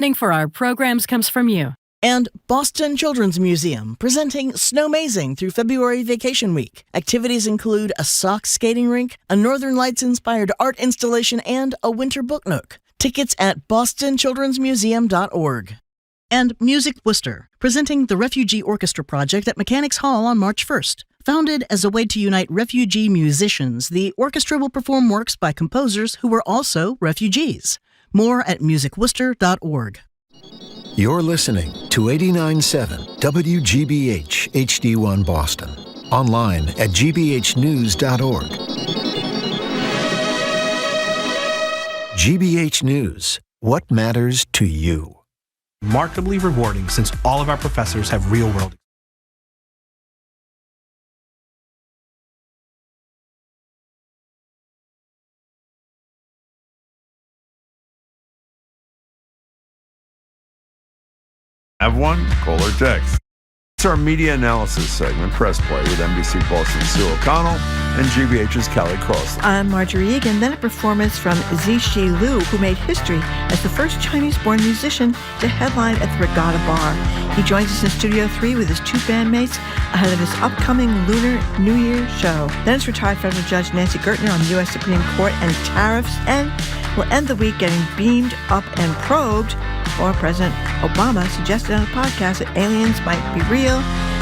Funding for our programs comes from you. And Boston Children's Museum, presenting Snowmazing through February Vacation Week. Activities include a sock skating rink, a Northern Lights-inspired art installation, and a winter book nook. Tickets at bostonchildrensmuseum.org. And Music Worcester, presenting the Refugee Orchestra Project at Mechanics Hall on March 1st. Founded as a way to unite refugee musicians, the orchestra will perform works by composers who were also refugees. More at musicworcester.org. You're listening to 89.7 WGBH HD1 Boston. Online at gbhnews.org. GBH News. What matters to you? Remarkably rewarding since all of our professors have real-world. Have one? Call or text. It's our media analysis segment, Press Play, with NBC Boston's Sue O'Connell and GBH's Callie Crossley. I'm Marjorie Egan. Then a performance from Zishi Liu, who made history as the first Chinese-born musician to headline at the Regattabar. He joins us in Studio 3 with his two bandmates ahead of his upcoming Lunar New Year show. Then it's retired federal judge Nancy Gertner on the U.S. Supreme Court and tariffs, and we'll end the week getting beamed up and probed. Former President Obama suggested on a podcast that aliens might be real.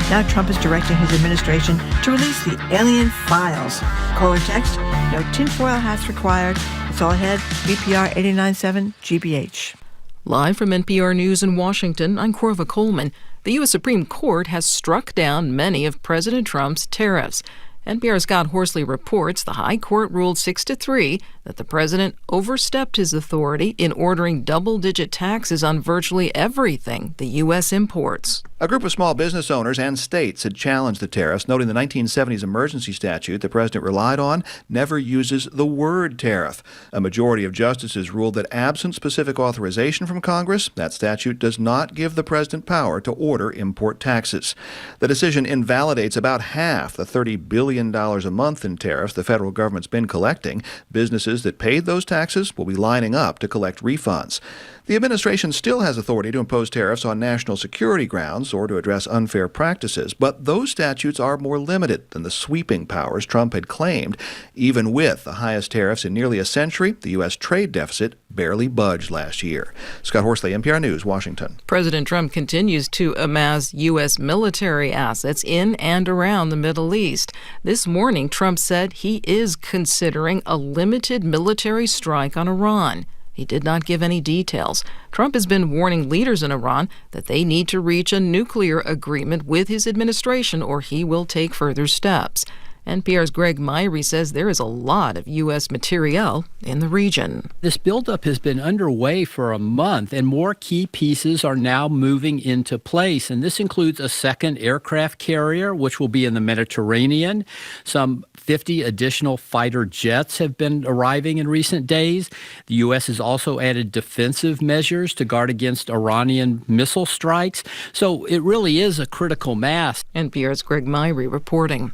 Now Trump is directing his administration to release the alien files. Call or text, no tinfoil hats required. It's all ahead, BPR 89.7 GBH. Live from NPR News in Washington, I'm Corva Coleman. The U.S. Supreme Court has struck down many of President Trump's tariffs. NPR's Scott Horsley reports the High Court ruled 6-3 that the president overstepped his authority in ordering double-digit taxes on virtually everything the U.S. imports. A group of small business owners and states had challenged the tariffs, noting the 1970s emergency statute the president relied on never uses the word tariff. A majority of justices ruled that absent specific authorization from Congress, that statute does not give the president power to order import taxes. The decision invalidates about half the $30 billion a month in tariffs the federal government's been collecting. Businesses that paid those taxes will be lining up to collect refunds. The administration still has authority to impose tariffs on national security grounds or to address unfair practices, but those statutes are more limited than the sweeping powers Trump had claimed. Even with the highest tariffs in nearly a century, the U.S. trade deficit barely budged last year. Scott Horsley, NPR News, Washington. President Trump continues to amass U.S. military assets in and around the Middle East. This morning, Trump said he is considering a limited military strike on Iran. He did not give any details. Trump has been warning leaders in Iran that they need to reach a nuclear agreement with his administration or he will take further steps. NPR's Greg Myrie says there is a lot of U.S. materiel in the region. This buildup has been underway for a month, and more key pieces are now moving into place. And this includes a second aircraft carrier, which will be in the Mediterranean. Some 50 additional fighter jets have been arriving in recent days. The U.S. has also added defensive measures to guard against Iranian missile strikes. So it really is a critical mass. NPR's Greg Myrie reporting.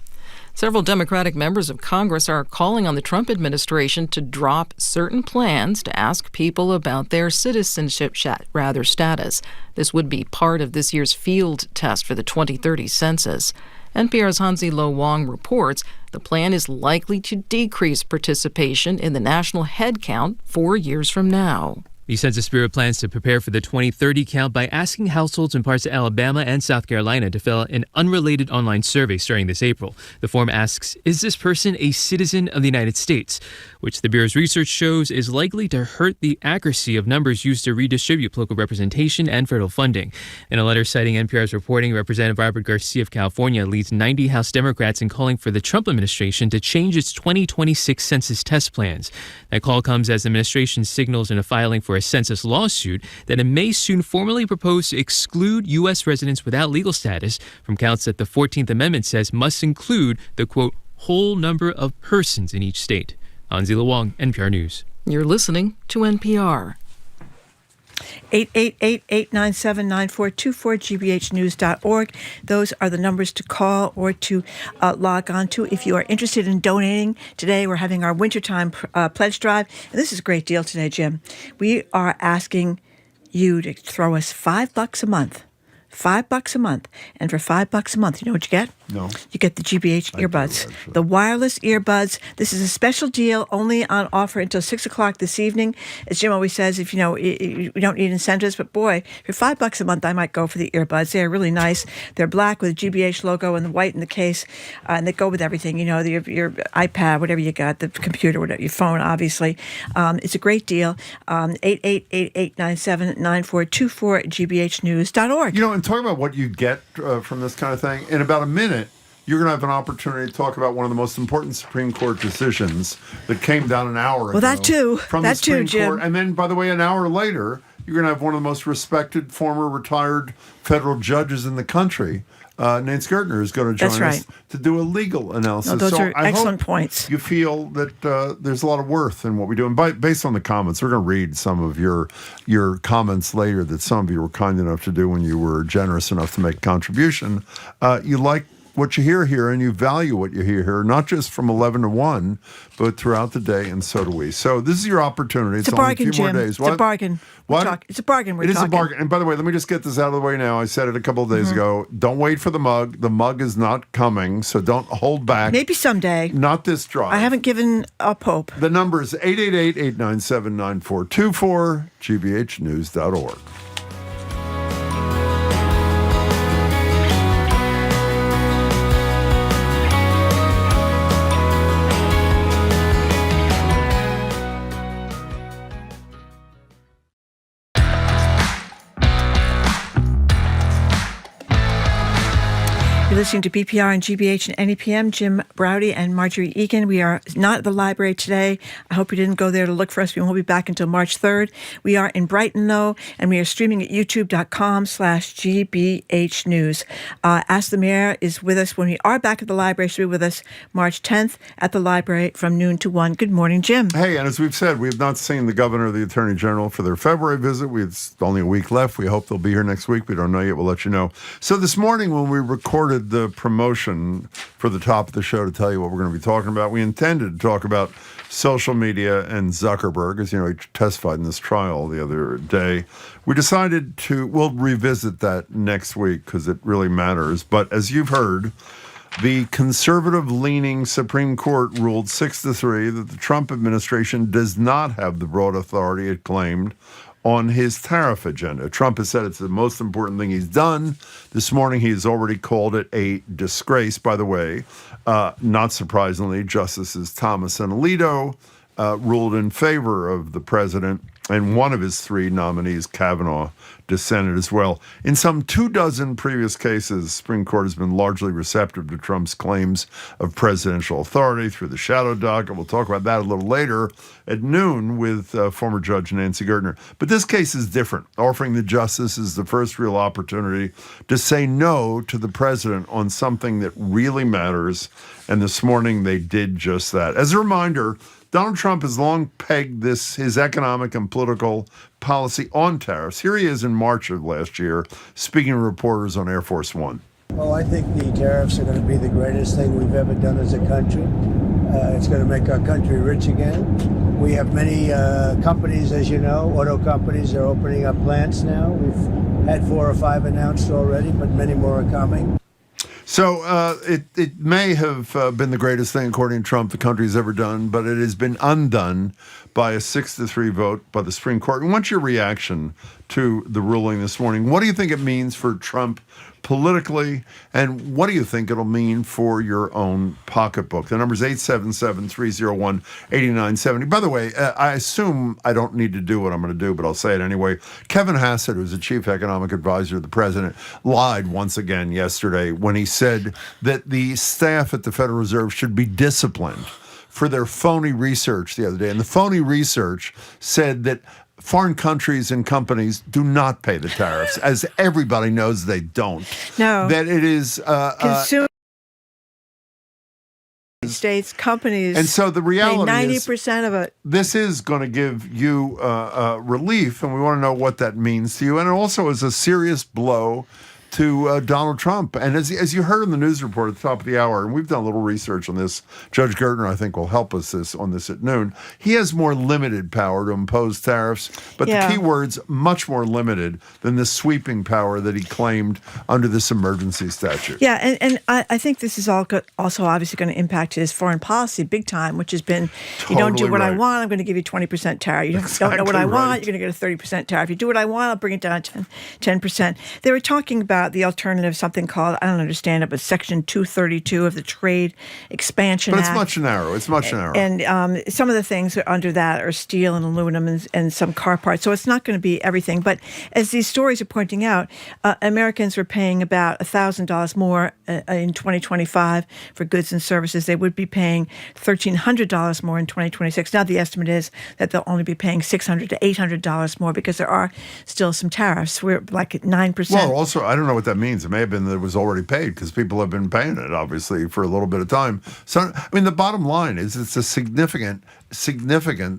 Several Democratic members of Congress are calling on the Trump administration to drop certain plans to ask people about their citizenship status. This would be part of this year's field test for the 2030 census. NPR's Hansi Lo Wang reports the plan is likely to decrease participation in the national head count 4 years from now. The Census Bureau plans to prepare for the 2030 count by asking households in parts of Alabama and South Carolina to fill out an unrelated online survey starting this April. The form asks, is this person a citizen of the United States? Which the Bureau's research shows is likely to hurt the accuracy of numbers used to redistribute local representation and federal funding. In a letter citing NPR's reporting, Representative Robert Garcia of California leads 90 House Democrats in calling for the Trump administration to change its 2026 census test plans. That call comes as the administration signals in a filing for a census lawsuit that it may soon formally propose to exclude U.S. residents without legal status from counts that the 14th Amendment says must include the, quote, whole number of persons in each state. Hansi Lo Wang, NPR News. You're listening to NPR. 888-897-9424, gbhnews.org. Those are the numbers to call or to log on to if you are interested in donating. Today we're having our wintertime pledge drive, and this is a great deal today, Jim. We are asking you to throw us $5 a month. $5 a month. And for $5 a month, you know what you get? No. You get the GBH earbuds, the wireless earbuds. This is a special deal, only on offer until 6 o'clock this evening. As Jim always says, if you don't need incentives, but boy, for $5 a month, I might go for the earbuds. They're really nice. They're black with a GBH logo and the white in the case, and they go with everything. You know, your iPad, whatever you got, the computer, whatever, your phone, obviously. It's a great deal. 888-897-9424 gbhnews.org. You know, and talk about what you get from this kind of thing. In about a minute, you're going to have an opportunity to talk about one of the most important Supreme Court decisions that came down an hour ago. Well, that too. From that the Supreme too, Jim. Court. And then, by the way, an hour later, you're going to have one of the most respected former retired federal judges in the country. Nancy Gertner is going to join us to do a legal analysis. No, those are excellent hope points. You feel that there's a lot of worth in what we do. And based on the comments, we're going to read some of your comments later that some of you were kind enough to do when you were generous enough to make a contribution. You like what you hear here, and you value what you hear here, not just from 11 to 1, but throughout the day, and so do we. So this is your opportunity. It's a bargain, only a few Jim. more days. It's a bargain. What? It's a bargain. It is a bargain. And by the way, let me just get this out of the way now. I said it a couple of days ago. Don't wait for the mug. The mug is not coming, so don't hold back. Maybe someday. Not this drive. I haven't given up hope. The number is 888-897-9424, gbhnews.org. You're listening to BPR and GBH and NEPM. Jim Browdy and Marjorie Egan. We are not at the library today. I hope you didn't go there to look for us. We won't be back until March 3rd. We are in Brighton, though, and we are streaming at youtube.com/GBH News. Ask the Mayor is with us when we are back at the library. She'll be with us March 10th at the library from noon to 1. Good morning, Jim. Hey, and as we've said, we have not seen the governor or the attorney general for their February visit. It's only a week left. We hope they'll be here next week. We don't know yet. We'll let you know. So this morning when we recorded the promotion for the top of the show to tell you what we're going to be talking about, we intended to talk about social media and Zuckerberg. As you know, he testified in this trial the other day. We decided we'll revisit that next week because it really matters. But as you've heard, the conservative-leaning Supreme Court ruled 6-3 that the Trump administration does not have the broad authority it claimed on his tariff agenda. Trump has said it's the most important thing he's done. This morning, he has already called it a disgrace. By the way, not surprisingly, Justices Thomas and Alito ruled in favor of the president, and one of his three nominees, Kavanaugh, dissented as well. In some 24 previous cases, the Supreme Court has been largely receptive to Trump's claims of presidential authority through the shadow docket. We'll talk about that a little later at noon with former Judge Nancy Gertner. But this case is different, offering the justices the first real opportunity to say no to the president on something that really matters. And this morning, they did just that. As a reminder, Donald Trump has long pegged his economic and political policy on tariffs. Here he is in March of last year, speaking to reporters on Air Force One. Well, I think the tariffs are going to be the greatest thing we've ever done as a country. It's going to make our country rich again. We have many companies, as you know, auto companies are opening up plants now. We've had 4 or 5 announced already, but many more are coming. So it may have been the greatest thing, according to Trump, the country's ever done, but it has been undone by a 6-3 vote by the Supreme Court. And what's your reaction to the ruling this morning? What do you think it means for Trump politically, and what do you think it'll mean for your own pocketbook? The number is 877-301-8970. By the way, I assume I don't need to do what I'm going to do, but I'll say it anyway. Kevin Hassett, who's the chief economic advisor of the president, lied once again yesterday when he said that the staff at the Federal Reserve should be disciplined for their phony research the other day. And the phony research said that foreign countries and companies do not pay the tariffs, as everybody knows they don't. No. That it is consumer States companies, and so the reality pay is 90% of it. This is going to give you relief, and we want to know what that means to you. And it also is a serious blow to Donald Trump. And as you heard in the news report at the top of the hour, and we've done a little research on this, Judge Gertner, I think, will help us on this at noon. He has more limited power to impose tariffs, but the key word's much more limited than the sweeping power that he claimed under this emergency statute. Yeah, and I think this is also obviously going to impact his foreign policy big time, which has been, you don't do what I want, I'm going to give you 20% tariff. You don't know what I want, you're going to get a 30% tariff. You do what I want, I'll bring it down to 10%. They were talking about the alternative, something called, I don't understand it, but Section 232 of the Trade Expansion Act. But it's much narrower. It's much narrower. And some of the things under that are steel and aluminum and some car parts. So it's not going to be everything. But as these stories are pointing out, Americans were paying about $1,000 more in 2025 for goods and services. They would be paying $1,300 more in 2026. Now the estimate is that they'll only be paying $600 to $800 more because there are still some tariffs. We're like at 9%. Well, also, I don't know what that means. It may have been that it was already paid because people have been paying it, obviously, for a little bit of time. So, I mean, the bottom line is it's a significant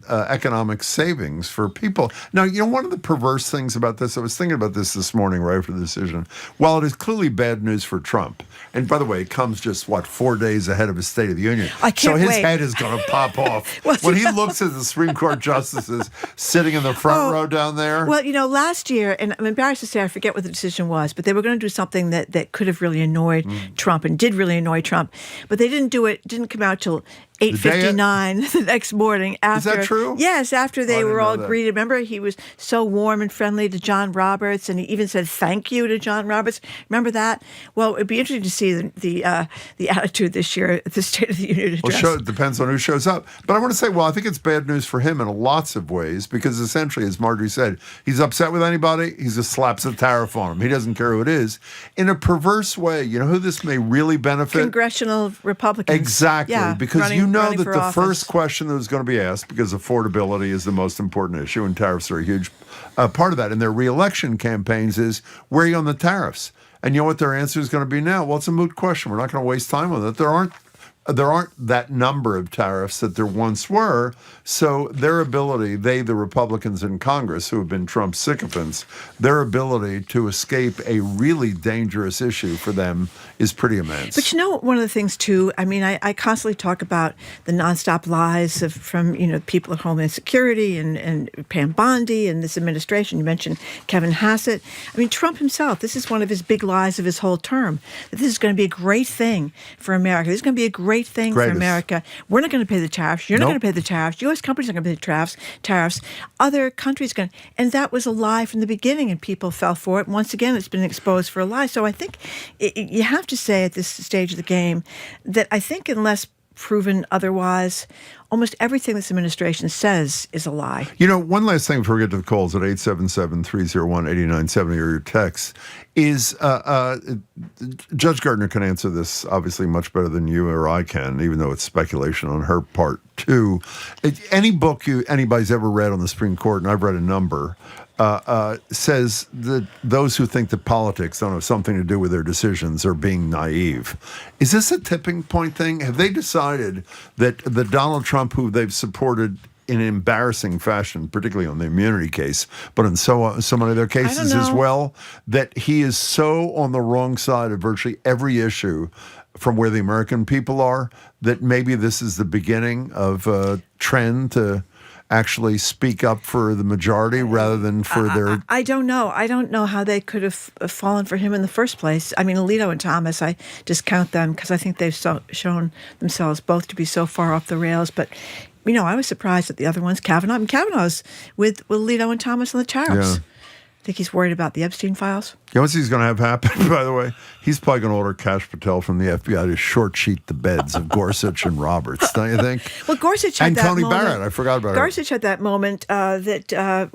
economic savings for people. Now, you know, one of the perverse things about this, I was thinking about this morning right after the decision, while it is clearly bad news for Trump, and by the way, it comes just, 4 days ahead of his State of the Union. I can't so his wait. head is going to pop off. When he looks at the Supreme Court justices sitting in the front row down there. Well, you know, last year, and I'm embarrassed to say I forget what the decision was, but they were going to do something that could have really annoyed Trump and did really annoy Trump, but they didn't do it, didn't come out till 8:59 the next morning. After, is that true? Yes, after they were all that. greeted. Remember, he was so warm and friendly to John Roberts, and he even said thank you to John Roberts. Remember that? Well, it'd be interesting to see the attitude this year at the State of the Union address. Well, it depends on who shows up. But I want to say, I think it's bad news for him in lots of ways because essentially, as Marjorie said, he's upset with anybody, he just slaps a tariff on him. He doesn't care who it is. In a perverse way, you know who this may really benefit? Congressional Republicans. Exactly, because you know that the office. first question that was going to be asked, because affordability is the most important issue and tariffs are a huge part of that in their reelection campaigns, is where are you on the tariffs? And you know what their answer is going to be now? Well, it's a moot question. We're not going to waste time on it. There aren't that number of tariffs that there once were. So their ability, the Republicans in Congress who have been Trump sycophants, their ability to escape a really dangerous issue for them is pretty immense. But you know, one of the things too, I mean, I constantly talk about the nonstop lies from people at Homeland Security and Pam Bondi and this administration. You mentioned Kevin Hassett. I mean, Trump himself, this is one of his big lies of his whole term, that this is going to be a great thing for America. This is going to be a great thing for America. We're not going to pay the tariffs. You're not going to pay the tariffs. U.S. companies are going to pay the tariffs. Other countries are going to. And that was a lie from the beginning, and people fell for it. Once again, it's been exposed for a lie. So I think you have to say at this stage of the game that I think unless proven otherwise, almost everything this administration says is a lie. You know, one last thing before we get to the calls at 877-301-8970 or your text is Judge Gertner can answer this obviously much better than you or I can, even though it's speculation on her part too. Any book anybody's ever read on the Supreme Court, and I've read a number, says that those who think that politics don't have something to do with their decisions are being naive. Is this a tipping point thing? Have they decided that the Donald Trump, who they've supported in an embarrassing fashion, particularly on the immunity case, but in so many other cases as well, that he is so on the wrong side of virtually every issue from where the American people are, that maybe this is the beginning of a trend to actually speak up for the majority rather than for their... I don't know. I don't know how they could have fallen for him in the first place. I mean, Alito and Thomas, I discount them because I think they've shown themselves both to be so far off the rails. But, you know, I was surprised at the other ones. Kavanaugh's with Alito and Thomas on the tariffs. Yeah. I think he's worried about the Epstein files. You know what he's going to have happen, by the way? He's probably going to order Kash Patel from the FBI to short sheet the beds of Gorsuch and Roberts, don't you think? Well, Gorsuch had and that Tony moment. Barrett, I forgot about her. Gorsuch had that moment that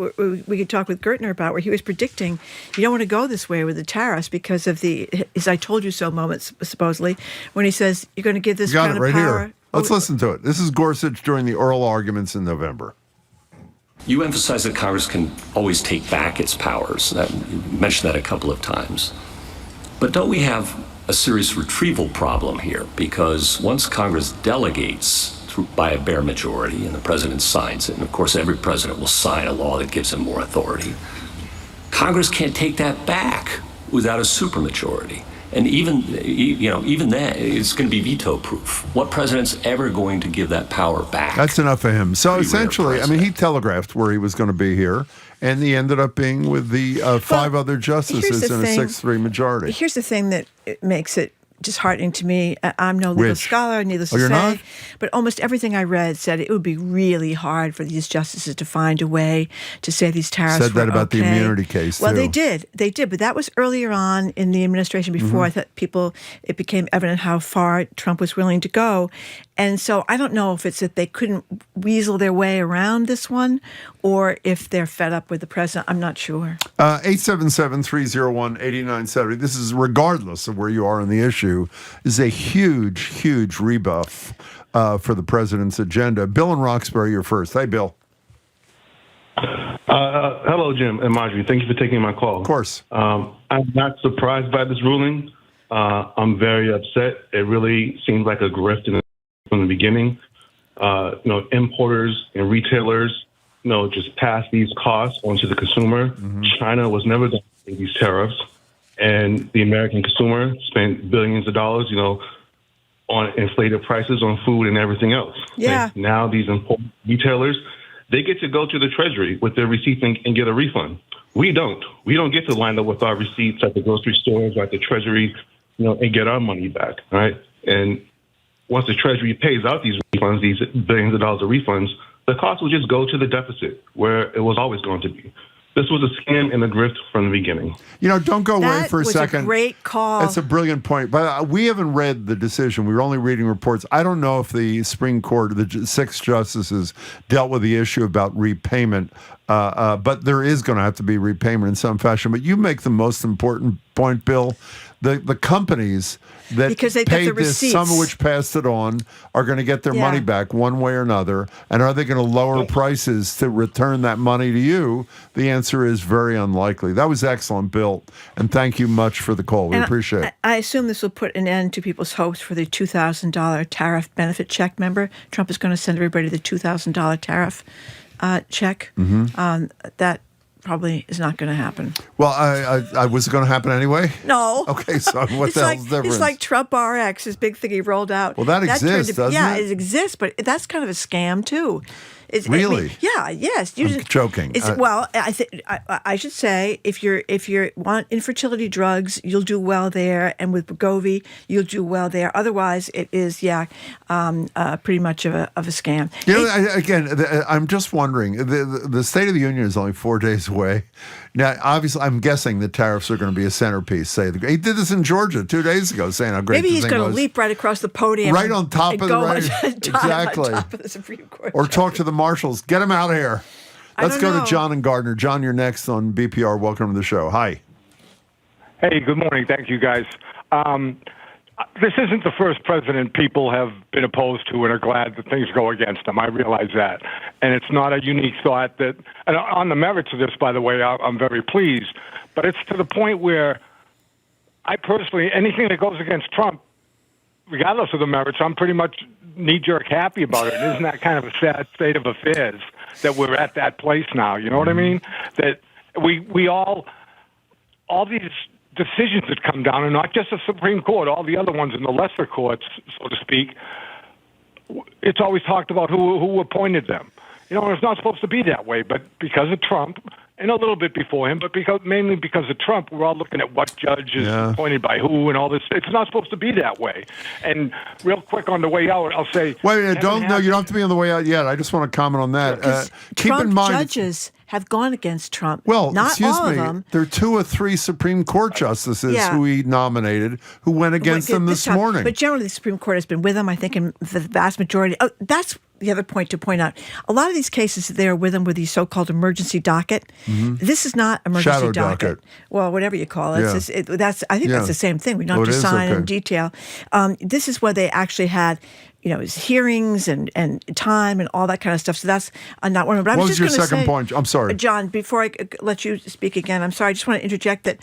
we could talk with Gertner about, where he was predicting you don't want to go this way with the tariffs because of his "I told you so" moments, supposedly, when he says you're going to give this kind of right power. Here. Let's listen to it. This is Gorsuch during the oral arguments in November. You emphasize that Congress can always take back its powers. You mentioned that a couple of times. But don't we have a serious retrieval problem here? Because once Congress delegates by a bare majority and the president signs it, and of course every president will sign a law that gives him more authority, Congress can't take that back without a supermajority. And even then, it's going to be veto-proof. What president's ever going to give that power back? That's enough for him. So Pretty essentially, rare I mean, he telegraphed where he was going to be here, and he ended up being with the five other justices in a 6-3 majority. Here's the thing that makes it disheartening to me. I'm no legal scholar, needless to say, not? but almost everything I read said it would be really hard for these justices to find a way to say these tariffs Said that were about the okay. immunity case, Well, too. they did, but that was earlier on in the administration before I thought it became evident how far Trump was willing to go. And so I don't know if it's that they couldn't weasel their way around this one or if they're fed up with the president. I'm not sure. 877-301-8970. This is, regardless of where you are on the issue, is a huge, huge rebuff for the president's agenda. Bill in Roxbury, you're first. Hey, Bill. Hello, Jim and Marjorie. Thank you for taking my call. Of course. I'm not surprised by this ruling. I'm very upset. It really seems like a grift from the beginning. Importers and retailers, just pass these costs onto the consumer. China was never going to pay these tariffs, and the American consumer spent billions of dollars, on inflated prices on food and everything else. Yeah. And now these retailers, they get to go to the Treasury with their receipts and get a refund. We don't. We don't get to line up with our receipts at the grocery stores or at the Treasury, and get our money back, right? And once the Treasury pays out these refunds, these billions of dollars of refunds, the cost will just go to the deficit where it was always going to be. This was a scam and a grift from the beginning. Don't go away for a second. That was a great call. That's a brilliant point. But we haven't read the decision. We were only reading reports. I don't know if the Supreme Court, the 6 justices, dealt with the issue about repayment. But there is going to have to be repayment in some fashion. But you make the most important point, Bill. The companies that paid this, some of which passed it on, are going to get their money back one way or another. And are they going to lower prices to return that money to you? The answer is very unlikely. That was excellent, Bill. And thank you much for the call. We appreciate it. I assume this will put an end to people's hopes for the $2,000 tariff benefit check. Remember, Trump is going to send everybody the $2,000 tariff check. That probably is not going to happen. Well, I was it going to happen anyway? No. Okay, so what the hell's the difference? It's like Trump RX, his big thing he rolled out. Well, that exists, doesn't it? Yeah, it exists, but that's kind of a scam, too. Really? Yes. I'm joking. I should say if you want infertility drugs, you'll do well there, and with Wegovy, you'll do well there. Otherwise, it is pretty much of a scam. I'm just wondering. The State of the Union is only 4 days away. Now, obviously, I'm guessing the tariffs are going to be a centerpiece. He did this in Georgia 2 days ago, saying how great. Maybe he's going to leap right across the podium, right on top of exactly on top of the Supreme Court, or talk to the marshals. Get him out of here. Let's go to John and Gardner. John, you're next on BPR. Welcome to the show. Hi. Hey, good morning. Thank you, guys. This isn't the first president people have been opposed to and are glad that things go against them. I realize that. And it's not a unique thought that, and on the merits of this, by the way, I'm very pleased. But it's to the point where I personally, anything that goes against Trump, regardless of the merits, I'm pretty much knee-jerk happy about it. Isn't that kind of a sad state of affairs that we're at that place now? You know what I mean? That we all these decisions that come down, and not just the Supreme Court, all the other ones in the lesser courts, so to speak, it's always talked about who appointed them. And it's not supposed to be that way, but because of Trump, and a little bit before him, but mainly because of Trump, we're all looking at what judge is appointed by who and all this. It's not supposed to be that way. And real quick on the way out, I'll say... Wait a minute, you don't have to be on the way out yet. I just want to comment on that. Keep in mind... judges have gone against Trump. Well, not excuse all me, of them. there are 2 or 3 Supreme Court justices who he nominated who went against him this morning. But generally, the Supreme Court has been with him, I think, in the vast majority. Oh, that's the other point to point out. A lot of these cases, they are with him with the so-called emergency docket. This is not emergency Shadow docket. Well, whatever you call it. Yeah. I think that's the same thing. We don't have to sign in detail. This is where they actually had... hearings and time and all that kind of stuff. So that's not one of them. But what was your second point? I'm sorry. John, before I let you speak again, I'm sorry. I just want to interject that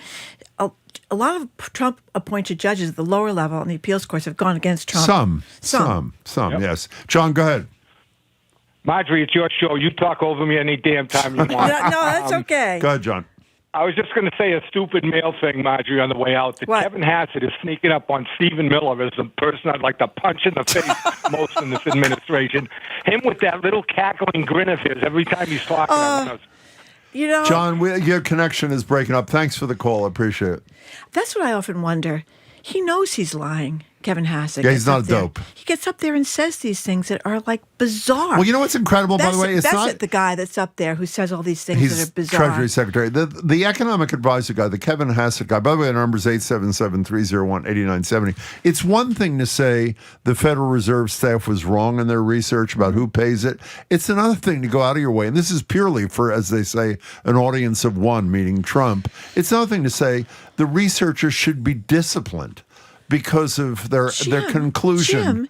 a lot of Trump-appointed judges at the lower level in the appeals courts have gone against Trump. Some, yep. Yes. John, go ahead. Marjorie, it's your show. You talk over me any damn time you want. No, that's okay. Go ahead, John. I was just going to say a stupid male thing, Marjorie, on the way out. That Kevin Hassett is sneaking up on Stephen Miller as the person I'd like to punch in the face most in this administration. Him with that little cackling grin of his every time he's talking. John, your connection is breaking up. Thanks for the call. I appreciate it. That's what I often wonder. He knows he's lying, Kevin Hassett. Yeah, he's not a dope. He gets up there and says these things that are like bizarre. Well, you know what's incredible, by the way? That's the guy that's up there who says all these things that are bizarre. Treasury Secretary. The economic advisor guy, the Kevin Hassett guy, by the way, the number is 877-301-8970. It's one thing to say the Federal Reserve staff was wrong in their research about who pays it. It's another thing to go out of your way, and this is purely for, as they say, an audience of one, meaning Trump. It's another thing to say the researchers should be disciplined because of their conclusion. Jim,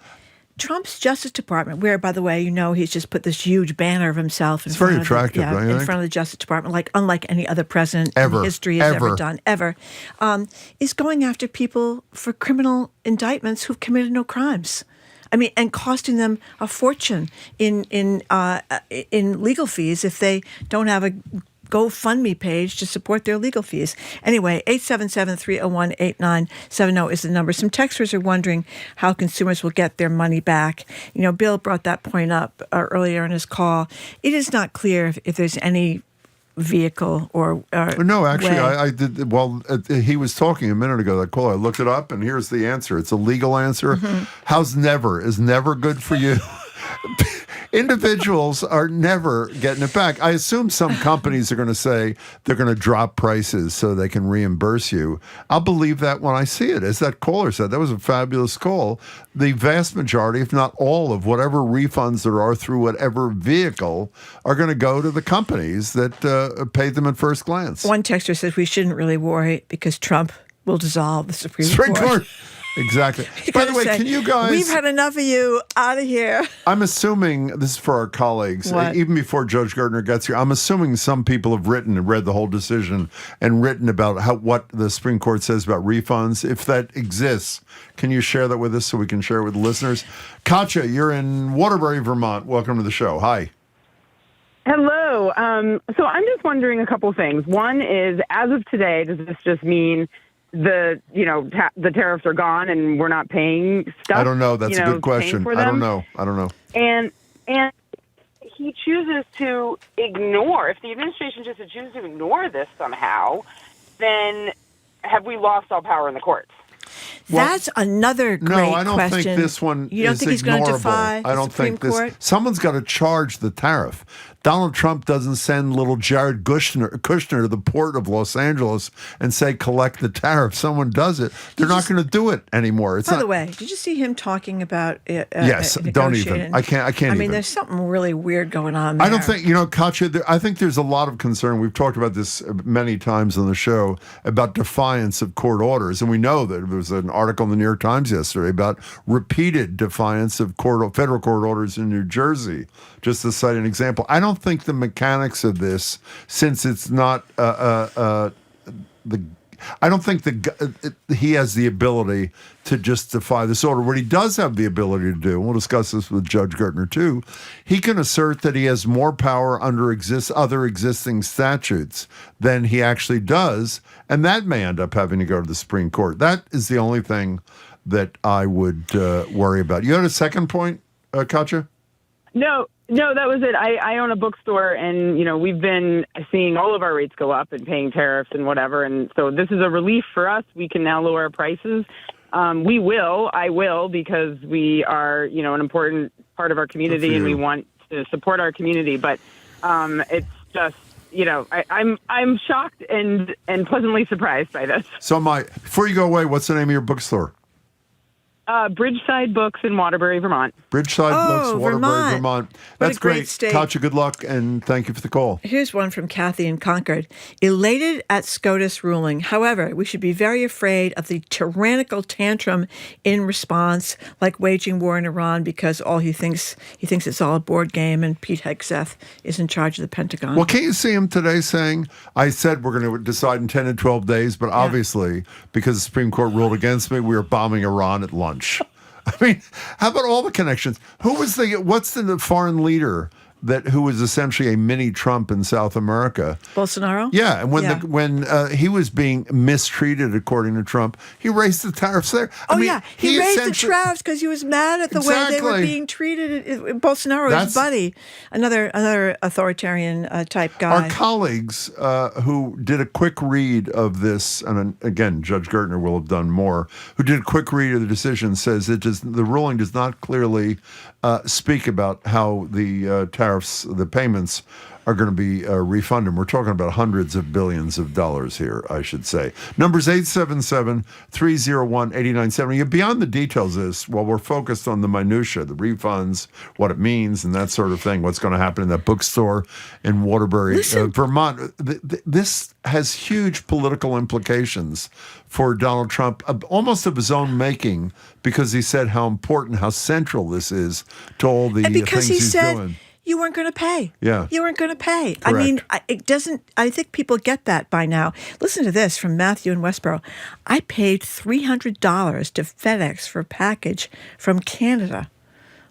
Trump's Justice Department, where, by the way, he's just put this huge banner of himself in front of the Justice Department, like unlike any other president in history has ever done, is going after people for criminal indictments who've committed no crimes. I mean, and costing them a fortune in legal fees if they don't have a GoFundMe page to support their legal fees. Anyway, 877-301-8970 is the number. Some texters are wondering how consumers will get their money back. Bill brought that point up earlier in his call. It is not clear if there's any vehicle or no, actually, way. I did. Well, he was talking a minute ago. That call, I looked it up, and here's the answer. It's a legal answer. Mm-hmm. How's never? Is never good for you? Individuals are never getting it back. I assume some companies are going to say they're going to drop prices so they can reimburse you. I'll believe that when I see it. As that caller said, that was a fabulous call. The vast majority, if not all, of whatever refunds there are through whatever vehicle are going to go to the companies that paid them at first glance. One texter says we shouldn't really worry because Trump will dissolve the Supreme Court. Exactly. By the way, can you guys... We've had enough of you. Out of here. I'm assuming, this is for our colleagues, even before Judge Gertner gets here, I'm assuming some people have written and read the whole decision and written about what the Supreme Court says about refunds. If that exists, can you share that with us so we can share it with the listeners? Katja, you're in Waterbury, Vermont. Welcome to the show. Hi. Hello. So I'm just wondering a couple things. One is, as of today, does this just mean the tariffs are gone and we're not paying stuff? I don't know. That's a good question. I don't know. And he chooses to ignore. If the administration just chooses to ignore this somehow, then have we lost all power in the courts? That's another great question. No, I don't think this one You don't is think he's going to ignorable. defy I don't the Supreme think this. Court? Someone's got to charge the tariff. Donald Trump doesn't send little Jared Kushner to the port of Los Angeles and say, collect the tariff. Someone does it. They're not going to do it anymore. By the way, did you see him talking about yes, don't even. I can't I mean, even. there's something really weird going on there. I don't think, Katja, I think there's a lot of concern. We've talked about this many times on the show about defiance of court orders. And we know that there was an article in the New York Times yesterday about repeated defiance of federal court orders in New Jersey, just to cite an example. I don't think the mechanics of this, since it's not I don't think he has the ability to just defy this order. What he does have the ability to do, and we'll discuss this with Judge Gertner too, he can assert that he has more power under other existing statutes than he actually does, and that may end up having to go to the Supreme Court. That is the only thing that I would worry about. You had a second point, Katja? No, that was it. I own a bookstore, and we've been seeing all of our rates go up and paying tariffs and whatever, and so this is a relief for us. We can now lower our prices. I will, because we are an important part of our community, and we want to support our community. But it's just I'm shocked and pleasantly surprised by this. So before you go away, what's the name of your bookstore? Bridgeside Books in Waterbury, Vermont. Bridgeside Books, Waterbury, Vermont. That's great. Katja, good luck, and thank you for the call. Here's one from Kathy in Concord. Elated at SCOTUS ruling. However, we should be very afraid of the tyrannical tantrum in response, like waging war in Iran, because he thinks it's all a board game, and Pete Hegseth is in charge of the Pentagon. Well, can't you see him today saying, I said we're going to decide in 10 and 12 days, but obviously, because the Supreme Court ruled against me, we are bombing Iran at lunch. I mean, how about all the connections? What's the foreign leader who was essentially a mini Trump in South America. Bolsonaro? Yeah, and when he was being mistreated, according to Trump, he raised the tariffs there. He raised the tariffs because he was mad at the way they were being treated. Bolsonaro, his buddy, another authoritarian type guy. Our colleagues who did a quick read of this, and again, Judge Gertner will have done more, who did a quick read of the decision, says the ruling does not clearly speak about how the tariffs, the payments, are going to be refunded. We're talking about hundreds of billions of dollars here, I should say. Numbers 877-301-8970. Beyond the details of this, while we're focused on the minutia, the refunds, what it means, and that sort of thing, what's going to happen in that bookstore in Waterbury, Vermont, this has huge political implications for Donald Trump, almost of his own making, because he said how important, how central this is to all the things he's doing. You weren't going to pay. Yeah. You weren't going to pay. Correct. I mean, I think people get that by now. Listen to this from Matthew in Westboro. I paid $300 to FedEx for a package from Canada.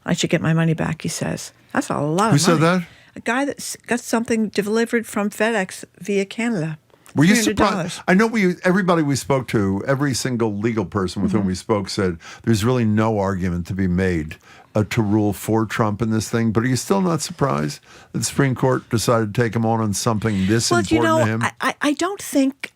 I should get my money back, he says. That's a lot of money. Who said that? A guy that got something delivered from FedEx via Canada. Were you surprised? I know everybody we spoke to, every single legal person with whom we spoke said there's really no argument to be made to rule for Trump in this thing. But are you still not surprised that the Supreme Court decided to take him on something this important to him? I don't think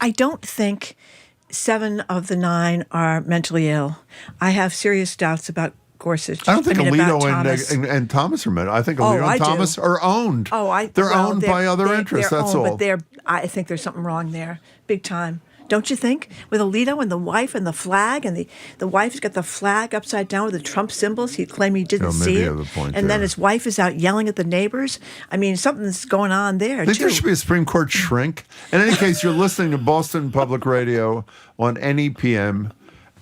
7 of the 9 are mentally ill. I have serious doubts about Gorsuch. I don't think Alito and Thomas are mental. I think Alito and Thomas are owned. They're owned by other interests. That's all. But I think there's something wrong there, big time. Don't you think? With Alito and the wife and the flag, and the wife's got the flag upside down with the Trump symbols. He'd claim he didn't see it. And then his wife is out yelling at the neighbors. I mean, something's going on there, too. There should be a Supreme Court shrink. In any case, you're listening to Boston Public Radio on NEPM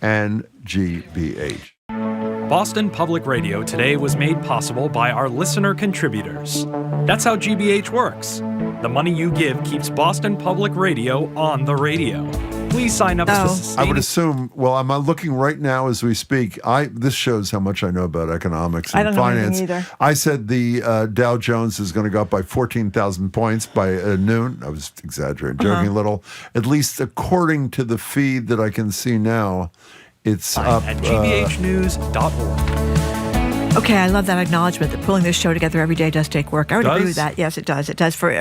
and GBH. Boston Public Radio today was made possible by our listener contributors. That's how GBH works. The money you give keeps Boston Public Radio on the radio. Please sign up as I would assume, well, I'm looking right now as we speak. This shows how much I know about economics and finance. I don't know anything either. I said the Dow Jones is going to go up by 14,000 points by noon. I was exaggerating, joking a little. At least according to the feed that I can see now, it's up at gbhnews.org. Okay, I love that acknowledgement that pulling this show together every day does take work. I would agree with that. Yes, it does. It does for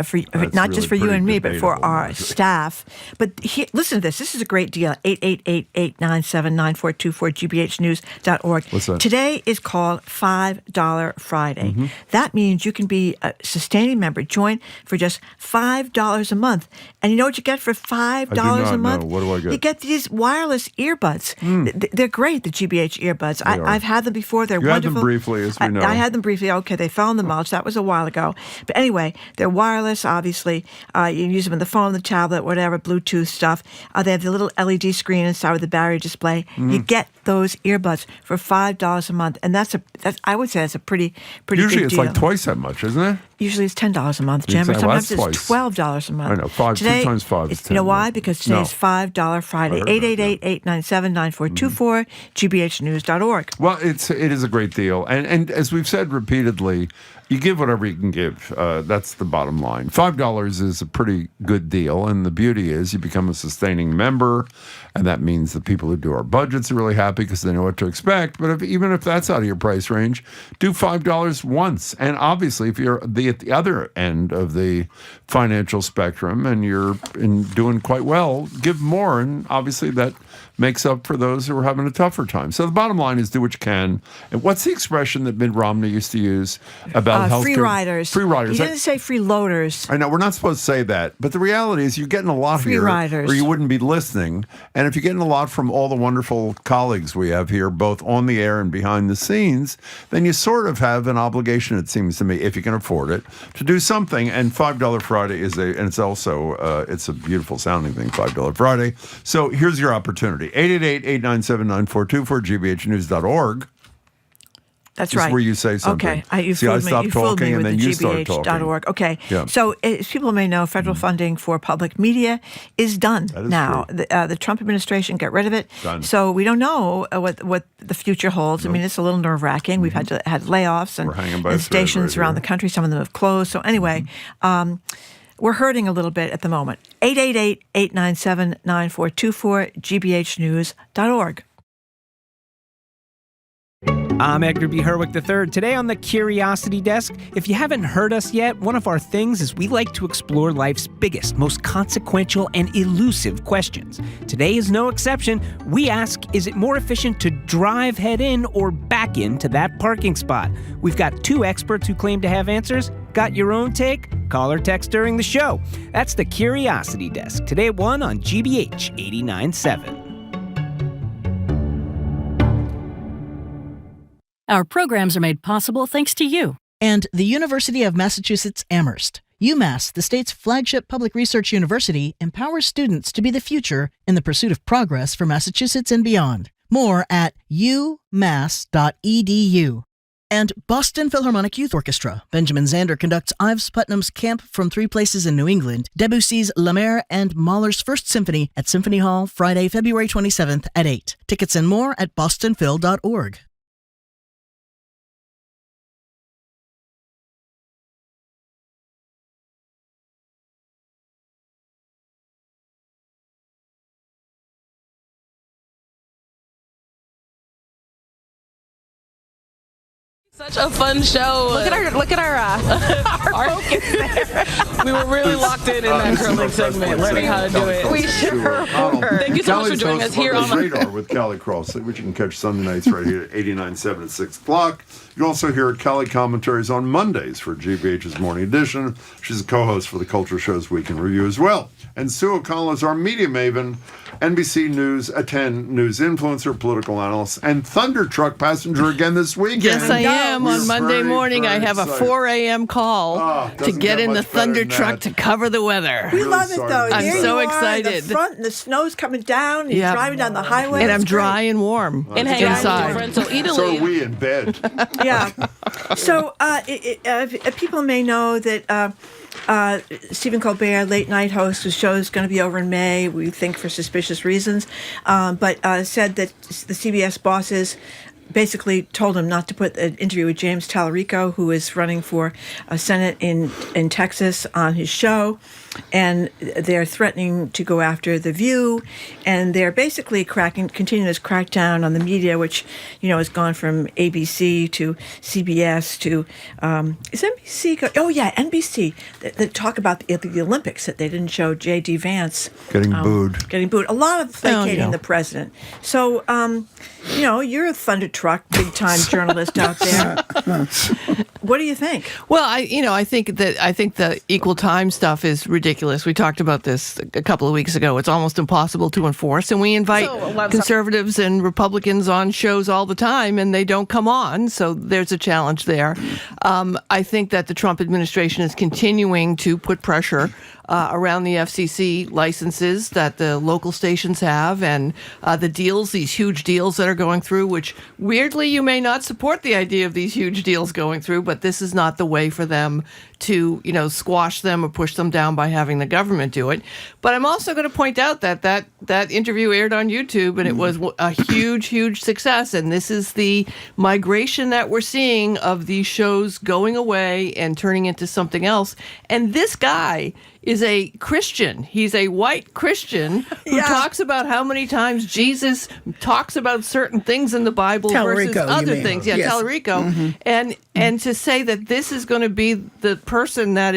not just for you and me, but for our staff. But listen to this. This is a great deal. 888-897-9424, gbhnews.org. What's that? Today is called $5 Friday. That means you can be a sustaining member. Join for just $5 a month. And you know what you get for $5 a month? What do I get? You get these wireless earbuds. They're great, the GBH earbuds. I've had them before. They're wonderful. Had them briefly, as we know. I had them briefly. Okay, they fell in the mulch. That was a while ago. But anyway, they're wireless, obviously. You can use them on the phone, the tablet, whatever, Bluetooth stuff. They have the little LED screen inside with the battery display. You get those earbuds for $5 a month. And I would say that's a pretty Usually big it's deal. like twice that much, isn't it? Usually it's $10 a month, Jim. Or sometimes it's $12 a month. I know. Two times 5 is 10. You know why? Because today's $5 Friday. 888-897-9424, gbhnews.org. Well, it is a great deal. And as we've said repeatedly, you give whatever you can give. That's the bottom line. $5 is a pretty good deal. And the beauty is you become a sustaining member. And that means the people who do our budgets are really happy because they know what to expect. But even if that's out of your price range, do $5 once. And obviously, if you're at the other end of the financial spectrum and you're doing quite well, give more. And obviously that makes up for those who are having a tougher time. So the bottom line is do what you can. And what's the expression that Mitt Romney used to use about healthcare? Free riders. Free riders. You didn't say freeloaders. I know, we're not supposed to say that. But the reality is you're getting a lot free here. Riders. Or you wouldn't be listening. And if you're getting a lot from all the wonderful colleagues we have here, both on the air and behind the scenes, then you sort of have an obligation, it seems to me, if you can afford it, to do something. And $5 Friday and it's also, it's a beautiful sounding thing, $5 Friday. So here's your opportunity. 888-897-9424, gbhnews.org. That's Just right. where you say something. Okay. You See, I fooled me. stopped You fooled talking me and with then the you started talking. gbh.org. Okay. Yeah. So as people may know, federal funding for public media is done That is now. true. The Trump administration got rid of it. Done. So we don't know what the future holds. I mean, it's a little nerve-wracking. We've had layoffs We're hanging by and a thread stations right around here. the country. Some of them have closed. So anyway, we're hurting a little bit at the moment. 888-897-9424, gbhnews.org. I'm Edgar B. Herwick III. Today on the Curiosity Desk, if you haven't heard us yet, one of our things is we like to explore life's biggest, most consequential, and elusive questions. Today is no exception. We ask, is it more efficient to drive head in or back into that parking spot? We've got two experts who claim to have answers. Got your own take? Call or text during the show. That's the Curiosity Desk. Today at 1 on GBH 89.7. Our programs are made possible thanks to you. And the University of Massachusetts Amherst. UMass, the state's flagship public research university, empowers students to be the future in the pursuit of progress for Massachusetts and beyond. More at umass.edu. And Boston Philharmonic Youth Orchestra. Benjamin Zander conducts Ives Putnam's Camp from Three Places in New England, Debussy's La Mer, and Mahler's First Symphony at Symphony Hall, Friday, February 27th at 8. Tickets and more at bostonphil.org. Such a fun show. Look at our focus there. We were really locked in that curling segment, learning how to do it. We sure were. Thank you so much for joining us here on the Radar with Callie Crossley, which you can catch Sunday nights right here at 89.7 at 6 o'clock. You can also hear Callie commentaries on Mondays for GBH's Morning Edition. She's a co-host for the Culture Show's Week in Review as well. And Sue O'Connell is our media maven, NBC News at 10 news influencer, political analyst, and Thunder Truck passenger again this weekend. Yes, I am. We're On Monday very, morning, very I have a excited. 4 a.m. call to doesn't get get in the much better Thunder than truck that. to cover the weather. We love it, though. I'm There so you are excited. at the front, and the snow's coming down, and you're Yep. driving down the highway. And I'm It's great. dry and warm And hanging out with inside. your friends. So Italy. So are we in bed. Yeah. So people may know that Stephen Colbert, late night host, whose show is going to be over in May, we think for suspicious reasons, but said that the CBS bosses basically told him not to put an interview with James Tallarico, who is running for Senate in Texas, on his show. And they're threatening to go after The View, and they're basically continuing this crackdown on the media, which, has gone from ABC to CBS to, is NBC? NBC. They talk about the Olympics, that they didn't show J.D. Vance. Getting booed. A lot of placating the president. So, you're a Thunder Truck, big-time journalist out there. What do you think? Well, I think the equal time stuff is ridiculous. We talked about this a couple of weeks ago. It's almost impossible to enforce, and we invite conservatives and Republicans on shows all the time, and they don't come on. So there's a challenge there. I think that the Trump administration is continuing to put pressure around the FCC licenses that the local stations have, and the deals, these huge deals that are going through, which weirdly you may not support the idea of these huge deals going through, but this is not the way for them to, squash them or push them down by having the government do it. But I'm also going to point out that interview aired on YouTube, and it was a huge, huge success. And this is the migration that we're seeing of these shows going away and turning into something else. And this guy is a Christian. He's a white Christian who talks about how many times Jesus talks about certain things in the Bible versus other things. Yeah, yes. Tallarico. Mm-hmm. And to say that this is going to be the person that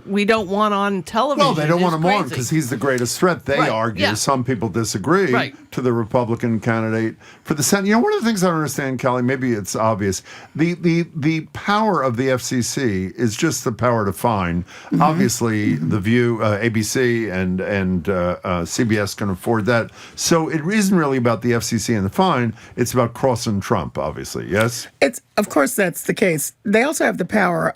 we don't want on television. Well, they don't want him on because he's the greatest threat. They argue. Yeah. Some people disagree to the Republican candidate for the Senate. One of the things I don't understand, Callie, maybe it's obvious. The power of the FCC is just the power to fine. Mm-hmm. Obviously, The View, ABC, and CBS can afford that. So it isn't really about the FCC and the fine. It's about crossing Trump, obviously. Yes? Of course, that's the case. They also have the power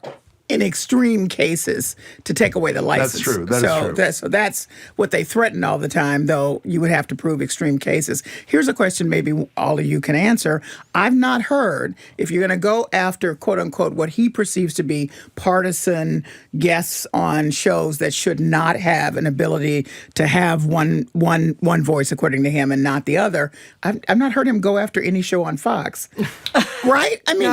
in extreme cases to take away the license. That's true. That is true. So that's what they threaten all the time, though you would have to prove extreme cases. Here's a question maybe all of you can answer. I've not heard, if you're going to go after, quote unquote, what he perceives to be partisan guests on shows that should not have an ability to have one voice, according to him, and not the other, I've not heard him go after any show on Fox. Right? I mean,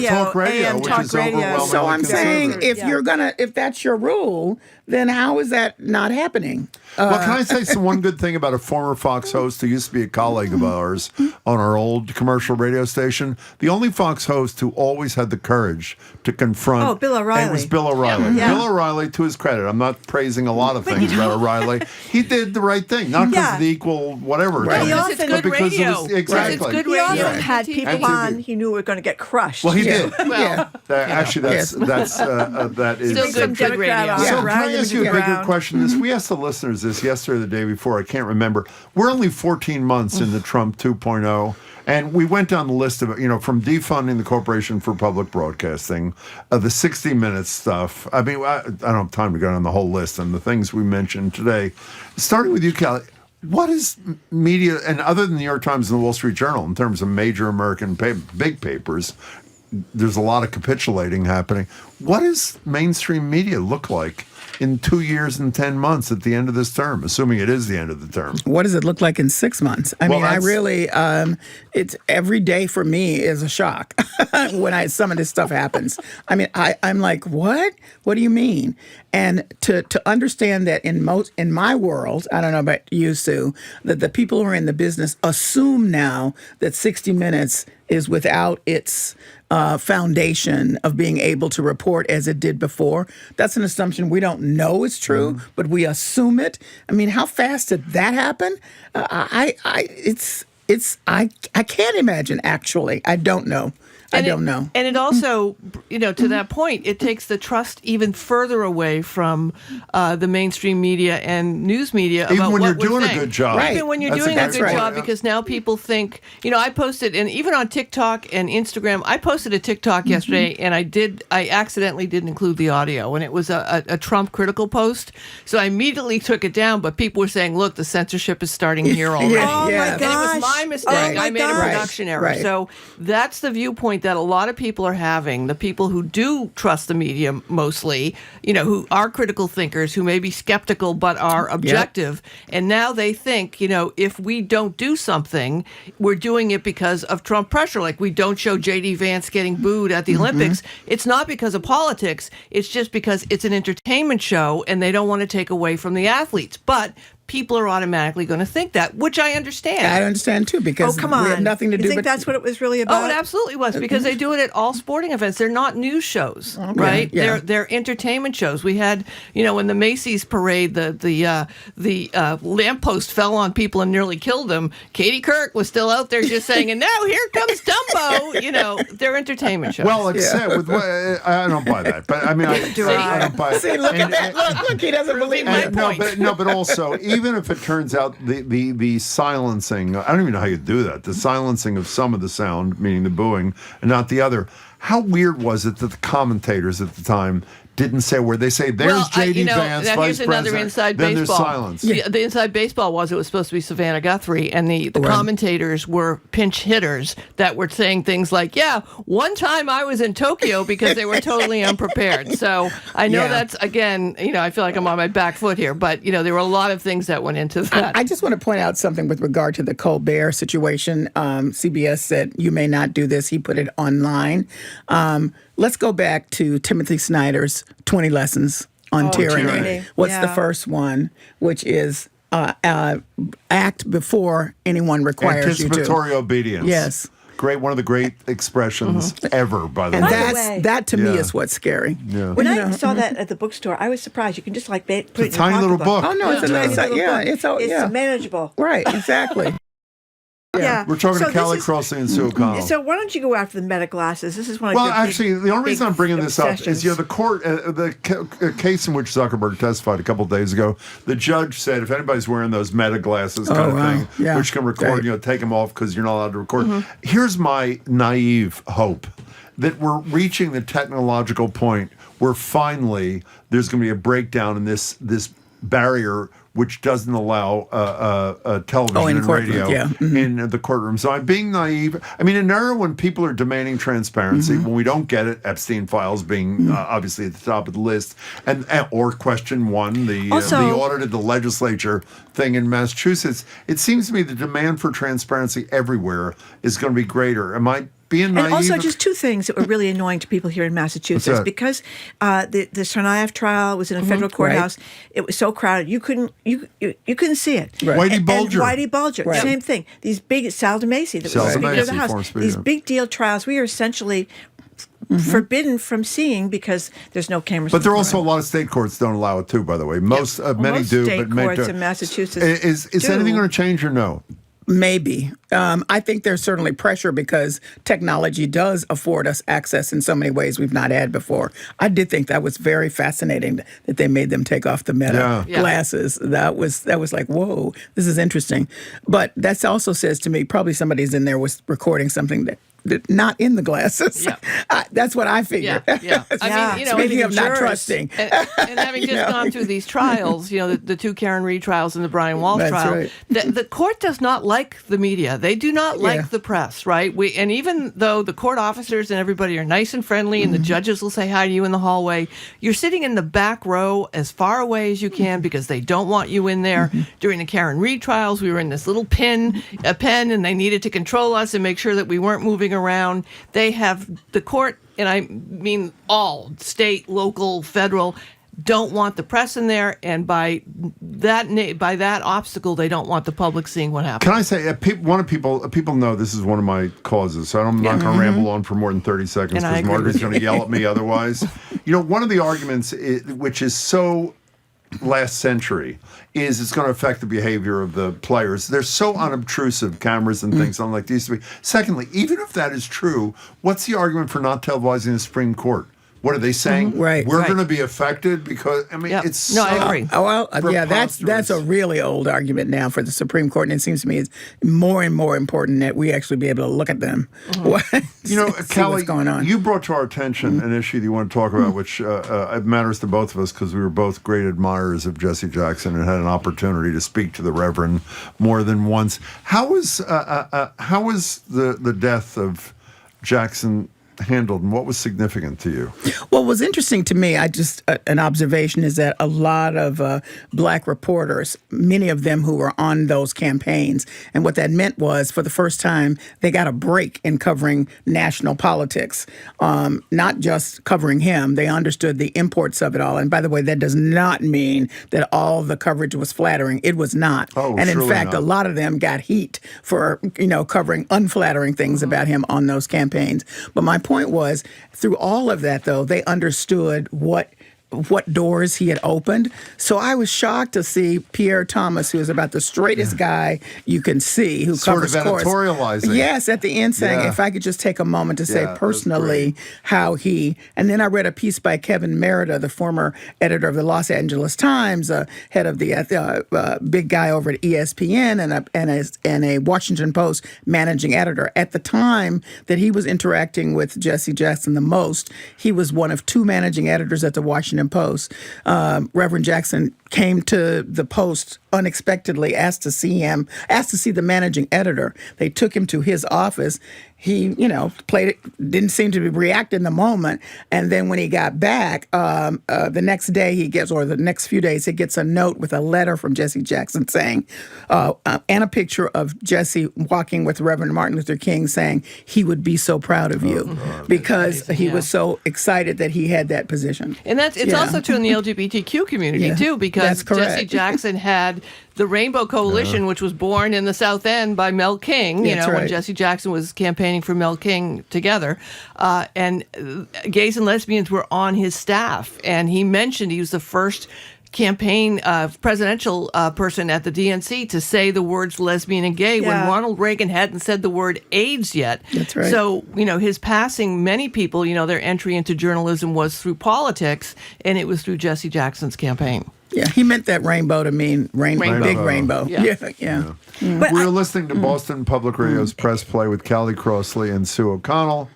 talk radio, AM which talk is overwhelmingly So I'm saying, conservative. if that's your rule, then how is that not happening? Well, can I say one good thing about a former Fox host who used to be a colleague of ours on our old commercial radio station? The only Fox host who always had the courage to confront. Oh, Bill O'Reilly. It was Bill O'Reilly. Yeah. Bill O'Reilly, to his credit, I'm not praising a lot of things about O'Reilly. He did the right thing, not because of the equal whatever. Right. thing, It's but because radio. it was exactly. He often had people on he knew were going to get crushed. Well, he did. Well, Actually, that is still good radio. So can I ask you a bigger question? We asked the listeners this yesterday or the day before. I can't remember. We're only 14 months into Trump 2.0. And we went down the list of, from defunding the Corporation for Public Broadcasting, the 60 Minutes stuff. I mean, I don't have time to go down the whole list and the things we mentioned today. Starting with you, Callie, what is media, and other than the New York Times and the Wall Street Journal, in terms of major American big papers, there's a lot of capitulating happening. What does mainstream media look like in 2 years and 10 months at the end of this term, assuming it is the end of the term? What does it look like in 6 months? I really, it's every day for me is a shock when some of this stuff happens. I mean, I'm like, what? What do you mean? And to understand that in my world, I don't know about you, Sue, that the people who are in the business assume now that 60 Minutes is without its foundation of being able to report as it did before. That's an assumption we don't know is true, but we assume it. I mean, how fast did that happen? I can't imagine, actually. I don't know. I don't know. And it also, to that point, it takes the trust even further away from the mainstream media and news media even about when what you're we're doing saying. a good job. Right. Even when you're doing a good job, because now people think, I posted, and even on TikTok and Instagram, I posted a TikTok yesterday, and I accidentally didn't include the audio, and it was a Trump critical post, so I immediately took it down, but people were saying, look, the censorship is starting here already. Oh, my gosh. And it was my mistake. I made a production error. Right. So that's the viewpoint that a lot of people are having, the people who do trust the media mostly, who are critical thinkers, who may be skeptical but are objective. Yep. And now they think, if we don't do something, we're doing it because of Trump pressure. Like we don't show J.D. Vance getting booed at the Olympics. It's not because of politics. It's just because it's an entertainment show and they don't want to take away from the athletes. But people are automatically going to think that, which I understand. I understand, too, because come on. we have nothing to do You think but... that's what it was really about? Oh, it absolutely was, because they do it at all sporting events. They're not news shows, right? Yeah. They're entertainment shows. We had, when the Macy's parade, the lamppost fell on people and nearly killed them. Katie Couric was still out there just saying, and now here comes Dumbo. They're entertainment shows. Well, except with I don't buy that, but I mean, I don't buy it. See, look at that. Look, he doesn't believe my point. But also, even if it turns out the silencing, I don't even know how you do that, the silencing of some of the sound, meaning the booing, and not the other, how weird was it that the commentators at the time didn't say where they say there's J.D. Vance, now vice here's another president, inside then baseball. there's silence. The inside baseball was it was supposed to be Savannah Guthrie, and the commentators were pinch hitters that were saying things like, one time I was in Tokyo, because they were totally unprepared. So I know that's, again, I feel like I'm on my back foot here, but, there were a lot of things that went into that. I just want to point out something with regard to the Colbert situation. CBS said, you may not do this. He put it online. Let's go back to Timothy Snyder's 20 Lessons on Tyranny. What's the first one? Which is act before anyone requires you to. Anticipatory obedience. Yes. Great, one of the great expressions ever, by the way. And that to me is what's scary. Yeah. When I saw that at the bookstore, I was surprised. You can just put it in a tiny little book. Oh, no, it's a nice, it's manageable. Right, exactly. Yeah. We're talking to Callie, Crossley, and Sue O'Connell. So why don't you go after the meta glasses? This is one of actually, the only reason I'm bringing this up is, the court, the case in which Zuckerberg testified a couple of days ago, the judge said if anybody's wearing those meta glasses kind of thing, which can record, take them off because you're not allowed to record. Here's my naive hope. that we're reaching the technological point where finally there's going to be a breakdown in this barrier which doesn't allow television and radio in the courtroom. So I'm being naive. I mean, in an era when people are demanding transparency, when we don't get it, Epstein files being obviously at the top of the list, and or question one, the audited the legislature thing in Massachusetts, it seems to me the demand for transparency everywhere is going to be greater. Am I being naive? And also, just two things that were really annoying to people here in Massachusetts, because the Tsarnaev trial was in a federal courthouse. Right. It was so crowded you couldn't see it. Right. Whitey Bulger. And Whitey Bulger, same thing. These big Sal DeMacy, that was Speaker of the House. These big deal trials, we are essentially forbidden from seeing because there's no cameras. But there are also a lot of state courts don't allow it too. By the way, many do. State but courts in Massachusetts is anything going to change or no? Maybe. I think there's certainly pressure because technology does afford us access in so many ways we've not had before. I did think that was very fascinating that they made them take off the Meta glasses. That was like, whoa, this is interesting. But that also says to me probably somebody's in there was recording something that not in the glasses. Yeah. That's what I figured. Yeah. I mean, speaking of not trusting. And having just gone through these trials, the two Karen Reed trials and the Brian Walsh trial, right. the court does not like the media. They do not like the press, right? And even though the court officers and everybody are nice and friendly and the judges will say hi to you in the hallway, you're sitting in the back row as far away as you can because they don't want you in there. During the Karen Reed trials, we were in this little pen, and they needed to control us and make sure that we weren't moving around. They have the court, and I mean all state, local, federal, don't want the press in there, and by that obstacle, they don't want the public seeing what happens. Can I say, people know this is one of my causes, so I'm not going to ramble on for more than 30 seconds because Margaret's going to yell at me otherwise. One of the arguments, which is so last century, is it's going to affect the behavior of the players. They're so unobtrusive, cameras and things unlike these to be. Secondly, even if that is true, what's the argument for not televising the Supreme Court? What are they saying? Right. We're going to be affected because, I mean, it's no, I agree. That's a really old argument now for the Supreme Court, and it seems to me it's more and more important that we actually be able to look at them. Callie, what's going on. You brought to our attention an issue that you want to talk about, which it matters to both of us because we were both great admirers of Jesse Jackson and had an opportunity to speak to the Reverend more than once. How was the death of Jackson handled, and what was significant to you? What was interesting to me, an observation is that a lot of black reporters, many of them who were on those campaigns, and what that meant was for the first time they got a break in covering national politics, not just covering him. They understood the imports of it all. And by the way, that does not mean that all the coverage was flattering. It was not. And in fact, a lot of them got heat for covering unflattering things about him on those campaigns. But my point was, through all of that, though, they understood what doors he had opened. So I was shocked to see Pierre Thomas, who is about the straightest guy you can see, who covers courts. Sort of editorializing. Yes, at the end saying, if I could just take a moment to say personally how he, and then I read a piece by Kevin Merida, the former editor of the Los Angeles Times, head of the big guy over at ESPN and a Washington Post managing editor. At the time that he was interacting with Jesse Jackson the most, he was one of two managing editors at the Washington Post. Reverend Jackson came to the Post unexpectedly, asked to see the managing editor. They took him to his office. He, played it, didn't seem to react in the moment. And then when he got back, the next day the next few days, he gets a note with a letter from Jesse Jackson saying, and a picture of Jesse walking with Reverend Martin Luther King saying he would be so proud of you because he was so excited that he had that position. And it's also true in the LGBTQ community too, because Jesse Jackson had the Rainbow Coalition, which was born in the South End by Mel King, when Jesse Jackson was campaigning for Mel King together. And gays and lesbians were on his staff. And he mentioned he was the first campaign presidential person at the DNC to say the words lesbian and gay when Ronald Reagan hadn't said the word AIDS yet. That's right. So, his passing, many people, their entry into journalism was through politics, and it was through Jesse Jackson's campaign. Yeah, he meant that rainbow to mean big rainbow. Yeah. But we're listening to Boston Public Radio's Press Play with Callie Crossley and Sue O'Connell.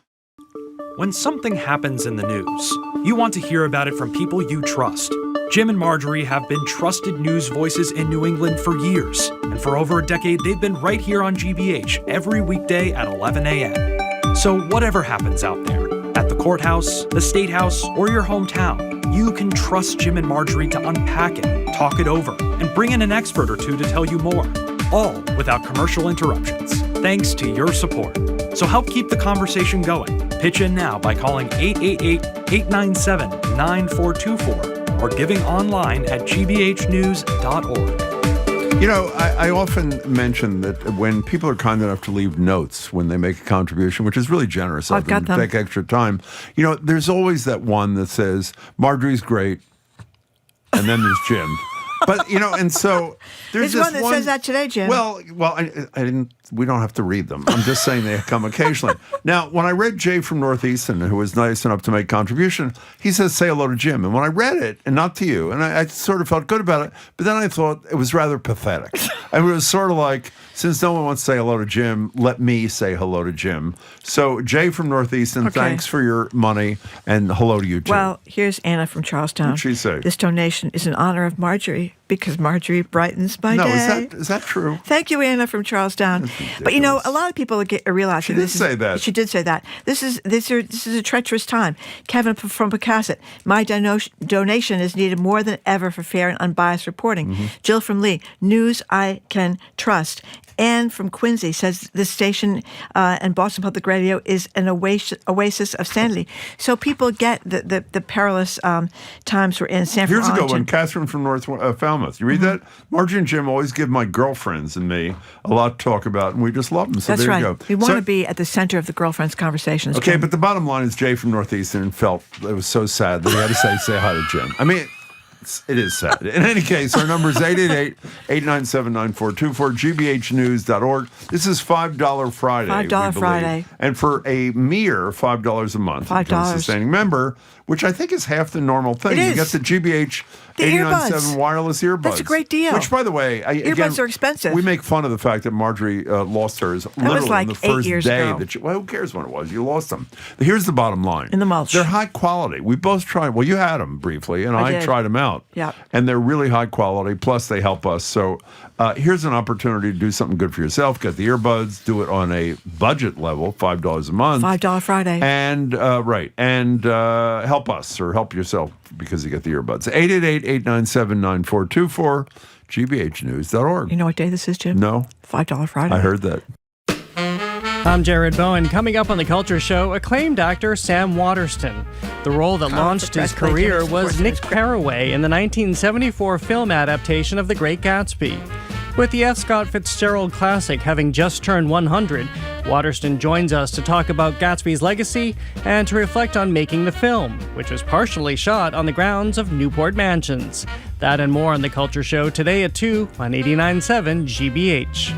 when something happens in the news, you want to hear about it from people you trust. Jim and Marjorie have been trusted news voices in New England for years, and for over a decade, they've been right here on GBH every weekday at 11 a.m. So whatever happens out there, at the courthouse, the state house, or your hometown, you can trust Jim and Marjorie to unpack it, talk it over, and bring in an expert or two to tell you more, all without commercial interruptions, thanks to your support. So help keep the conversation going. Pitch in now by calling 888-897-9424 or giving online at gbhnews.org. You know, I often mention that when people are kind enough to leave notes when they make a contribution, which is really generous of them to take extra time, you know, there's always that one that says, Marjorie's great, and then there's Jim. But, you know, and so there's There's this one that says that today, Jim. Well, I didn't. We don't have to read them. I'm just saying they come occasionally. Now, when I read Jay from Northeastern, who was nice enough to make a contribution, he says, say hello to Jim. And when I read it, and not to you, and I sort of felt good about it, but then I thought it was rather pathetic. I mean, it was sort of like, since no one wants to say hello to Jim, let me say hello to Jim. So, Jay from Northeastern, thanks for your money, and hello to you, Jim. Well, here's Anna from Charlestown. What'd she say? This donation is in honor of Marjorie because Marjorie brightens my day. Is that true? Thank you, Anna from Charlestown. But you know, a lot of people are realizing She did say that. She did say that. This is a treacherous time. Kevin from Pocasset, my donation is needed more than ever for fair and unbiased reporting. Jill from Lee, news I can trust. Anne from Quincy says this station and Boston Public Radio is an oasis of sanity. So people get the perilous times we're in. Here's a good one. Catherine from North Falmouth. You read that? Marjorie and Jim always give my girlfriends and me a lot to talk about, and we just love them. So That's there right. you go. We want to be at the center of the girlfriends' conversations. Okay, Jim. but the bottom line is Jay from Northeastern felt it was so sad that he had to say hi to Jim. I mean, it is sad. In any case, our number is 888-897-9424, gbhnews.org. This is $5 Friday. $5 Friday. And for a mere $5 a month, $5. become a sustaining member, which I think is half the normal thing. It You is. get the GBH The 89.7 wireless earbuds. That's a great deal. Which, by the way, earbuds are expensive. We make fun of the fact that Marjorie lost hers literally like on the first 8 years day. ago. Well, who cares when it was? You lost them. Here's the bottom line. In the mulch. They're high quality. We both tried. Well, you had them briefly, and I did. tried them out. Yeah. And they're really high quality. Plus, they help us. So here's an opportunity to do something good for yourself. Get the earbuds. Do it on a budget level, $5 a month. $5 Friday. And help us or help yourself because you get the earbuds. 888-897-9424, gbhnews.org. You know what day this is, Jim? No. $5 Friday. I heard that. I'm Jared Bowen. Coming up on The Culture Show, acclaimed actor Sam Waterston. The role that launched his career was Nick Carraway in the 1974 film adaptation of The Great Gatsby. With the F. Scott Fitzgerald classic having just turned 100, Waterston joins us to talk about Gatsby's legacy and to reflect on making the film, which was partially shot on the grounds of Newport Mansions. That and more on The Culture Show today at 2 on 89.7 GBH.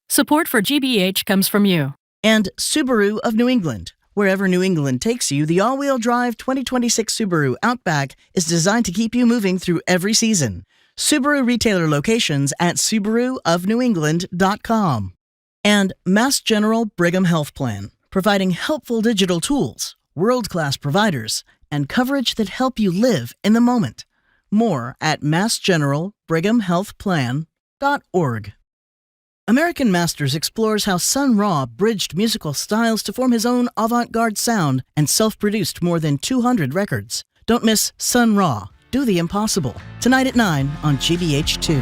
Support for GBH comes from you. And Subaru of New England. Wherever New England takes you, the all-wheel drive 2026 Subaru Outback is designed to keep you moving through every season. Subaru retailer locations at SubaruofNewEngland.com. And Mass General Brigham Health Plan, providing helpful digital tools, world-class providers, and coverage that help you live in the moment. More at MassGeneralBrighamHealthPlan.org. American Masters explores how Sun Ra bridged musical styles to form his own avant-garde sound and self-produced more than 200 records. Don't miss Sun Ra, Do the Impossible, tonight at 9 on GBH2.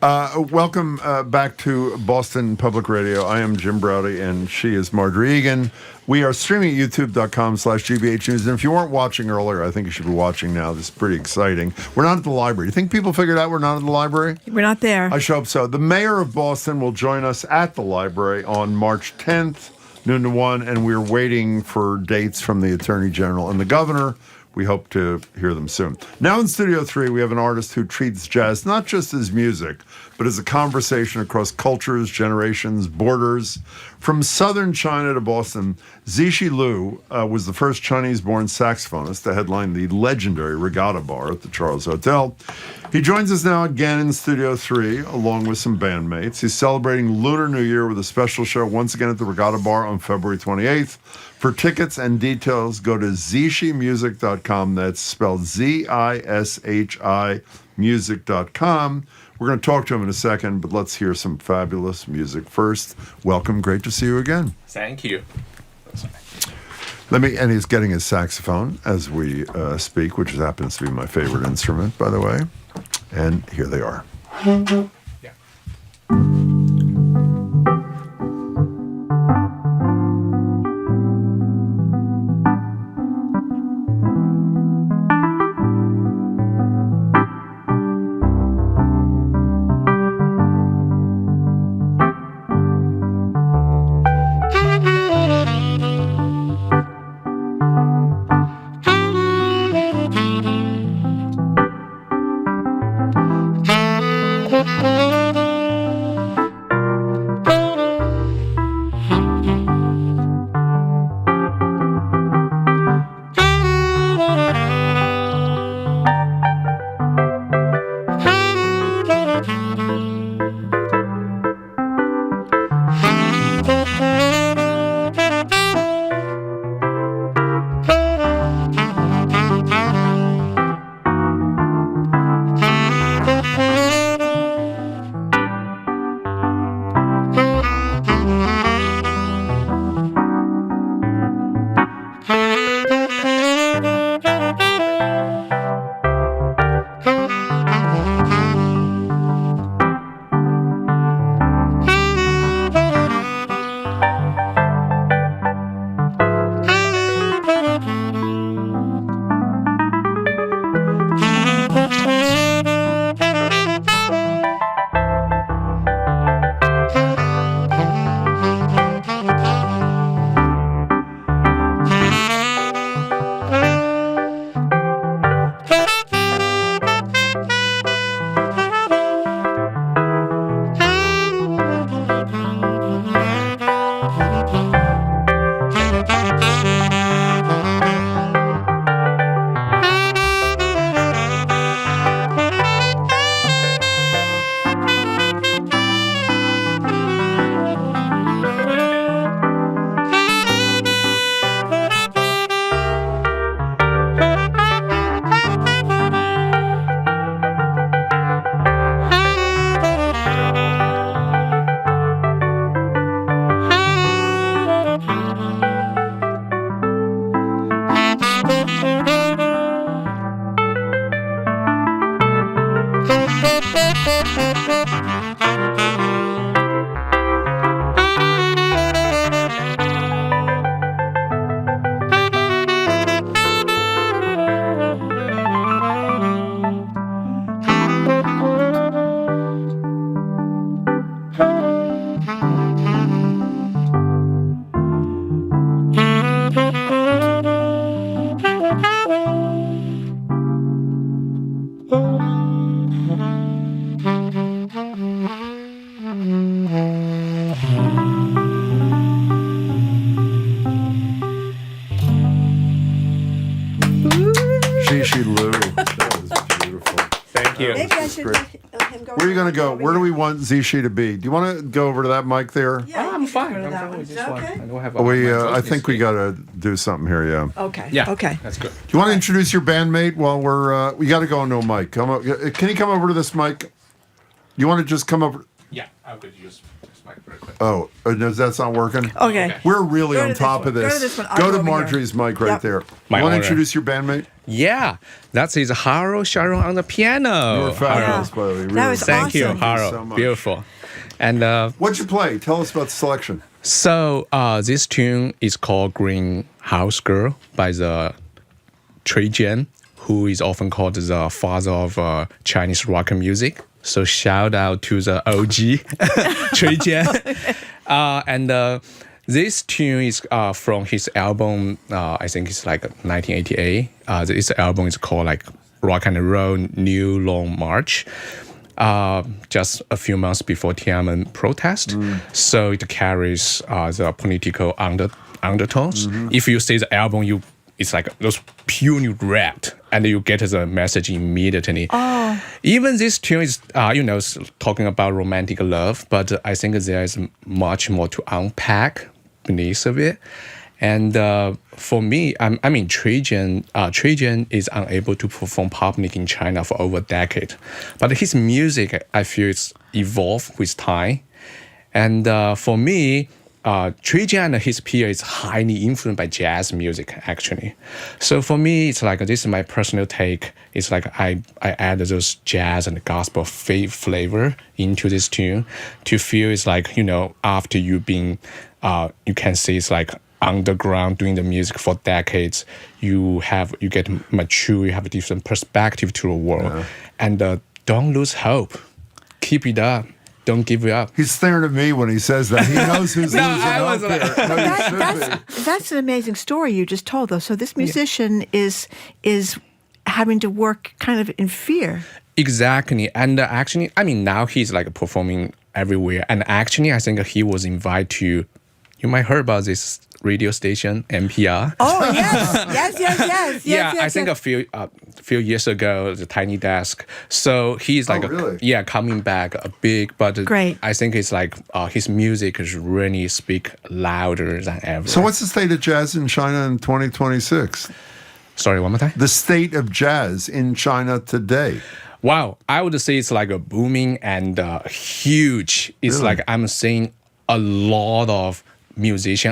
Welcome back to Boston Public Radio. I am Jim Browdy, and she is Marjorie Egan. We are streaming at youtube.com/GBH News. And if you weren't watching earlier, I think you should be watching now. This is pretty exciting. We're not at the library. Do you think people figured out we're not at the library? We're not there. I sure hope so. The mayor of Boston will join us at the library on March 10th, noon to 1, and we're waiting for dates from the Attorney General and the Governor. We hope to hear them soon. Now in Studio 3, we have an artist who treats jazz not just as music, but as a conversation across cultures, generations, borders. From southern China to Boston, Zishi Liu was the first Chinese-born saxophonist to headline the legendary Regattabar at the Charles Hotel. He joins us now again in Studio 3, along with some bandmates. He's celebrating Lunar New Year with a special show once again at the Regattabar on February 28th. For tickets and details, go to zishimusic.com. That's spelled Z-I-S-H-I music.com. We're going to talk to him in a second, but let's hear some fabulous music first. Welcome. Great to see you again. Thank you. And he's getting his saxophone as we speak, which happens to be my favorite instrument, by the way. And here they are. Zishi Liu. That was beautiful. Thank you. Maybe I should let him go. Where are you going to go? Where do we want Zishi to be? Do you want to go over to that mic there? Yeah, I'm fine. I'm I think we got to do something here, yeah. Okay. Yeah. Okay. That's good. Do you want to introduce your bandmate while we're, we got to go into a mic. Can you come over to this mic? You want to just come over? Yeah, I could use. Oh, that's not working? Okay. We're really on top of Go this. to this one. I'll Go go to over Marjorie's mic right there. My Want to honor. introduce your bandmate? Yeah, that is Harold Sharon on the piano. You were fabulous, by the way. Really. Thank you, awesome. Harold. So much. Beautiful. And what'd you play? Tell us about the selection. So this tune is called Greenhouse Girl by the Trey Jian, who is often called the father of Chinese rock music. So shout out to the OG Trey Jian. And this tune is from his album, I think it's like 1988. This album is called like Rock and Roll New Long March. Just a few months before Tiananmen protest. So it carries the political undertones. If you see the album, it's like those pure rapped, and you get the message immediately. Even this tune is, talking about romantic love, but I think there is much more to unpack beneath of it. And for me, Trey Jian is unable to perform public in China for over a decade. But his music, I feel, it's evolved with time. And for me, Trey Jian and his peer is highly influenced by jazz music, actually. So for me, it's like, this is my personal take. It's like I add those jazz and gospel flavor into this tune to feel it's like, after you've been, you can see it's like, underground doing the music for decades, you get mature, you have a different perspective to the world, and don't lose hope. Keep it up. Don't give it up. He's staring at me when he says that. He knows who's losing hope here. That's an amazing story you just told, though. So this musician is having to work kind of in fear. Exactly, and actually, now he's like performing everywhere, and actually, I think he was invited to. You might heard about this radio station, NPR. Oh, yes. Yeah, I think a few years ago, the Tiny Desk. So he's like, really? Coming back a big, but great. I think it's like his music is really speak louder than ever. So what's the state of jazz in China in 2026? Sorry, one more time? The state of jazz in China today. Wow, I would say it's like a booming and huge. It's Really? like I'm seeing a lot of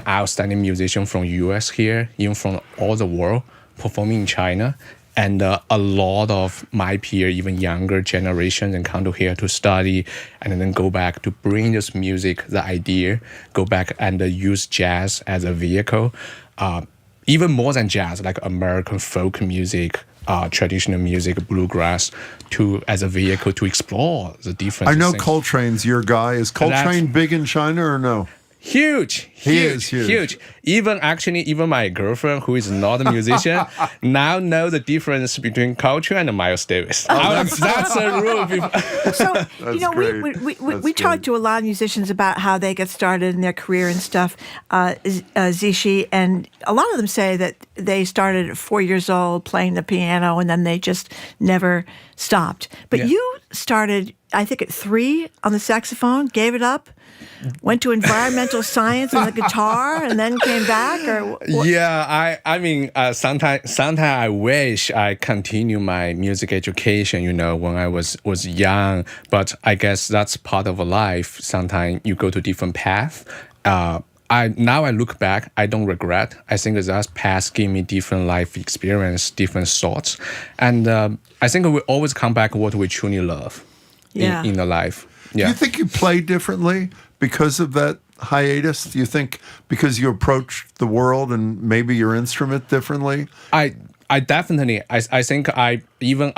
outstanding musician from US here, even from all the world, performing in China. And a lot of my peer, even younger generations, and come to here to study and then go back to bring this music, the idea, go back and use jazz as a vehicle. Even more than jazz, like American folk music, traditional music, bluegrass, as a vehicle to explore the different I know things. Coltrane's your guy. Is Coltrane big in China or no? Huge. Even my girlfriend, who is not a musician, now know the difference between Coltrane and Miles Davis. That's a rule. So we talked to a lot of musicians about how they get started in their career and stuff. Zishi, and a lot of them say that they started at 4 years old playing the piano, and then they just never stopped. But you started, I think, at 3 on the saxophone, gave it up. Went to environmental science on the guitar and then came back, or what? Yeah, sometimes I wish I continue my music education, when I was young. But I guess that's part of life. Sometimes you go to different path. Now I look back, I don't regret. I think that past gave me different life experience, different thoughts, and I think we always come back what we truly love in the life. Yeah. Do you think you play differently because of that hiatus? Do you think because you approach the world and maybe your instrument differently? I definitely, I think I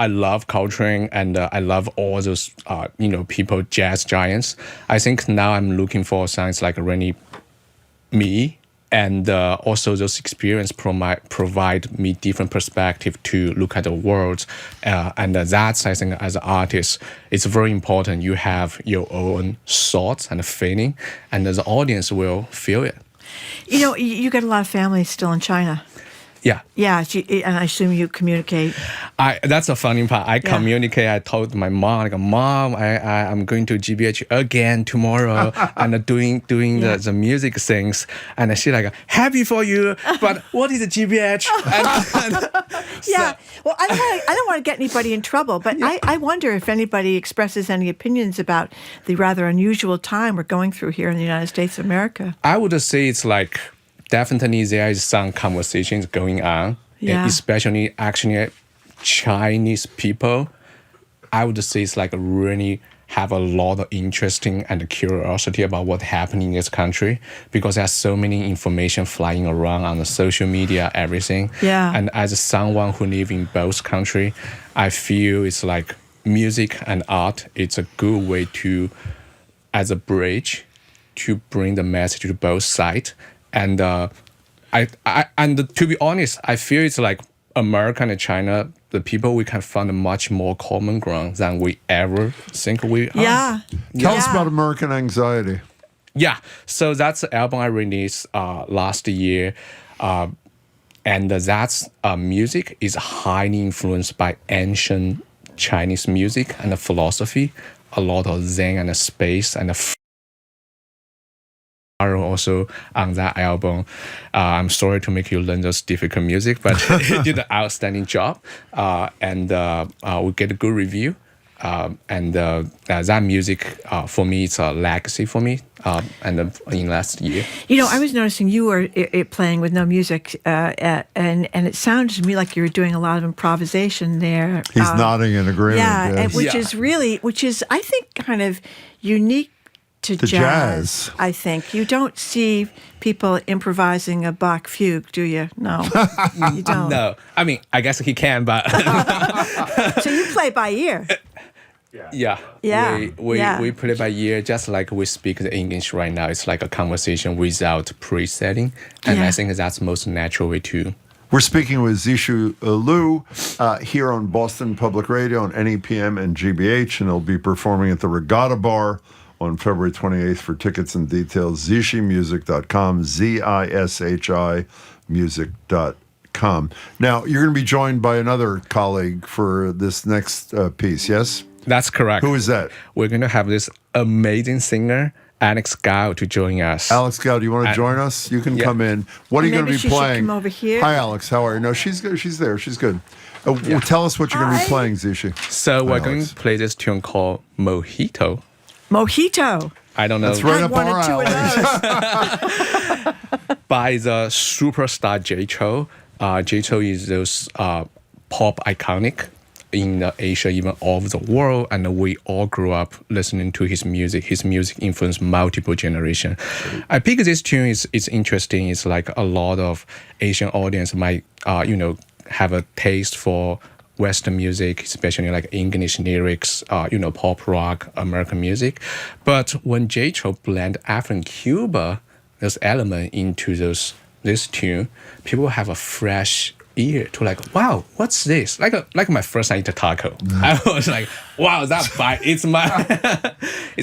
love Coltrane and I love all those, people, jazz giants. I think now I'm looking for sounds like really me, and also those experience provide me different perspective to look at the world. And that's, I think, as an artist, it's very important. You have your own thoughts and feeling, and the audience will feel it. You get a lot of family still in China. Yeah. Yeah, and I assume you communicate. That's a funny part. I communicate. I told my mom, like, Mom, I'm going to GBH again tomorrow and doing the music things. And she's like, happy for you, but what is a GBH? Well, I don't want to get anybody in trouble, but I wonder if anybody expresses any opinions about the rather unusual time we're going through here in the United States of America. I would say it's like, definitely there is some conversations going on, especially actually Chinese people. I would say it's like really have a lot of interesting and curiosity about what's happening in this country, because there's so many information flying around on the social media, everything. Yeah. And as someone who lives in both countries, I feel it's like music and art, it's a good way to, as a bridge, to bring the message to both sides. And to be honest, I feel it's like America and China, the people, we can find much more common ground than we ever think we are. Tell us about American Anxiety. Yeah, so that's the album I released last year. And that's music is highly influenced by ancient Chinese music and philosophy. A lot of Zen and space and also on that album. I'm sorry to make you learn those difficult music, but he did an outstanding job, and we get a good review. And that music, for me, it's a legacy for me. And in last year, I was noticing you were playing with no music, and it sounded to me like you were doing a lot of improvisation there. He's nodding in agreement. Yeah, yes. which is I think kind of unique to jazz. I think you don't see people improvising a Bach fugue, do you? No, you don't. No, I mean, I guess he can, but so you play by ear. Yeah. We play by ear, just like we speak the English right now. It's like a conversation without pre-setting, and I think that's the most natural way to. We're speaking with Zishi Liu here on Boston Public Radio on NEPM and GBH, and he'll be performing at the Regattabar on February 28th. For tickets and details, zishimusic.com, ZISHI music.com. Now, you're going to be joined by another colleague for this next piece, yes? That's correct. Who is that? We're going to have this amazing singer, Alex Gao, to join us. Alex Gao, do you want to join us? You can come in. What are you going to be playing? Come over here. Hi, Alex. How are you? No, she's good. She's there. She's good. Tell us what you're going to be playing, Zishi. So we're going to play this tune called Mojito. Mojito. I don't know. That's right up our alley. By the superstar J Cho. J Cho is those pop iconic in Asia, even all over the world, and we all grew up listening to his music. His music influenced multiple generations. I picked this tune. It's interesting. It's like a lot of Asian audience might have a taste for Western music, especially like English lyrics, pop rock, American music. But when J Cho blend African Cuba, those elements into this tune, people have a fresh ear to like, wow, what's this? Like my first time to taco. I was like, wow, that bite. It's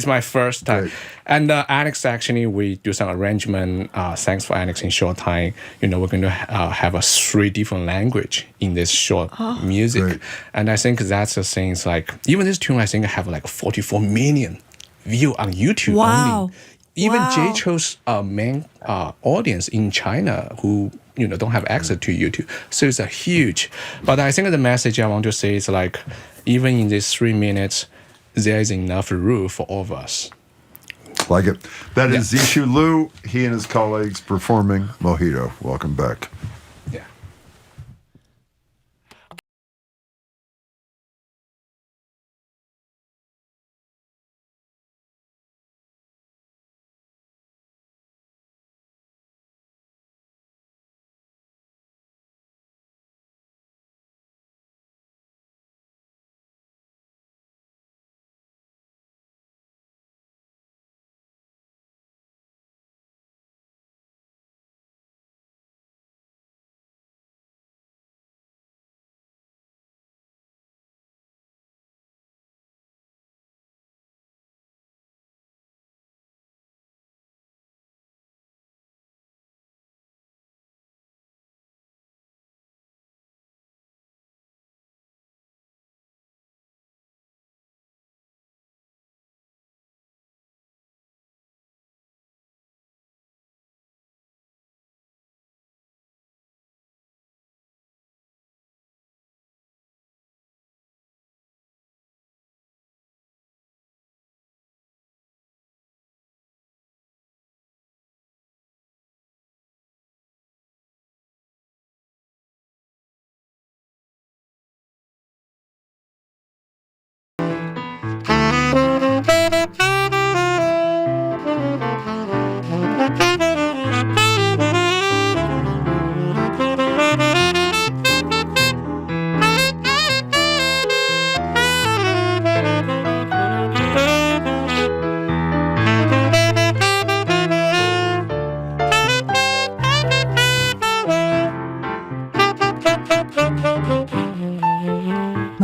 my first time. Right. And Alex, actually, we do some arrangement. Thanks for Alex in short time. We're going to have 3 different language in this short music. Great. And I think that's the thing. It's like, even this tune, I think have like 44 million view on YouTube. Wow. Only. Even J Cho's main audience in China who don't have access to YouTube, so it's a huge. But I think the message I want to say is like, even in these 3 minutes, there is enough room for all of us. Like it. That is Zishi Liu. He and his colleagues performing Mojito. Welcome back.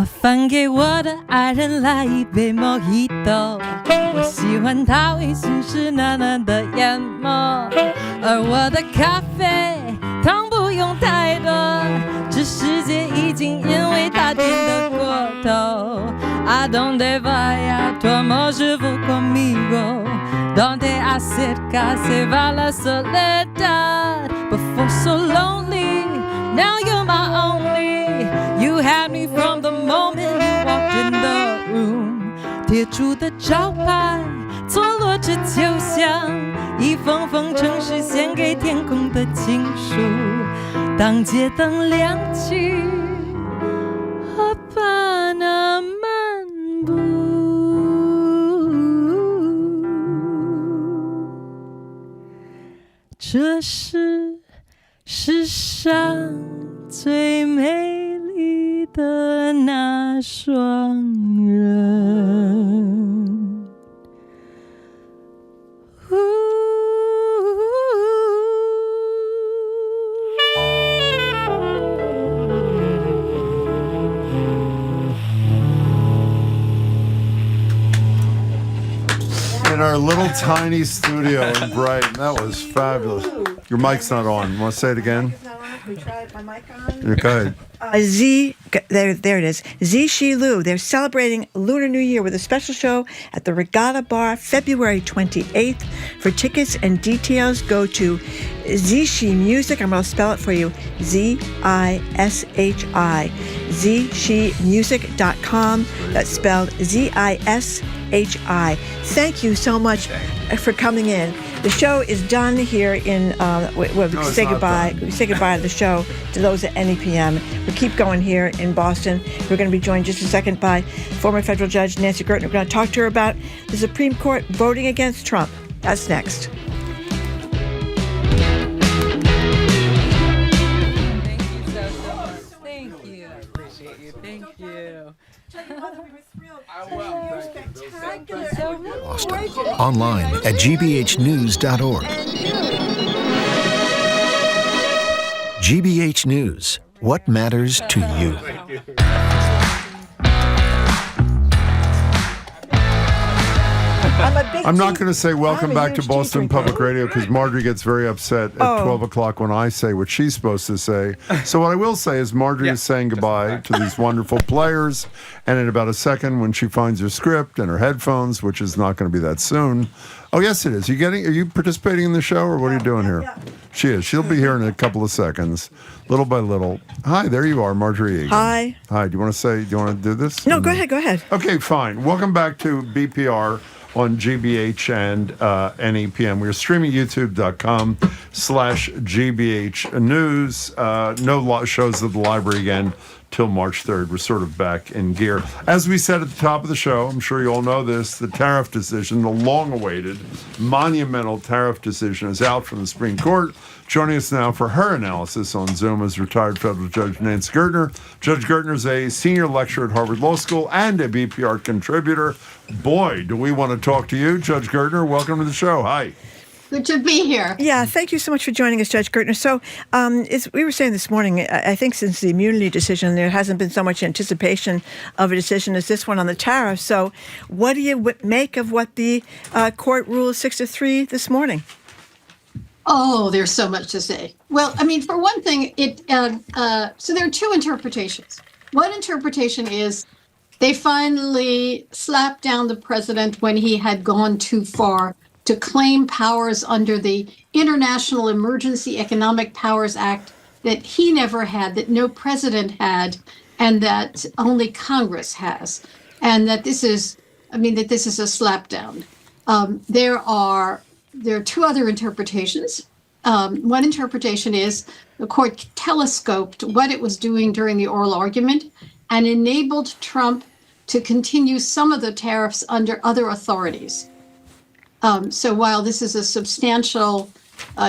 麻烦给我的爱人来一杯 Mojito， 我喜欢它微醺时暖暖的眼眸，而我的咖啡糖不用太多，这世界已经因为它甜得过头。A donde vaya tu amor je veux conmigo, donde acerca se va la soledad. Before so lonely, now you're my only. You had me from the moment you walked in the room. 贴出的招牌错落着就像一封封城市献给天空的情书。当街灯亮起，河畔那漫步，这是世上最美丽的那双人。In our little tiny studio in Brighton. That was fabulous. Your mic's not on. You want to say it again? We tried my mic on. Go ahead. There it is. Zishi Liu. They're celebrating Lunar New Year with a special show at the Regattabar February 28th. For tickets and details, go to Zishi Music. I'm going to spell it for you. Zishi. ZishiMusic.com. That's spelled Zishi. Thank you so much for coming in. The show is done here in, we say goodbye. We say goodbye to the show to those at NEPM. We keep going here in Boston. We're going to be joined just a second by former federal judge Nancy Gertner. We're going to talk to her about the Supreme Court voting against Trump. That's next. Thank you. I appreciate you. Thank you. Boston. Online at gbhnews.org. GBH News. What matters to you? I'm not going to say welcome back to Boston Public Radio because Marjorie gets very upset at 12 o'clock when I say what she's supposed to say. So what I will say is Marjorie is saying goodbye to these wonderful players. And in about a second, when she finds her script and her headphones, which is not going to be that soon. Oh, yes, it is. Are you participating in the show or what are you doing here? Yeah. She is. She'll be here in a couple of seconds, little by little. Hi, there you are, Marjorie Egan. Hi. Hi. Do you want to do this? No, go ahead. Okay, fine. Welcome back to BPR on GBH and NEPM. We're streaming youtube.com/GBH News. No shows of the library again till March 3rd. We're sort of back in gear. As we said at the top of the show, I'm sure you all know this, the tariff decision, the long-awaited, monumental tariff decision is out from the Supreme Court. Joining us now for her analysis on Zoom is retired federal judge Nancy Gertner. Judge Gertner is a senior lecturer at Harvard Law School and a BPR contributor. Boy, do we want to talk to you. Judge Gertner, welcome to the show. Hi. Good to be here. Yeah, thank you so much for joining us, Judge Gertner. So, as we were saying this morning, I think since the immunity decision, there hasn't been so much anticipation of a decision as this one on the tariff. So, what do you make of what the court ruled 6-3 this morning? Oh, there's so much to say. Well, I mean, for one thing, so there are two interpretations. One interpretation is they finally slapped down the president when he had gone too far to claim powers under the International Emergency Economic Powers Act that he never had, that no president had, and that only Congress has, and that this is a slapdown. There are two other interpretations. One interpretation is the court telescoped what it was doing during the oral argument and enabled Trump to continue some of the tariffs under other authorities. So while this is a substantial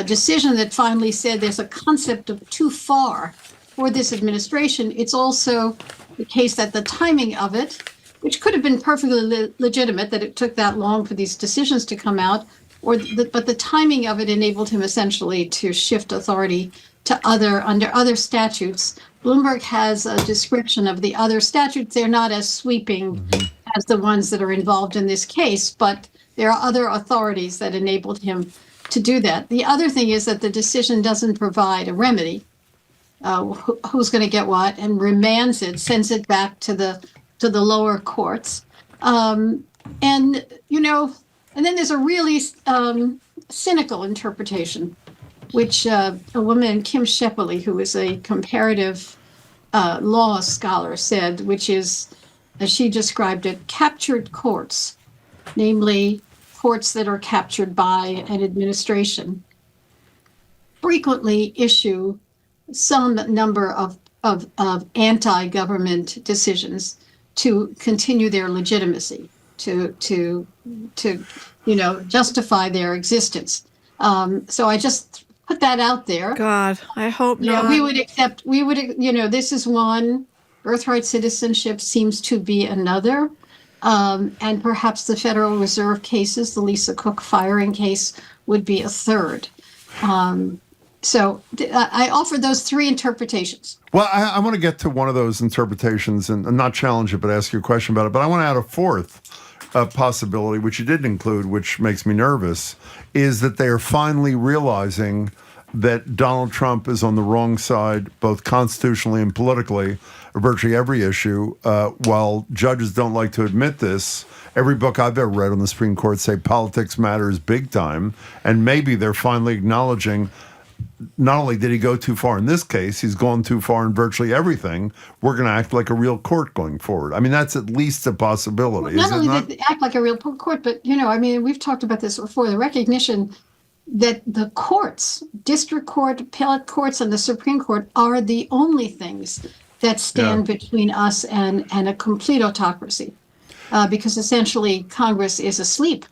decision that finally said there's a concept of too far for this administration, it's also the case that the timing of it, which could have been perfectly legitimate that it took that long for these decisions to come out, but the timing of it enabled him essentially to shift authority to under other statutes Bloomberg has a description of the other statutes. They're not as sweeping as the ones that are involved in this case, but there are other authorities that enabled him to do that. The other thing is that the decision doesn't provide a remedy, who's going to get what, and remands it, sends it back to the lower courts. And then there's a really cynical interpretation, which a woman, Kim Shepley, who is a comparative law scholar, said, which is, as she described it, captured courts, namely courts that are captured by an administration, frequently issue some number of anti-government decisions to continue their legitimacy, to justify their existence. So I just put that out there. God, I hope not. This is one. Birthright citizenship seems to be another. And perhaps the Federal Reserve cases, the Lisa Cook firing case, would be a third. So I offer those three interpretations. Well, I want to get to one of those interpretations and not challenge it, but ask you a question about it. But I want to add a fourth possibility, which you didn't include, which makes me nervous, is that they are finally realizing that Donald Trump is on the wrong side, both constitutionally and politically, of virtually every issue. While judges don't like to admit this, every book I've ever read on the Supreme Court say politics matters big time, and maybe they're finally acknowledging not only did he go too far in this case, he's gone too far in virtually everything. We're going to act like a real court going forward. I mean, that's at least a possibility. Not only did they act like a real court, but, we've talked about this before, the recognition that the courts, district court, appellate courts, and the Supreme Court are the only things that stand between us and a complete autocracy, because essentially Congress is asleep.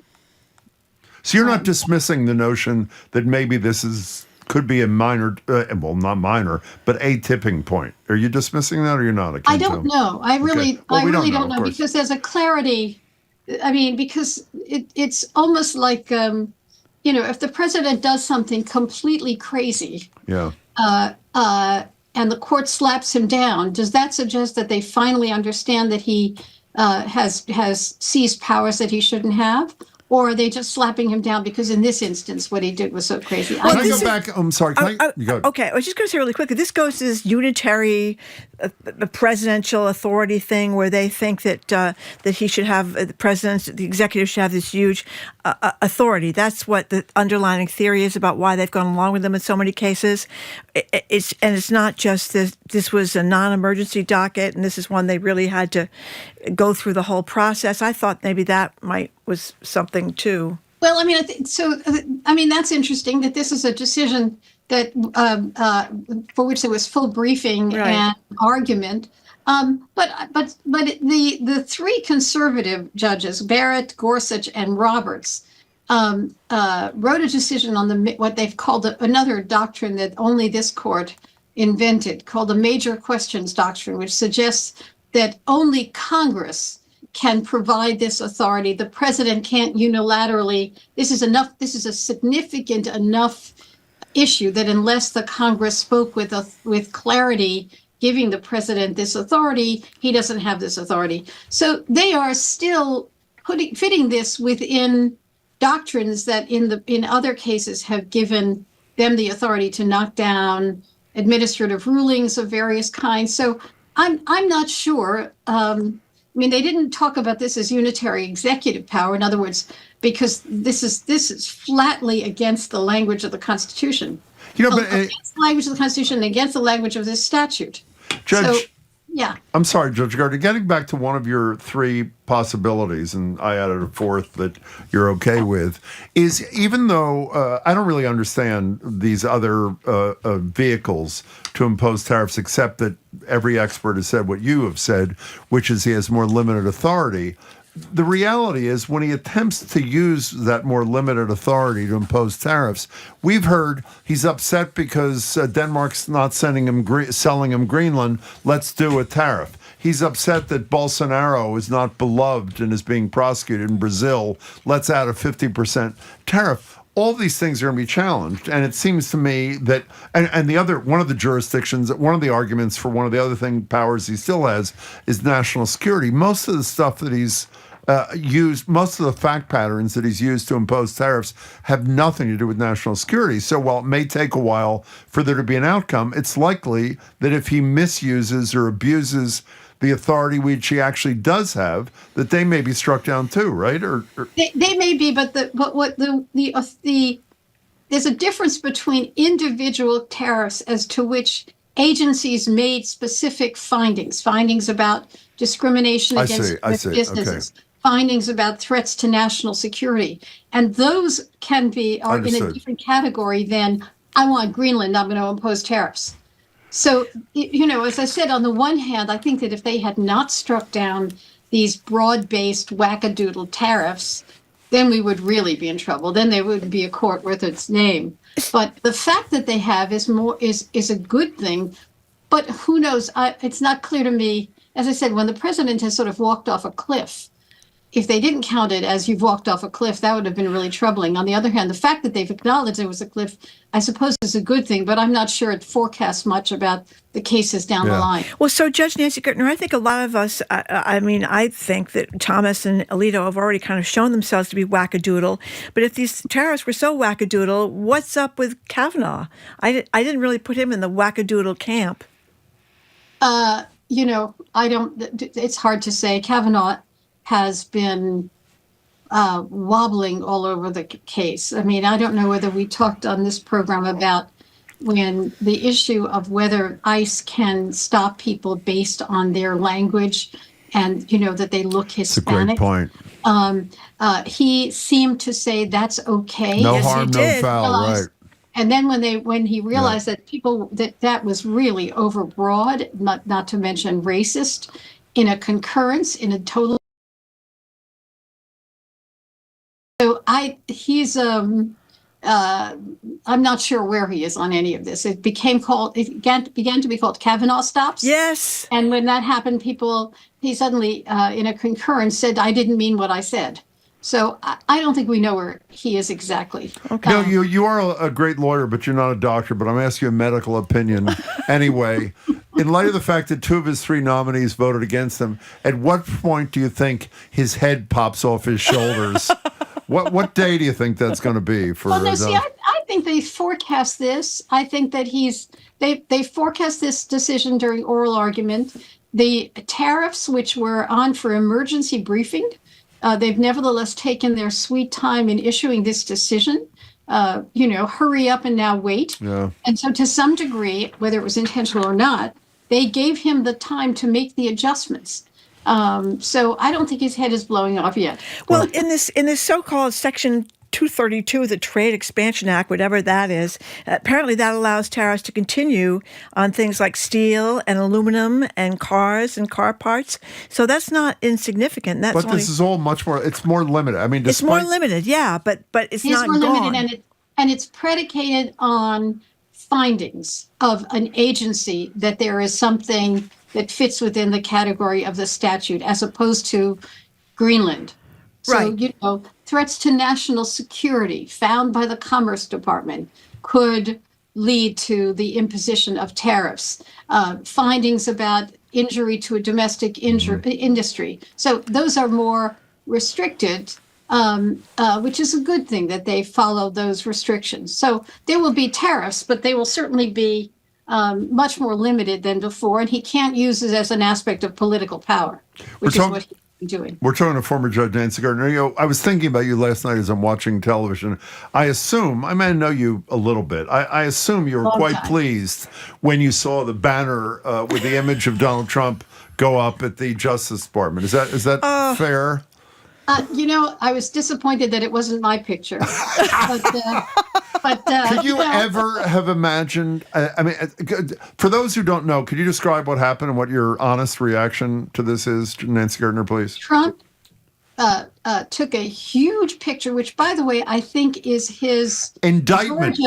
So you're not dismissing the notion that maybe this could be a minor, not minor, but a tipping point. Are you dismissing that, or you're not? I don't know. I really don't know, because there's a clarity. I mean, because it's almost like, if the president does something completely crazy, and the court slaps him down, does that suggest that they finally understand that he has seized powers that he shouldn't have? Or are they just slapping him down because in this instance what he did was so crazy? Can I go back? I'm sorry. You go. Okay, I was just going to say really quickly, this goes to this unitary presidential authority thing where they think that he should have, the executive should have this huge authority. That's what the underlying theory is about why they've gone along with them in so many cases. It's not just this was a non-emergency docket, and this is one they really had to go through the whole process. I thought maybe that was something too. Well, that's interesting that this is a decision that for which there was full briefing and argument. But the three conservative judges, Barrett, Gorsuch, and Roberts, wrote a decision on what they've called another doctrine that only this court invented, called the major questions doctrine, which suggests that only Congress can provide this authority. The president can't unilaterally. This is a significant enough issue that unless the Congress spoke with clarity, giving the president this authority, he doesn't have this authority. So they are still fitting this within doctrines that in other cases have given them the authority to knock down administrative rulings of various kinds. So I'm not sure. They didn't talk about this as unitary executive power. In other words, because this is flatly against the language of the Constitution. Against the language of the Constitution and against the language of this statute. Judge, I'm sorry, Judge Gertner. Getting back to one of your three possibilities, and I added a fourth that you're okay with, is even though I don't really understand these other vehicles to impose tariffs, except that every expert has said what you have said, which is he has more limited authority. The reality is when he attempts to use that more limited authority to impose tariffs, we've heard he's upset because Denmark's not selling him Greenland. Let's do a tariff. He's upset that Bolsonaro is not beloved and is being prosecuted in Brazil. Let's add a 50% tariff. all these things are going to be challenged. And it seems to me that, and one of the jurisdictions, one of the arguments for one of the other powers he still has is national security. Most of the stuff that he's used, most of the fact patterns that he's used to impose tariffs have nothing to do with national security. So while it may take a while for there to be an outcome, it's likely that if he misuses or abuses the authority which he actually does have, that they may be struck down too, right? Or they may be, but there's a difference between individual tariffs as to which agencies made specific findings about discrimination against businesses, findings about threats to national security, and those are in a different category than I want Greenland, I'm going to impose tariffs. So, as I said, on the one hand, I think that if they had not struck down these broad-based wackadoodle tariffs, then we would really be in trouble. Then there would be a court worth its name. But the fact that they have is a good thing. But who knows? It's not clear to me. As I said, when the president has sort of walked off a cliff, if they didn't count it as you've walked off a cliff, that would have been really troubling. On the other hand, the fact that they've acknowledged there was a cliff, I suppose, is a good thing, but I'm not sure it forecasts much about the cases down the line. Well, so Judge Nancy Gertner, I think a lot of us, I think that Thomas and Alito have already kind of shown themselves to be wackadoodle, but if these tariffs were so wackadoodle, what's up with Kavanaugh? I didn't really put him in the wackadoodle camp. It's hard to say. Kavanaugh has been wobbling all over the case. I mean, I don't know whether we talked on this program about when the issue of whether ICE can stop people based on their language and, that they look Hispanic. That's a great point. He seemed to say that's okay. No harm, no foul, right. And then when he realized that that was really overbroad, not to mention racist, in a concurrence, in a total. So I'm not sure where he is on any of this. It began to be called Kavanaugh stops. Yes. And when that happened, he suddenly, in a concurrence, said, I didn't mean what I said. So I don't think we know where he is exactly. Okay. No, you are a great lawyer, but you're not a doctor. But I'm asking you a medical opinion anyway. In light of the fact that 2 of his 3 nominees voted against him, at what point do you think his head pops off his shoulders? What day do you think that's going to be for? Well, no, see, I think they forecast this. I think that they forecast this decision during oral argument. The tariffs, which were on for emergency briefing, they've nevertheless taken their sweet time in issuing this decision. Hurry up and now wait. Yeah. And so to some degree, whether it was intentional or not, they gave him the time to make the adjustments. So I don't think his head is blowing off yet. Well, in this so-called Section 232 of the Trade Expansion Act, whatever that is, apparently that allows tariffs to continue on things like steel and aluminum and cars and car parts. So that's not insignificant. This is all much more. It's more limited. I mean, it's more limited, yeah, but it's not more gone. limited, and it's predicated on findings of an agency that there is something that fits within the category of the statute, as opposed to Greenland. So, threats to national security found by the Commerce Department could lead to the imposition of tariffs. Findings about injury to a domestic industry. So those are more restricted, which is a good thing that they follow those restrictions. So there will be tariffs, but they will certainly be much more limited than before, and he can't use it as an aspect of political power, which is what he's been doing. We're talking to former Judge Nancy Gertner. I was thinking about you last night as I'm watching television. I assume, I know you a little bit, I assume you were quite pleased when you saw the banner with the image of Donald Trump go up at the Justice Department. Is that fair? I was disappointed that it wasn't my picture. But could you ever have imagined? For those who don't know, could you describe what happened and what your honest reaction to this is, Nancy Gertner, please? Trump took a huge picture, which, by the way, I think is his indictment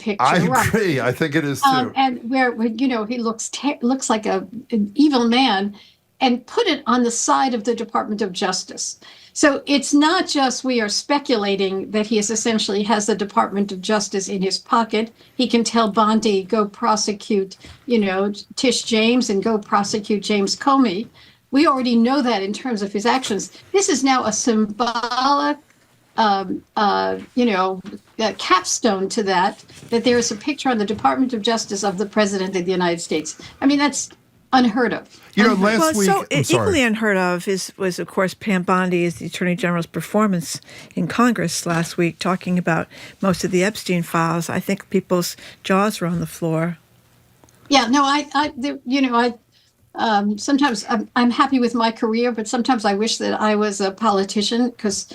picture. I agree. Right. I think it is too. And where he looks like an evil man. and put it on the side of the Department of Justice. So it's not just we are speculating that he essentially has the Department of Justice in his pocket. He can tell Bondi, go prosecute, Tish James and go prosecute James Comey. We already know that in terms of his actions. This is now a symbolic, capstone to that there is a picture on the Department of Justice of the President of the United States. I mean, that's unheard of. Last week, equally unheard of was, of course, Pam Bondi's, the Attorney General's performance in Congress last week, talking about most of the Epstein files. I think people's jaws were on the floor. Yeah, no, sometimes I'm happy with my career, but sometimes I wish that I was a politician because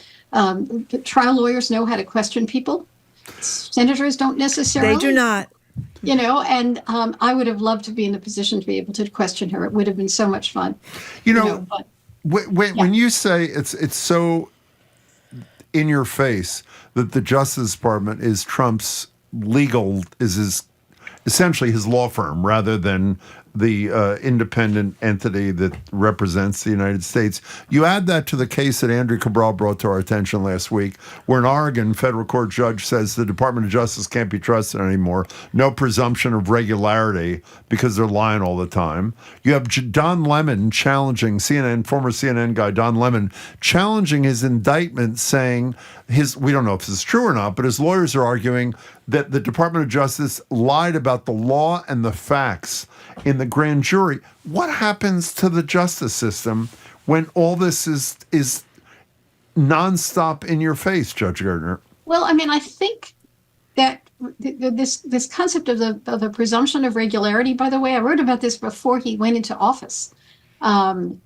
trial lawyers know how to question people. Senators don't necessarily. They do not. And I would have loved to be in the position to be able to question her. It would have been so much fun. When you say it's so in your face that the Justice Department is Trump's essentially his law firm rather than the independent entity that represents the United States. You add that to the case that Andrew Cabral brought to our attention last week, where an Oregon federal court judge says the Department of Justice can't be trusted anymore. No presumption of regularity because they're lying all the time. You have Don Lemon challenging former CNN guy Don Lemon challenging his indictment, saying we don't know if this is true or not, but his lawyers are arguing that the Department of Justice lied about the law and the facts in the grand jury. What happens to the justice system when all this is nonstop in your face, Judge Gertner? Well, I mean, I think that this concept of the presumption of regularity, by the way, I wrote about this before he went into office. And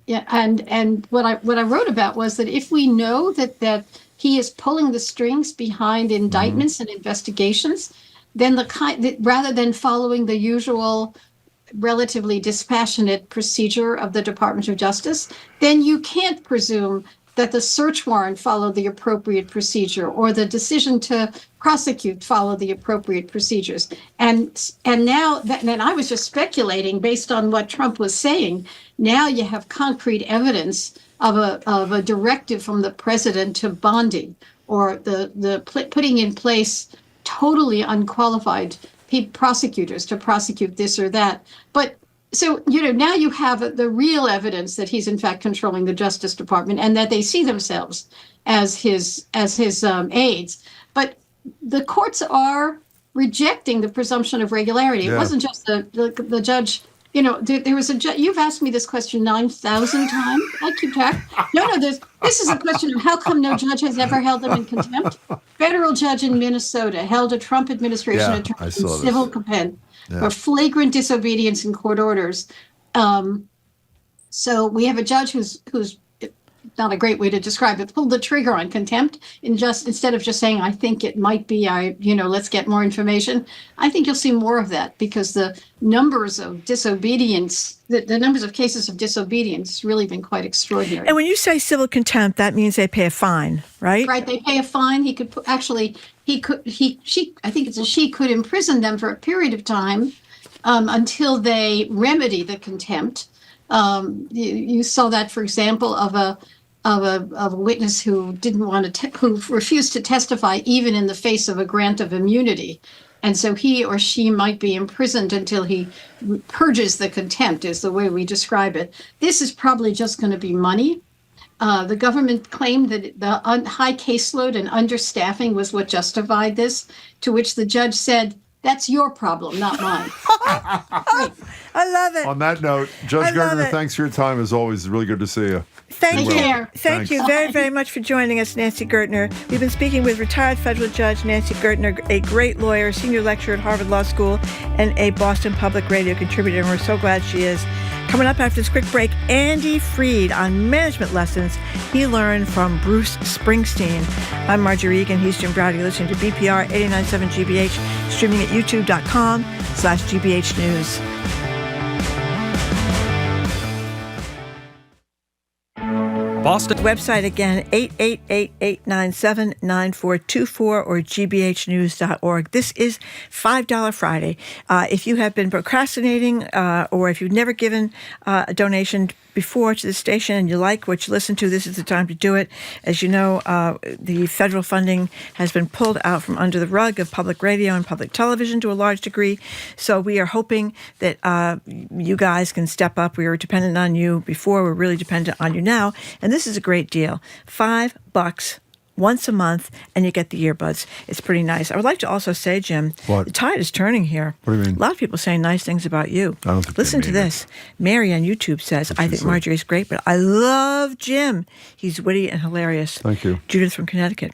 what I wrote about was that if we know that he is pulling the strings behind indictments and investigations, then rather than following the usual relatively dispassionate procedure of the Department of Justice, then you can't presume that the search warrant followed the appropriate procedure or the decision to prosecute followed the appropriate procedures. And now then I was just speculating based on what Trump was saying. Now you have concrete evidence of a directive from the president to Bondi, or the putting in place totally unqualified prosecutors to prosecute this or that. But so, now you have the real evidence that he's in fact controlling the Justice Department and that they see themselves as his aides. But the courts are rejecting the presumption of regularity. Yeah. It wasn't just the judge. There was a judge. You've asked me this question 9,000 times. I keep track. No, this is a question of how come no judge has ever held them in contempt. Federal judge in Minnesota held a Trump administration attorney in civil contempt for flagrant disobedience in court orders. So we have a judge who's not a great way to describe it, pulled the trigger on contempt instead of just saying, I think it might be, let's get more information. I think you'll see more of that because the numbers of disobedience, the numbers of cases of disobedience has really been quite extraordinary. And when you say civil contempt, that means they pay a fine, right? Right. They pay a fine. She could imprison them for a period of time until they remedy the contempt. You saw that, for example, of a witness who who refused to testify even in the face of a grant of immunity, and so he or she might be imprisoned until he purges the contempt, is the way we describe it. This is probably just going to be money. The government claimed that the high caseload and understaffing was what justified this, to which the judge said, "That's your problem, not mine." I love it. On that note, Judge Gertner, thanks for your time. As always, it's really good to see you. Thank you very, very much for joining us, Nancy Gertner. We've been speaking with retired federal judge Nancy Gertner, a great lawyer, senior lecturer at Harvard Law School, and a Boston Public Radio contributor, and we're so glad she is. Coming up after this quick break, Andy Freed on management lessons he learned from Bruce Springsteen. I'm Marjorie Egan. He's Jim Browder. You're listening to BPR 89.7 GBH, streaming at youtube.com/GBH News. Boston. Website again, 888-897-9424 or gbhnews.org. This is $5 Friday. If you have been procrastinating or if you've never given a donation before to the station and you like what you listen to, this is the time to do it. As you know, the federal funding has been pulled out from under the rug of public radio and public television to a large degree. So we are hoping that you guys can step up. We were dependent on you before. We're really dependent on you now. And this is a great deal. $5 once a month, and you get the earbuds. It's pretty nice. I would like to also say, Jim, what? The tide is turning here. What do you mean? A lot of people saying nice things about you. I don't think Listen to they mean this. Mary on YouTube says, I think Marjorie's great, but I love Jim. He's witty and hilarious. Thank you. Judith from Connecticut.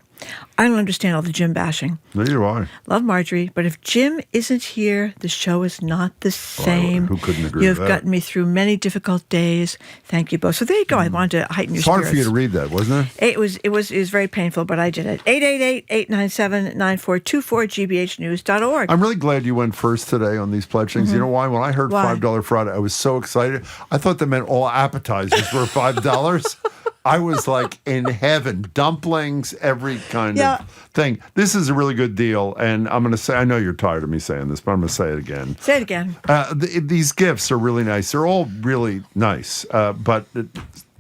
I don't understand all the Jim bashing. Neither do I. Love Marjorie, but if Jim isn't here, the show is not the same. Who couldn't agree You've with that? gotten me through many difficult days. Thank you both. So there you go. I wanted to heighten your It's hard spirits. for you to read that, wasn't it? It was very painful, but I did it. 888-897-9424, gbhnews.org. I'm really glad you went first today on these pledge things. Mhm. You know why? When I heard Why? $5 Friday, I was so excited. I thought that meant all appetizers were $5. I was like in heaven, dumplings, every kind of thing. This is a really good deal. And I'm going to say, I know you're tired of me saying this, but I'm going to say it again. Say it again. These gifts are really nice. They're all really nice, but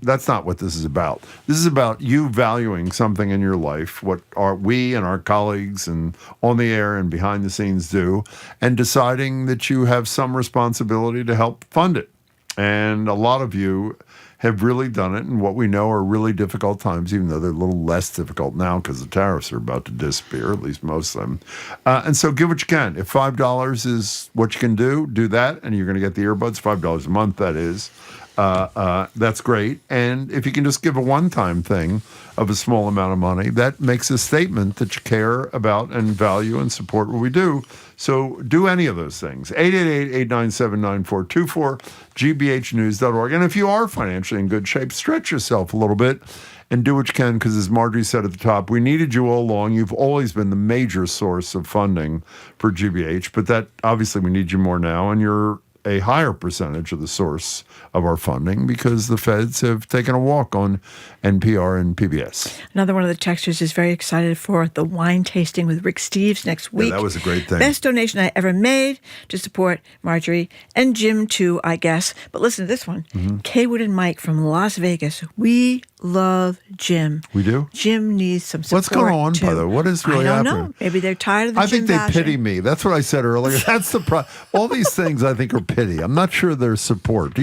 that's not what this is about. This is about you valuing something in your life, what we and our colleagues and on the air and behind the scenes do, and deciding that you have some responsibility to help fund it. And a lot of you have really done it in what we know are really difficult times, even though they're a little less difficult now because the tariffs are about to disappear, at least most of them. And so give what you can. If $5 is what you can do that, and you're going to get the earbuds, $5 a month, that is. That's great. And if you can just give a one-time thing of a small amount of money, that makes a statement that you care about and value and support what we do. So do any of those things. 888-897-9424, gbhnews.org. And if you are financially in good shape, stretch yourself a little bit and do what you can, because as Marjorie said at the top, we needed you all along. You've always been the major source of funding for GBH, but that obviously we need you more now, and you're a higher percentage of the source of our funding because the feds have taken a walk on NPR and PBS. Another one of the texters is very excited for the wine tasting with Rick Steves next week. Yeah, that was a great thing. Best donation I ever made to support Marjorie and Jim too, I guess. But listen to this one. Kaywood and Mike from Las Vegas. We love Jim. We do? Jim needs some support. What's going on, too. by the way? What is really I don't happening? know. Maybe they're tired of the I Jim think they bashing. pity me. That's what I said earlier. That's the problem. All these things I think are pity. I'm not sure they're support.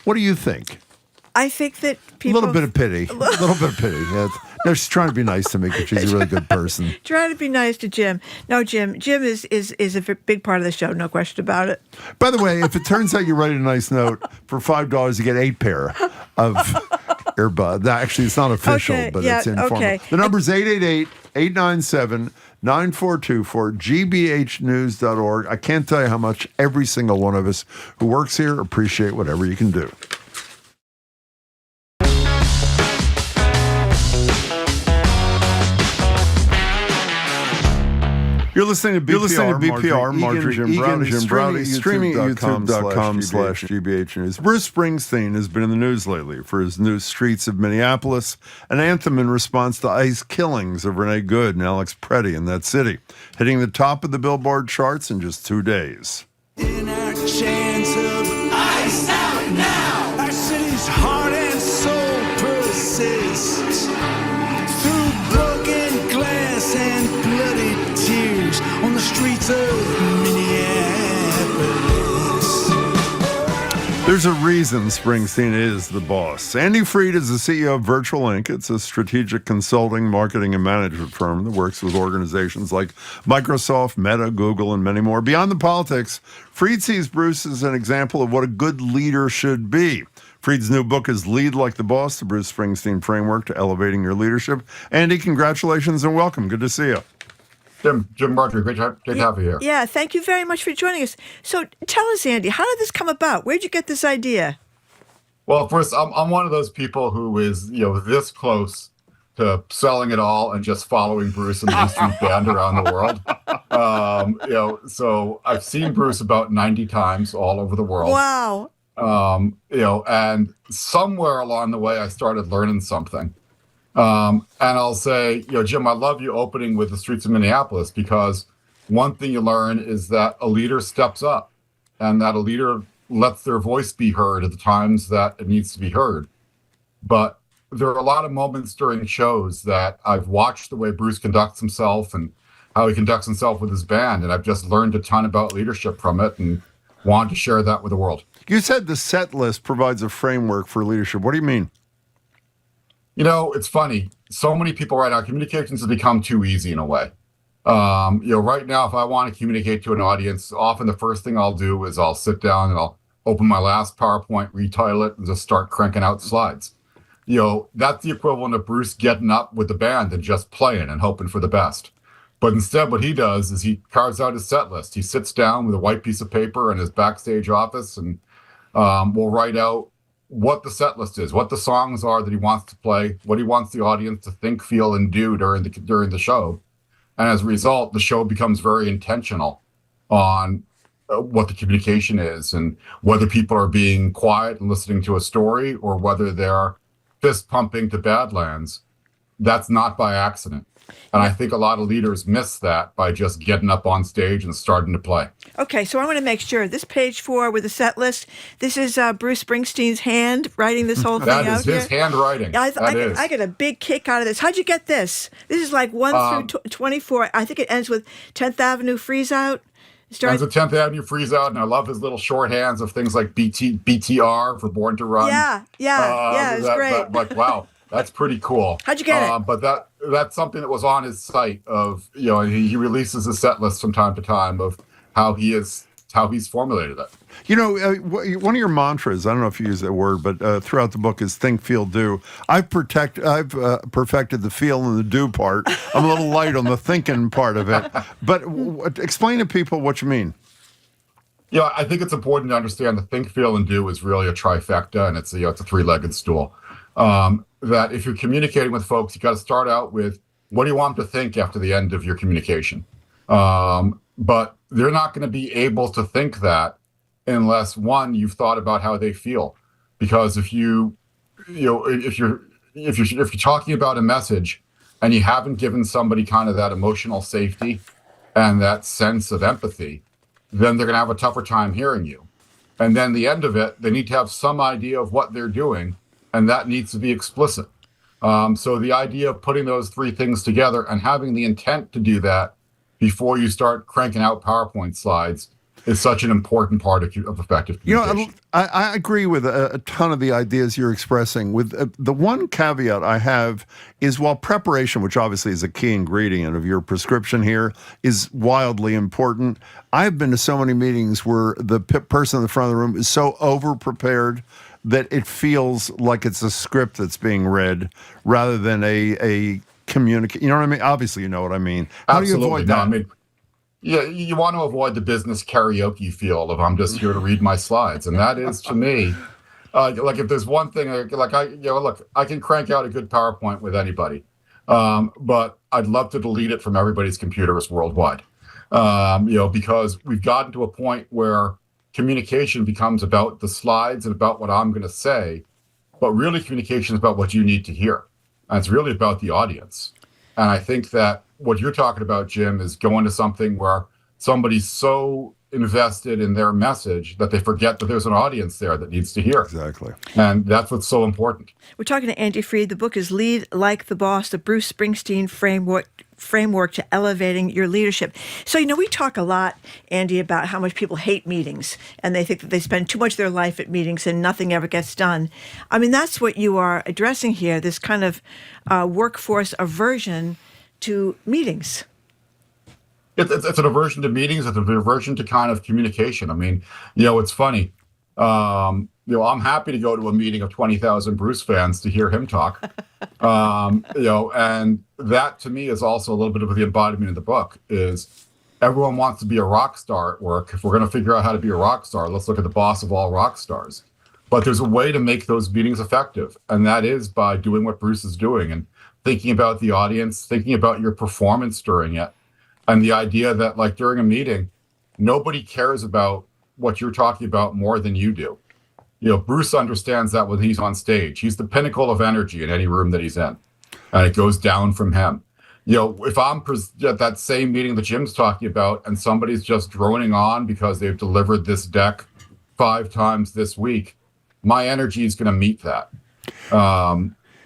What do you think? I think that people... A little bit of pity. A little bit of pity. Yeah, no, she's trying to be nice to me because she's a really good person. Try to be nice to Jim. No, Jim is a big part of the show, no question about it. By the way, if it turns out you write a nice note, for $5 you get 8 pair of earbuds. Actually, it's not official, but it's informal. Okay. The number's 888-897-9424, gbhnews.org. I can't tell you how much every single one of us who works here appreciate whatever you can do. You're listening to BPR, Marjorie Jim Browdy, streaming at youtube.com/GBH News. Bruce Springsteen has been in the news lately for his new Streets of Minneapolis, an anthem in response to ICE killings of Renee Good and Alex Preddy in that city, hitting the top of the Billboard charts in just 2 days. In our chance of ice out now, our city's heart and soul persists through broken glass and bloody tears on the streets of Minneapolis. There's a reason Springsteen is the boss. Andy Freed is the CEO of Virtual Inc. It's a strategic consulting, marketing, and management firm that works with organizations like Microsoft, Meta, Google, and many more. Beyond the politics, Freed sees Bruce as an example of what a good leader should be. Freed's new book is Lead Like the Boss, the Bruce Springsteen framework to elevating your leadership. Andy, congratulations and welcome. Good to see you. Jim Marjorie, great to have you here. Yeah, thank you very much for joining us. So tell us, Andy, how did this come about? Where'd you get this idea? Well, first, I'm one of those people who is, this close to selling it all and just following Bruce and the E Street Band around the world. So I've seen Bruce about 90 times all over the world. Wow. And somewhere along the way, I started learning something. And I'll say, Jim, I love you opening with the streets of Minneapolis, because one thing you learn is that a leader steps up and that a leader lets their voice be heard at the times that it needs to be heard. But there are a lot of moments during shows that I've watched the way Bruce conducts himself and how he conducts himself with his band, and I've just learned a ton about leadership from it and wanted to share that with the world. You said the set list provides a framework for leadership. What do you mean? It's funny. So many people right now, communications has become too easy in a way. Right now, if I want to communicate to an audience, often the first thing I'll do is I'll sit down and I'll open my last PowerPoint, retitle it, and just start cranking out slides. That's the equivalent of Bruce getting up with the band and just playing and hoping for the best. But instead, what he does is he carves out his set list. He sits down with a white piece of paper in his backstage office and will write out what the set list is, what the songs are that he wants to play, what he wants the audience to think, feel, and do during the show. And as a result, the show becomes very intentional on what the communication is and whether people are being quiet and listening to a story or whether they're fist pumping to Badlands. That's not by accident. And I think a lot of leaders miss that by just getting up on stage and starting to play. Okay, so I want to make sure. This page 4 with the set list, this is Bruce Springsteen's hand writing this whole thing out here? That is his handwriting. I get a big kick out of this. How'd you get this? This is like 1 through 24. I think it ends with 10th Avenue Freeze Out. Ends with 10th Avenue Freeze Out, and I love his little shorthands of things like BTR for Born to Run. Yeah, it's great. Wow. That's pretty cool. How'd you get it? But that's something that was on his site of, he releases a set list from time to time of how he's formulated it. One of your mantras, I don't know if you use that word, but throughout the book is think, feel, do. I've perfected the feel and the do part. I'm a little light on the thinking part of it. But explain to people what you mean. I think it's important to understand the think, feel, and do is really a trifecta, and it's a three-legged stool. That if you're communicating with folks, you got to start out with, what do you want them to think after the end of your communication? But they're not going to be able to think that unless, one, you've thought about how they feel. Because if you're talking about a message and you haven't given somebody kind of that emotional safety and that sense of empathy, then they're going to have a tougher time hearing you. And then the end of it, they need to have some idea of what they're doing, and that needs to be explicit. So the idea of putting those three things together and having the intent to do that before you start cranking out PowerPoint slides is such an important part of effective communication. I agree with a ton of the ideas you're expressing. With the one caveat I have is, while preparation, which obviously is a key ingredient of your prescription here, is wildly important, I've been to so many meetings where the person in the front of the room is so over-prepared that it feels like it's a script that's being read rather than a communicate. You know what I mean? Obviously, you know what I mean. How do you avoid that? You want to avoid the business karaoke feel of, I'm just here to read my slides. And that is, to me, like if there's one thing, I can crank out a good PowerPoint with anybody. But I'd love to delete it from everybody's computers worldwide. Because we've gotten to a point where communication becomes about the slides and about what I'm going to say, but really communication is about what you need to hear. And it's really about the audience. And I think that what you're talking about, Jim, is going to something where somebody's so invested in their message that they forget that there's an audience there that needs to hear. Exactly. And that's what's so important. We're talking to Andy Freed. The book is Lead Like the Boss, the Bruce Springsteen framework to elevating your leadership. So, we talk a lot, Andy, about how much people hate meetings, and they think that they spend too much of their life at meetings and nothing ever gets done. I mean, that's what you are addressing here, this kind of workforce aversion to meetings. It's an aversion to meetings. It's an aversion to kind of communication. I mean, it's funny. I'm happy to go to a meeting of 20,000 Bruce fans to hear him talk. And that to me is also a little bit of the embodiment of the book is everyone wants to be a rock star at work. If we're going to figure out how to be a rock star, let's look at the boss of all rock stars. But there's a way to make those meetings effective. And that is by doing what Bruce is doing and thinking about the audience, thinking about your performance during it. And the idea that, like, during a meeting, nobody cares about what you're talking about more than you do. Bruce understands that when he's on stage. He's the pinnacle of energy in any room that he's in, and it goes down from him. If I'm at that same meeting that Jim's talking about and somebody's just droning on because they've delivered this deck 5 times this week, my energy is going to meet that,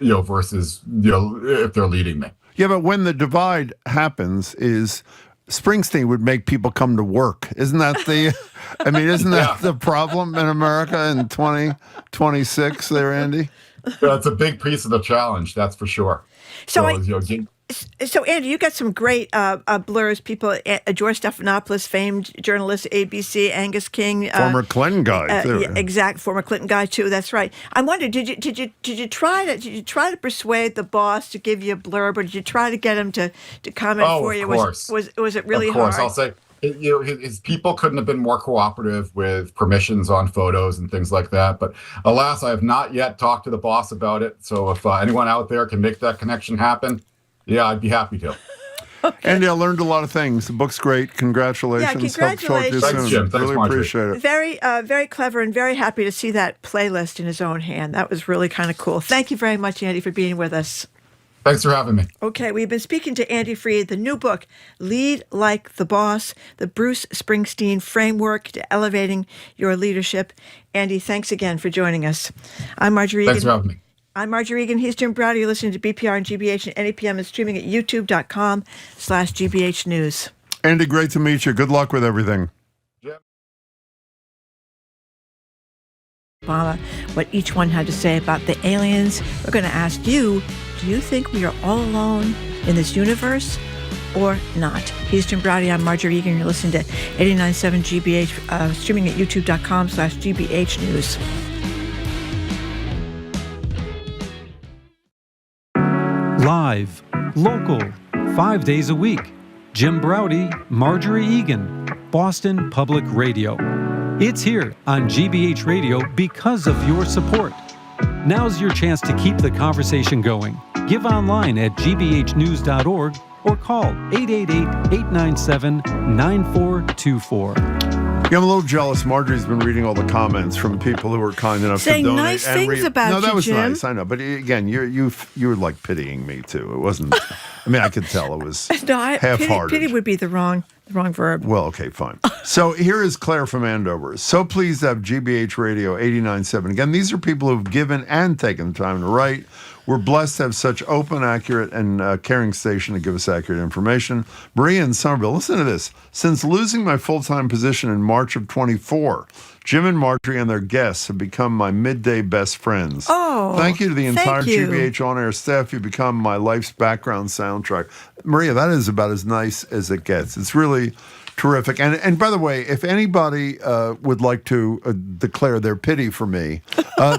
versus, if they're leading me. Yeah, but when the divide happens is Springsteen would make people come to work. Isn't that the problem in America in 2026 there, Andy? That's a big piece of the challenge, that's for sure. So, Andy, you got some great blurs. People, George Stephanopoulos, famed journalist, ABC, Angus King, former Clinton guy too. Former Clinton guy too. That's right. I wonder, did you try to persuade the boss to give you a blurb, or did you try to get him to comment for you? Of course. Was it really hard? Of course, hard? I'll say. His people couldn't have been more cooperative with permissions on photos and things like that. But alas, I have not yet talked to the boss about it. So if anyone out there can make that connection happen, yeah, I'd be happy to. Okay. Andy, I learned a lot of things. The book's great. Congratulations. Yeah, congratulations. Hope to talk to you soon. Thanks, Jim. Thanks, really Marjorie. appreciate it. Very, very clever, and very happy to see that playlist in his own hand. That was really kind of cool. Thank you very much, Andy, for being with us. Thanks for having me. Okay, we've been speaking to Andy Freed, the new book, Lead Like the Boss, the Bruce Springsteen Framework to Elevating Your Leadership. Andy, thanks again for joining us. I'm Marjorie Egan. Thanks for having me. I'm Marjorie Egan. He's Jim Browder. You're listening to BPR and GBH and NEPM and streaming at youtube.com/GBH News. Andy, great to meet you. Good luck with everything. Obama, what each one had to say about the aliens. We're going to ask you, do you think we are all alone in this universe or not? He's Jim Browdy. I'm Marjorie Egan. You're listening to 89.7 GBH, streaming at youtube.com/GBH News. Live, local, 5 days a week. Jim Browdy, Marjorie Egan, Boston Public Radio. It's here on GBH Radio because of your support. Now's your chance to keep the conversation going. Give online at gbhnews.org or call 888-897-9424. Yeah, I'm a little jealous. Marjorie's been reading all the comments from people who were kind enough saying to donate. Nice things about no, that you, was Jim. nice. I know, but again, you were like pitying me too. It wasn't. I mean, I could tell it was half-hearted. Pity would be the wrong verb. Well, okay, fine. So here is Claire from Andover. So pleased to have GBH Radio 89.7. Again, these are people who've given and taken the time to write. We're blessed to have such open, accurate, and caring station to give us accurate information. Maria in Somerville, listen to this. Since losing my full-time position in March of 24, Jim and Marjorie and their guests have become my midday best friends. Oh, thank you to the entire GBH on-air staff. You've become my life's background soundtrack. Maria, that is about as nice as it gets. It's really terrific. And by the way, if anybody would like to declare their pity for me,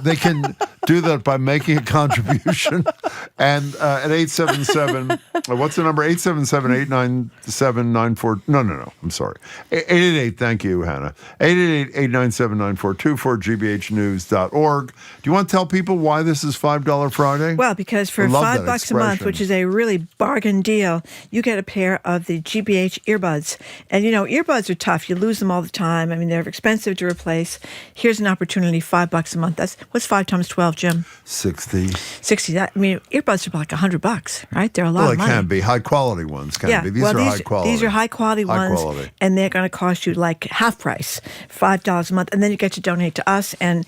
they can do that by making a contribution. And at 877, what's the number? 877-897-94. No. I'm sorry. 888, thank you, Hannah. 888-897-9424, gbhnews.org. Do you want to tell people why this is $5 Friday? Well, because for $5 a month, which is a really bargain deal, you get a pair of the GBH earbuds. And, earbuds are tough. You lose them all the time. I mean, they're expensive to replace. Here's an opportunity, $5 a month. What's 5 times 12, Jim? 60. Earbuds are like $100, right? They're a lot of money. Well, they can be. High-quality ones can be. These are high quality. These are high-quality ones, and they're going to cost you like half price, $5 a month. And then you get to donate to us, and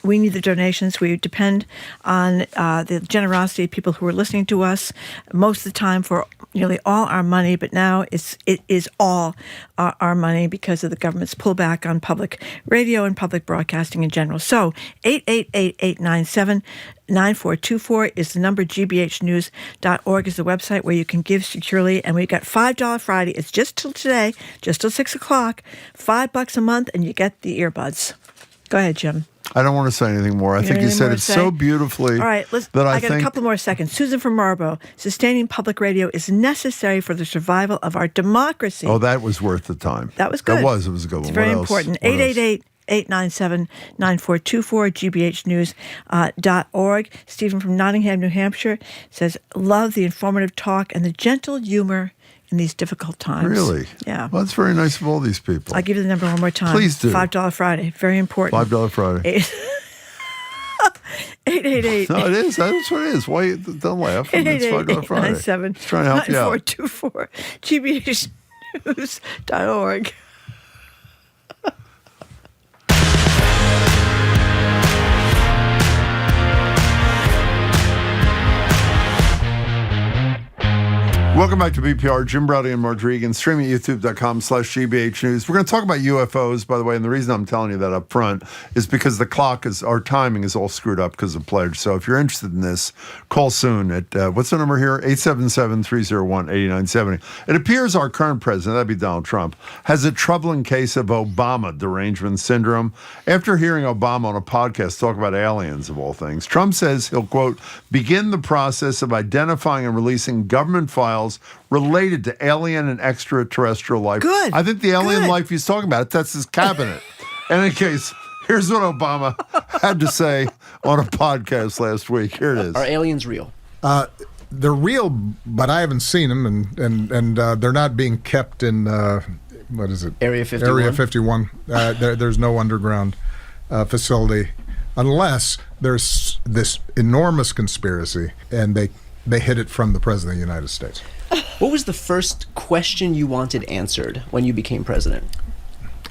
we need the donations. We depend on the generosity of people who are listening to us most of the time for nearly all our money, but now it is all our money because of the government's pullback on public radio and public broadcasting in general. So 888-897-9424 is the number. gbhnews.org is the website where you can give securely. And we've got $5 Friday. It's just till today, just till 6 o'clock, $5 a month, and you get the earbuds. Go ahead, Jim. I don't want to say anything more. I think you said it so beautifully. All right, I got a couple more seconds. Susan from Marlborough, sustaining public radio is necessary for the survival of our democracy. Oh, that was worth the time. That was good. It was a good one. It's very important. 888-897-9424, gbhnews.org. Stephen from Nottingham, New Hampshire says, love the informative talk and the gentle humor in these difficult times. Really? Yeah. Well, that's very nice of all these people. I'll give you the number one more time. Please do. $5 Friday. Very important. $5 Friday. 888. No, it is. That's what it is. Why? Don't laugh. It's $5 Friday. Just trying to help you out. 9424 gbhnews.org. Welcome back to BPR. Jim Browdy and Marjorie Egan, streaming at youtube.com/GBH News. We're going to talk about UFOs, by the way, and the reason I'm telling you that up front is because our timing is all screwed up because of Pledge. So if you're interested in this, call soon at, what's the number here? 877-301-8970. It appears our current president, that'd be Donald Trump, has a troubling case of Obama derangement syndrome. After hearing Obama on a podcast talk about aliens, of all things, Trump says he'll, quote, begin the process of identifying and releasing government files related to alien and extraterrestrial life. Good. I think the alien life he's talking about, that's his cabinet. In any case, here's what Obama had to say on a podcast last week. Here it is. Are aliens real? They're real, but I haven't seen them, and they're not being kept in, what is it? Area 51? Area 51. There's no underground facility unless there's this enormous conspiracy, and they hid it from the President of the United States. What was the first question you wanted answered when you became president?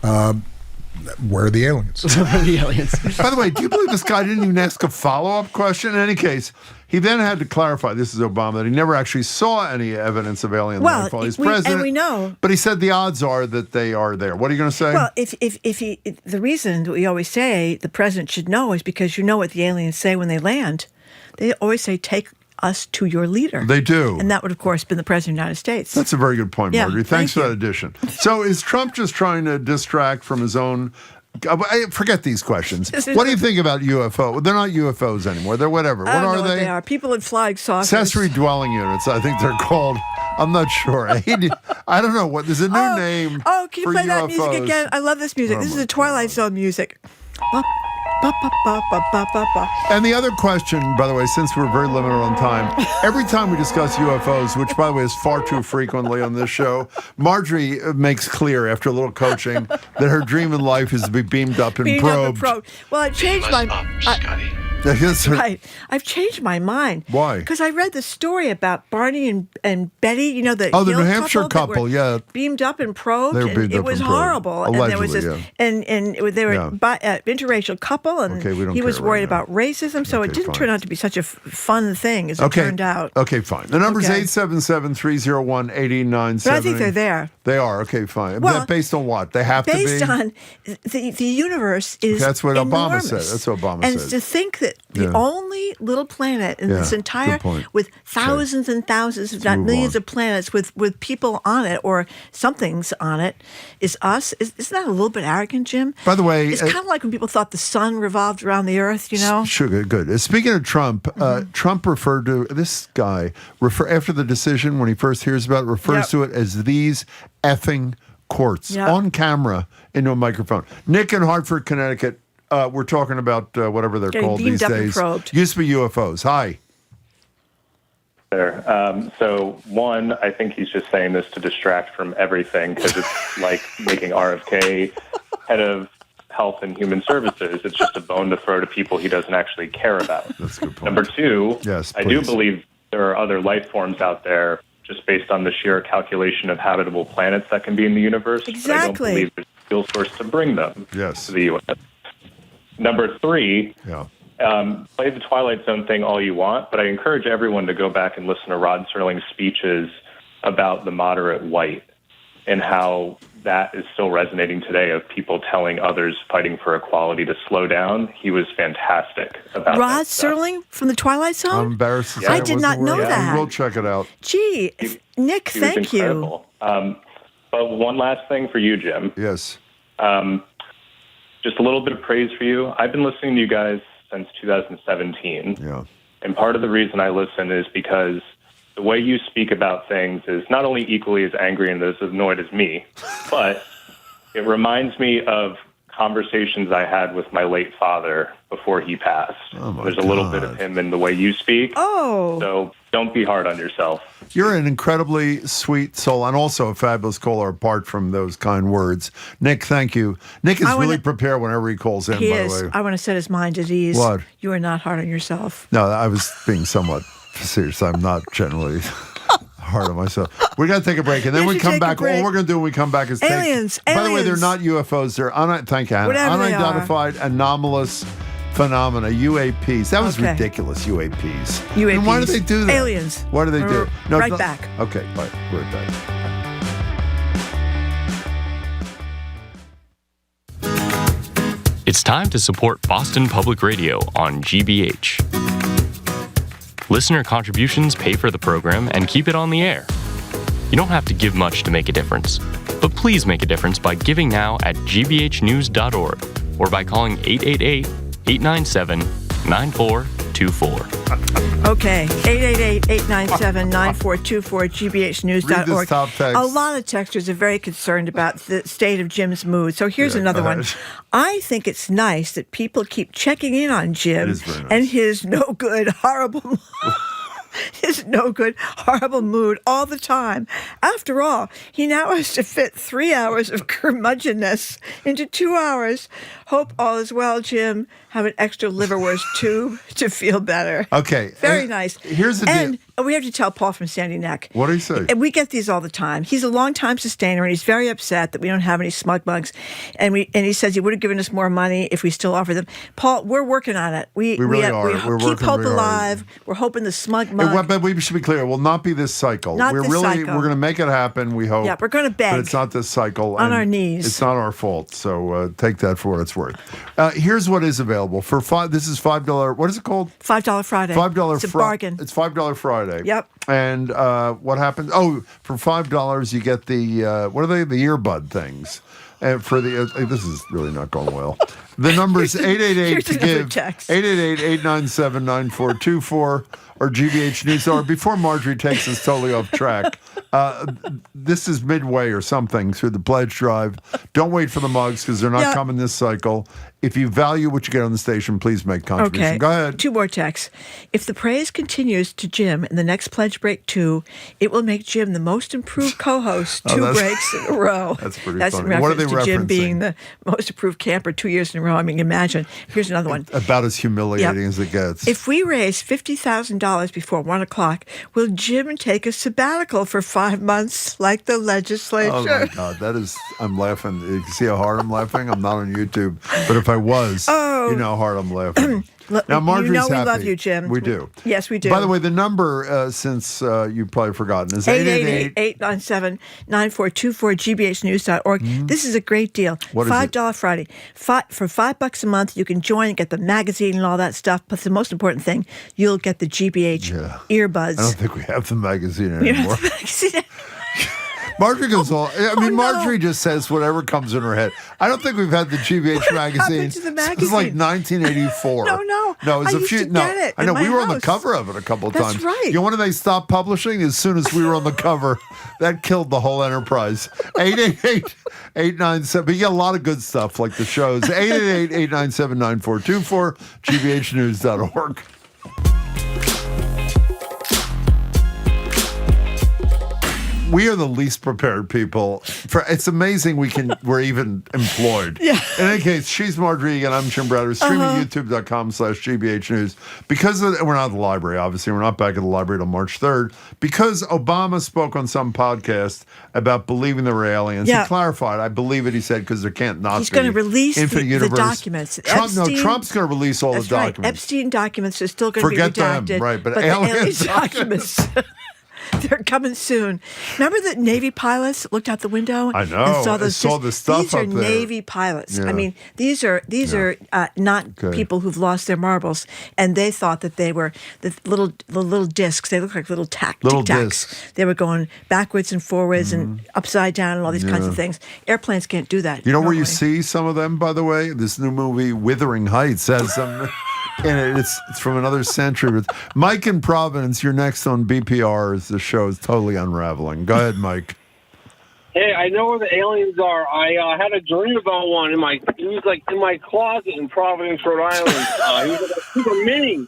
Where are the aliens? Where are the aliens? By the way, do you believe this guy didn't even ask a follow-up question? In any case, he then had to clarify, this is Obama, that he never actually saw any evidence of alien life while he's president. And we know. But he said the odds are that they are there. What are you going to say? Well, if the reason that we always say the president should know is because you know what the aliens say when they land. They always say, take us to your leader. They do. And that would, of course, been the President of the United States. That's a very good point, Yeah, Marjorie. Thanks thank for that addition. So is Trump just trying to distract from his own... Forget these questions. What do you think about UFO? They're not UFOs anymore. They're whatever. What are they? They are people in flying saucers. Accessory dwelling units, I think they're called. I'm not sure. I don't know what. There's a new name. Oh, can you for play that UFOs. music again? I love this music. This is the Twilight Zone music. And the other question, by the way, since we're very limited on time, every time we discuss UFOs, which, by the way, is far too frequently on this show, Marjorie makes clear, after a little coaching, that her dream in life is to be beamed up and probed. Well, I've changed my... Right. I've changed my mind. Why? Because I read the story about Barney and Betty, you know, the New Hampshire couple, yeah. Beamed up and probed. They were beamed it up was and probed. horrible. Allegedly, and there was this, and they were an interracial couple, and he was worried about racism, so it didn't turn out to be such a fun thing as it turned out. Okay, fine. The number's 877-301-8970. But I think they're there. They are. Okay, fine. Well, based on what? They have to be? Based on the universe is That's what enormous. Obama said. That's what Obama and said. to think that the only little planet in this entire, with thousands and thousands, if not millions of planets with people on it or somethings on it, is us. Isn't that a little bit arrogant, Jim? By the way... It's kind of like when people thought the sun revolved around the earth, you know? Sure, good. Speaking of Trump, Trump referred to this guy, after the decision, when he first hears about it, refers to it as these effing courts on camera into a microphone. Nick in Hartford, Connecticut, we're talking about whatever they're called these days. Used to be UFOs. Hi. There. So one, I think he's just saying this to distract from everything because it's like making RFK head of Health and Human Services. It's just a bone to throw to people he doesn't actually care about. That's a good point. Number two, yes, I do believe there are other life forms out there just based on the sheer calculation of habitable planets that can be in the universe. Exactly. But I don't believe there's a fuel source to bring them to the U.S. Number three, play the Twilight Zone thing all you want, but I encourage everyone to go back and listen to Rod Serling's speeches about the moderate white and how that is still resonating today of people telling others fighting for equality to slow down. He was fantastic about Rod Serling from the Twilight Zone? I'm embarrassed to say I did not know that. We'll check it out. Gee, Nick, thank you. But one last thing for you, Jim. Yes. Just a little bit of praise for you. I've been listening to you guys since 2017. Yeah. And part of the reason I listen is because the way you speak about things is not only equally as angry and as annoyed as me, but it reminds me of conversations I had with my late father before he passed. There's a little bit of him in the way you speak. Oh. So don't be hard on yourself. You're an incredibly sweet soul and also a fabulous caller apart from those kind words. Nick, thank you. Nick is really prepared whenever he calls in, by the way. I want to set his mind at ease. What? You are not hard on yourself. No, I was being somewhat serious. I'm not generally hard on myself. We got to take a break, and then we come back. All we're going to do when we come back is aliens. By the way, they're not UFOs. They're thank you, Hannah. Unidentified anomalous phenomena, UAPs. That was ridiculous, UAPs. UAPs. And why do they do that? Aliens. Why do they do it? No, right back. Okay, bye. We're right back. It's time to support Boston Public Radio on GBH. Listener contributions pay for the program and keep it on the air. You don't have to give much to make a difference, but please make a difference by giving now at gbhnews.org or by calling 888-897-9424. Okay, 888-897-9424 gbhnews.org. A lot of texters are very concerned about the state of Jim's mood. So here's another one. I think it's nice that people keep checking in on Jim and his no good, horrible mood all the time. After all, he now has to fit 3 hours of curmudgeonness into 2 hours. Hope all is well, Jim. Have an extra liverwurst tube to feel better. Okay. Very nice. Here's the deal. And we have to tell Paul from Sandy Neck. What do you say? And we get these all the time. He's a long-time sustainer, and he's very upset that we don't have any smug mugs. And he says he would have given us more money if we still offer them. Going We're working on it. We really are. We're keep hope alive. We're hoping the smug mug. But we should be clear. It will not be this cycle. We're going to make it happen. We hope. Yeah, we're going to beg. But it's not this cycle. On our knees. It's not our fault. So take that for what it's worth. Here's what is available for this is $5. What is it called? $5 Friday. $5. It's a bargain. It's $5 Friday. Yep. And what happens? Oh, for $5 you get the what are they? The earbud things. And for the this is really not going well. The number is 888 to give 888-897-9424 or GBH News. Or before Marjorie takes us totally off track. This is midway or something through the pledge drive. Don't wait for the mugs because they're not coming this cycle. If you value what you get on the station, please make contribution. Okay. Go ahead. 2 more texts. If the praise continues to Jim in the next pledge break 2, it will make Jim the most improved co-host 2 breaks in a row. That's pretty funny. What are they reference to Jim referencing? being the most improved camper 2 years in a row. I mean, imagine. Here's another one. About as humiliating as it gets. If we raise $50,000 before 1 o'clock, will Jim take a sabbatical for 5 months like the legislature? Oh, my God. That is, I'm laughing. You can see how hard I'm laughing? I'm not on YouTube. But if I was, you know how hard I'm laughing. Now, Marjorie's we happy. love you, Jim. We do. Yes, we do. By the way, the number, since you've probably forgotten, is 888-897-9424, gbhnews.org. This is a great deal. What is it? $5 Friday. For $5 a month, you can join and get the magazine and all that stuff. But the most important thing, you'll get the GBH earbuds. I don't think we have the magazine We anymore. don't have the magazine. Marjorie goes all. I mean, Marjorie just says whatever comes in her head. I don't think we've had the GBH magazine. To the This is like 1984. No, it was I a used few. to get it I know in we my were on the house. cover of it a couple of That's times. right. You know when they stopped publishing? As soon as we were on the cover, that killed the whole enterprise. 888-897. But you get a lot of good stuff like the shows. 888-897-9424. gbhnews.org. We are the least prepared people. It's amazing we're even employed. Yeah. In any case, she's Marjorie and I'm Jim Browder. Streaming youtube.com/GBH News. Because we're not at the library, obviously. We're not back at the library till March 3rd. Because Obama spoke on some podcast about believing there were aliens. Yeah. He clarified, I believe it, he said, because there can't not He's be. going to release Infinite the Universe. documents. Trump's going to release all the That's right. documents. Epstein documents are still going to be Forget redacted. them, right, but the alien alien documents. documents. They're coming soon. Remember that Navy pilots looked out the window I know. and saw I saw the stuff These are up there. Navy pilots. Yeah. I mean, these are not people who've lost their marbles, and they thought that they were the little discs. They look like little tic-tacs. Discs. They were going backwards and forwards and upside down and all these kinds of things. Airplanes can't do that. You know where you normally. see some of them, by the way? This new movie, Wuthering Heights, has them in it. It's from another century. But Mike in Providence, you're next on BPR as the show is totally unraveling. Go ahead, Mike. Hey, I know where the aliens are. I had a dream about one. He was like in my closet in Providence, Rhode Island. He was like super mini.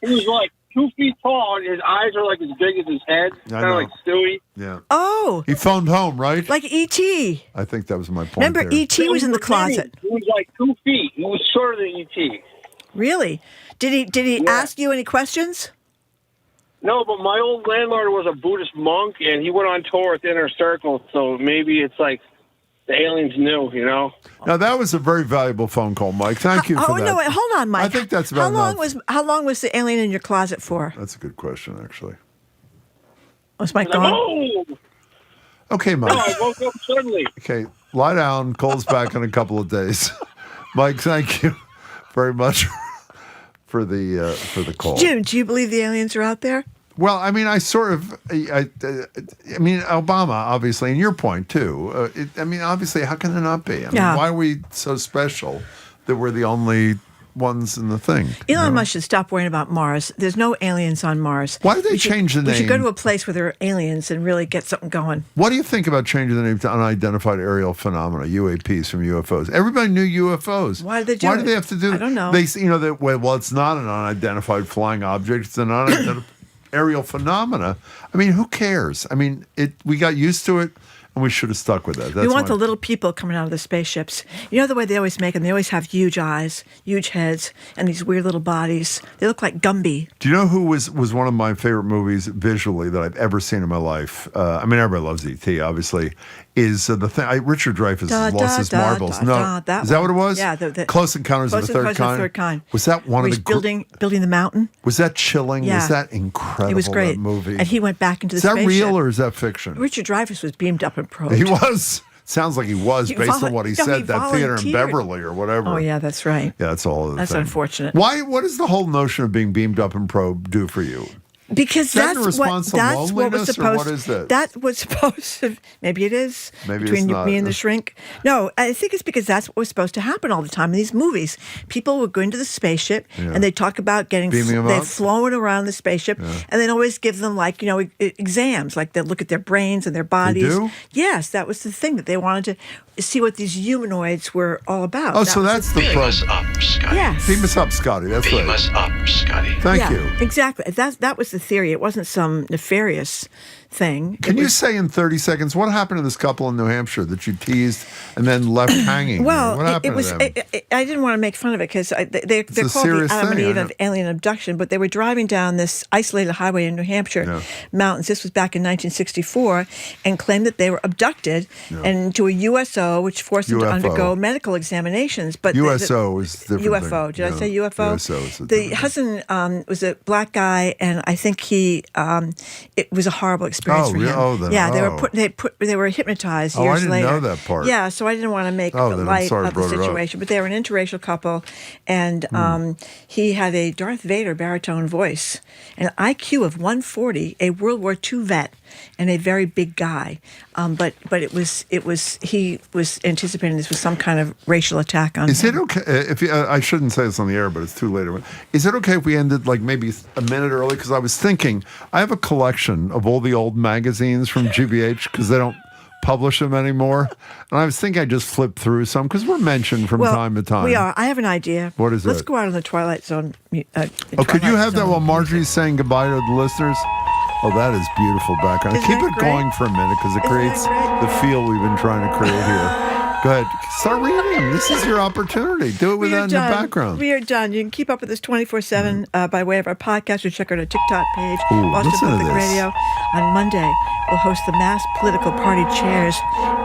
He was like 2 feet tall, and his eyes are like as big as his head, kind of like Stewie. Yeah. Oh. He phoned home, right? Like E.T. I think that was my point. Remember, there. E.T. was in the closet. He was like 2 feet. He was shorter than E.T. Really? Did he ask you any questions? No, but my old landlord was a Buddhist monk, and he went on tour with the Inner Circle, so maybe it's like the aliens knew, you know? Now, that was a very valuable phone call, Mike. Thank you for that. Oh, no, wait, hold on, Mike. I think that's about How long was the alien in your closet for? That's a good question, actually. Was Mike gone? Oh! Okay, Mike. No, I woke up suddenly. Okay, lie down. Cole's back in a couple of days. Mike, thank you very much for the call. Jim, do you believe the aliens are out there? Well, I mean, I mean, Obama, obviously, and your point, too. Obviously, how can there not be? I mean, why are we so special that we're the only ones in the thing? Elon Musk should stop worrying about Mars. There's no aliens on Mars. Why did they change the name? We should go to a place where there are aliens and really get something going. What do you think about changing the name to unidentified aerial phenomena, UAPs from UFOs? Everybody knew UFOs. Why did they do it? Why do they have to do it? I don't know. Well, it's not an unidentified flying object. It's an unidentified aerial phenomena. I mean, who cares? I mean, we got used to it, and we should have stuck with it. We want the little people coming out of the spaceships. You know the way they always make them? They always have huge eyes, huge heads, and these weird little bodies. They look like Gumby. Do you know who was one of my favorite movies visually that I've ever seen in my life? I mean, everybody loves E.T., obviously. Is the thing Richard Dreyfuss lost his marbles? Is that what it was? Yeah, Close Encounters of the Third Kind. Was that one of the building the mountain? Was that chilling? Yeah. Was that incredible? It was great. That movie. And he went back into the spaceship. Is that real or is that fiction? Richard Dreyfuss was beamed up and probed. He was. Sounds like he was based on what he said. That theater in Beverly or whatever. Oh yeah, that's right. Yeah, that's all. That's unfortunate. What does the whole notion of being beamed up and probed do for you? Because that's what was supposed. What is that? That was supposed to. Maybe it is. Maybe between it's not. Me and the shrink. No, I think it's because that's what was supposed to happen all the time in these movies. People would go into the spaceship and they talk about getting. They've flown around the spaceship, and they'd always give them exams, like they look at their brains and their bodies. They do? Yes, that was the thing that they wanted to see what these humanoids were all about. Oh, so that's the Beam us up, Scotty. Yes. Beam us up, Scotty. That's right. Beam us up, Scotty. Thank you. Exactly. That was the theory. It wasn't some nefarious thing. Can you say in 30 seconds what happened to this couple in New Hampshire that you teased and then left hanging? Well, what happened to them? I didn't want to make fun of it because they're called the Adam and Eve of alien abduction, but they were driving down this isolated highway in New Hampshire mountains. This was back in 1964, and claimed that they were abducted and to a USO, which forced them to undergo medical examinations. But USO is different. UFO. Did I say UFO? USO is the husband was a black guy, and I think it was a horrible experience for him. They were hypnotized years later. I didn't know that part. Yeah, so I didn't want to make light of the situation, but they were an interracial couple, and he had a Darth Vader baritone voice, an IQ of 140, a World War II vet, and a very big guy. But he was anticipating this was some kind of racial attack on him. Is it okay I shouldn't say this on the air, but it's too late. Is it okay if we ended like maybe a minute early? Because I was thinking I have a collection of all the old magazines from GBH because they don't publish them anymore. And I was thinking I'd just flip through some because we're mentioned from time to time. We are. I have an idea. What is Let's go out on the Twilight Zone. Could you have that while Marjorie's saying goodbye to the listeners? Oh, that is beautiful background. Keep it going for a minute because it creates the feel we've been trying to create here. Go ahead. Start reading. This is your opportunity. Do it with that in the background. We are done. You can keep up with us 24/7 by way of our podcast or check out our TikTok page, Boston Public Radio. On Monday, we'll host the Mass Political Party chairs,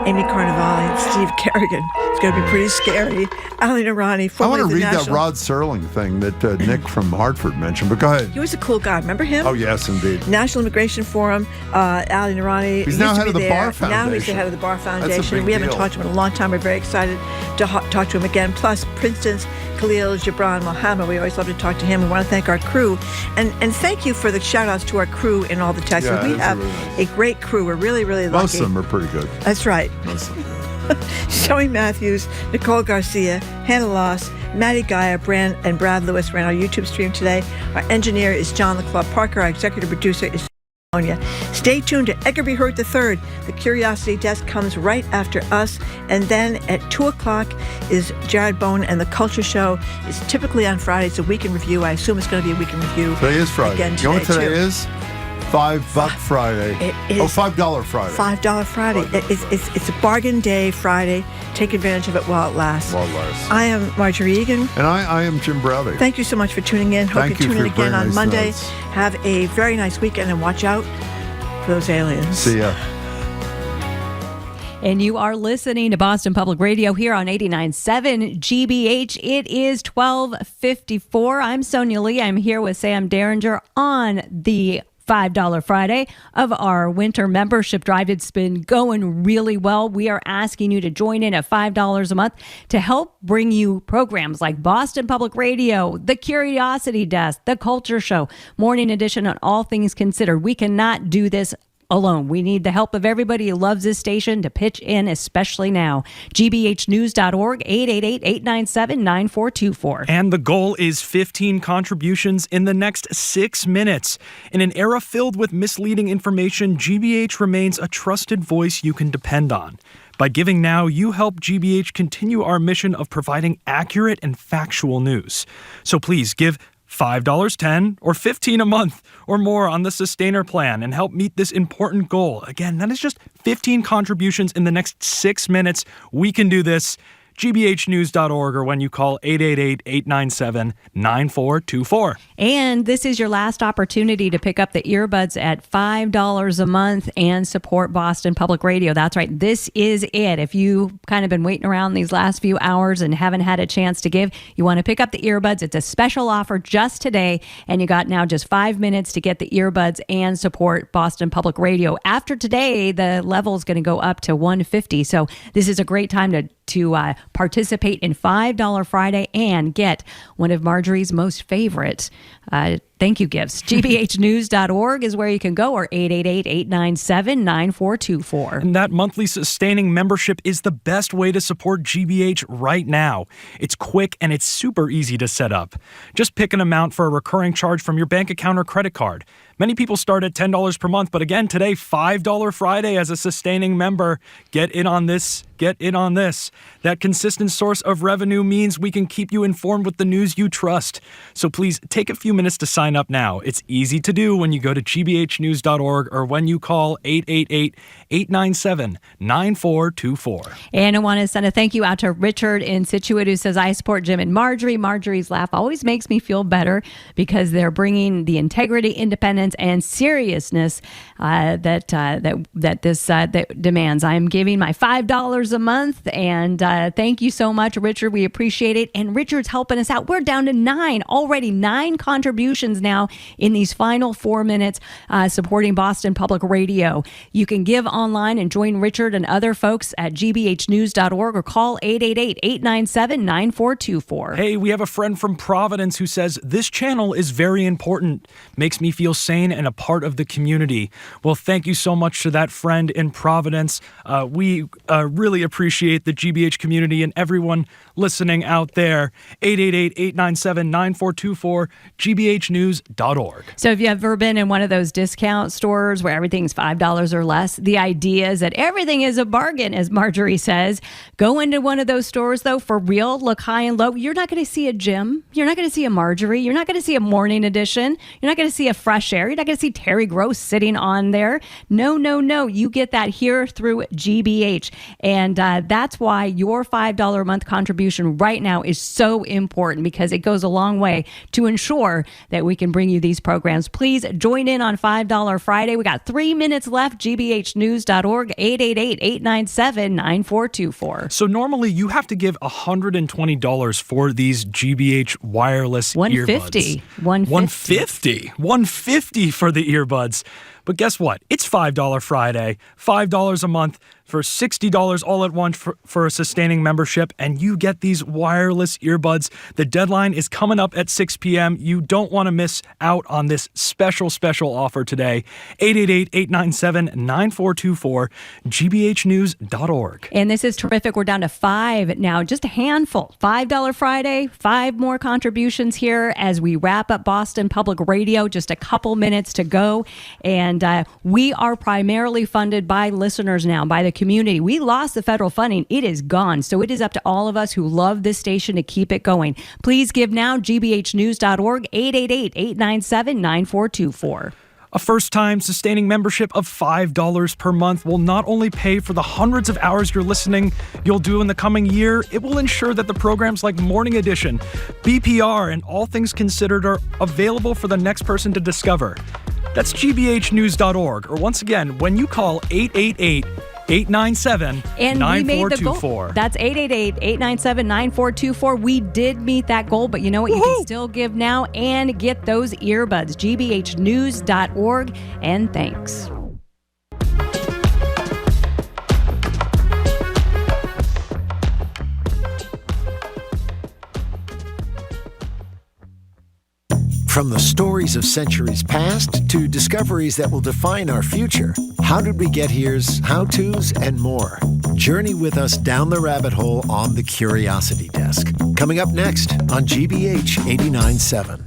Amy Carnevale and Steve Kerrigan. It's going to be pretty scary. Ali Narani, I want to read that Rod Serling thing that Nick from Hartford mentioned, but go ahead. He was a cool guy. Remember him? Oh, yes, indeed. National Immigration Forum, Ali Narani. He's now head of the Bar Foundation. Now he's the head of the Bar Foundation. That's a big we haven't deal. talked to him in a long time. We're very excited to talk to him again. Plus, Princeton's Khalil Gibran Mohammed. We always love to talk to him. We want to thank our crew. And thank you for the shout-outs to our crew in all the texts. Yeah, we have a great crew. We're really, really lucky. Most of them are pretty good. That's right. Most of them. Joey Matthews, Nicole Garcia, Hannah Loss, Maddie Gaia, and Brad Lewis ran our YouTube stream today. Our engineer is John LeClaw Parker. Our executive producer is Stay tuned to Edgar B. Hurt III. The Curiosity Desk comes right after us. And then at 2 o'clock is Jared Bowen and the Culture Show. It's typically on Friday. It's a weekend review. I assume it's going to be a weekend review. Today is Friday. Again, you know what today too. is? $5 Friday. It is $5 Friday. $5 Friday. It's a bargain day Friday. Take advantage of it while it lasts. I am Marjorie Egan. And I am Jim Browdy. Thank you so much for tuning in. Hope you tune in again on Monday. Notes. Have a very nice weekend and watch out for those aliens. See ya. And you are listening to Boston Public Radio here on 89.7 GBH. It is 12:54. I'm Sonia Lee. I'm here with Sam Derringer on the $5 Friday of our winter membership drive. It's been going really well. We are asking you to join in at $5 a month to help bring you programs like Boston Public Radio, The Curiosity Desk, The Culture Show, Morning Edition on All Things Considered. We cannot do this alone. We need the help of everybody who loves this station to pitch in, especially now. gbhnews.org, 888-897-9424. And the goal is 15 contributions in the next 6 minutes. In an era filled with misleading information, GBH remains a trusted voice you can depend on. By giving now, you help GBH continue our mission of providing accurate and factual news. So please give $5, $10, or $15 a month or more on the Sustainer plan and help meet this important goal. Again, that is just 15 contributions in the next 6 minutes. We can do this. gbhnews.org or when you call 888-897-9424. And this is your last opportunity to pick up the earbuds at $5 a month and support Boston Public Radio. That's right. This is it. If you've kind of been waiting around these last few hours and haven't had a chance to give, you want to pick up the earbuds. It's a special offer just today, and you got now just 5 minutes to get the earbuds and support Boston Public Radio. After today, the level is going to go up to $150. So this is a great time to participate in $5 Friday and get one of Marjorie's most favorite thank you gifts. gbhnews.org is where you can go, or 888-897-9424. And that monthly sustaining membership is the best way to support GBH right now. It's quick and it's super easy to set up. Just pick an amount for a recurring charge from your bank account or credit card. Many people start at $10 per month, but again, today, $5 Friday as a sustaining member. Get in on this. Get in on this. That consistent source of revenue means we can keep you informed with the news you trust. So please take a few minutes to sign up now. It's easy to do when you go to gbhnews.org or when you call 888-897-9424. And I want to send a thank you out to Richard in Scituate, who says, I support Jim and Marjorie. Marjorie's laugh always makes me feel better because they're bringing the integrity, independence, and seriousness that demands. I am giving my $5 a month, and thank you so much, Richard. We appreciate it. And Richard's helping us out. We're down to 9 contributions now in these final 4 minutes supporting Boston Public Radio. You can give online and join Richard and other folks at gbhnews.org or call 888-897-9424. Hey, we have a friend from Providence who says, this channel is very important. Makes me feel sane and a part of the community. Well, thank you so much to that friend in Providence. We really appreciate the GBH community and everyone listening out there. 888-897-9424, gbhnews.org. So if you've ever been in one of those discount stores where everything's $5 or less, the idea is that everything is a bargain, as Marjorie says. Go into one of those stores, though, for real, look high and low. You're not going to see a Jim. You're not going to see a Marjorie. You're not going to see a Morning Edition. You're not going to see a Fresh Air. You're not going to see Terry Gross sitting on there. No. You get that here through GBH. And that's why your $5 a month contribution right now is so important, because it goes a long way to ensure that we can bring you these programs. Please join in on $5 Friday. We got 3 minutes left. gbhnews.org, 888-897-9424. So normally you have to give $120 for these GBH wireless earbuds. $150 for the earbuds. But guess what? It's $5 Friday, $5 a month. for $60 all at once for a sustaining membership, and you get these wireless earbuds. The deadline is coming up at 6 p.m. You don't want to miss out on this special offer today. 888-897-9424, gbhnews.org. And this is terrific. We're down to 5 now, just a handful. $5 Friday, 5 more contributions here as we wrap up Boston Public Radio. Just a couple minutes to go. And we are primarily funded by listeners now, by the community. We lost the federal funding. It is gone. So it is up to all of us who love this station to keep it going. Please give now, gbhnews.org, 888-897-9424. A first-time sustaining membership of $5 per month will not only pay for the hundreds of hours you're listening you'll do in the coming year, it will ensure that the programs like Morning Edition, BPR, and All Things Considered are available for the next person to discover. That's gbhnews.org, or once again, when you call 888-897-9424. And we made the goal. That's 888-897-9424. We did meet that goal, but you know what? You can still give now and get those earbuds. gbhnews.org, and thanks. From the stories of centuries past to discoveries that will define our future, How Did We Get Here's, how-tos, and more. Journey with us down the rabbit hole on the Curiosity Desk. Coming up next on GBH 89.7.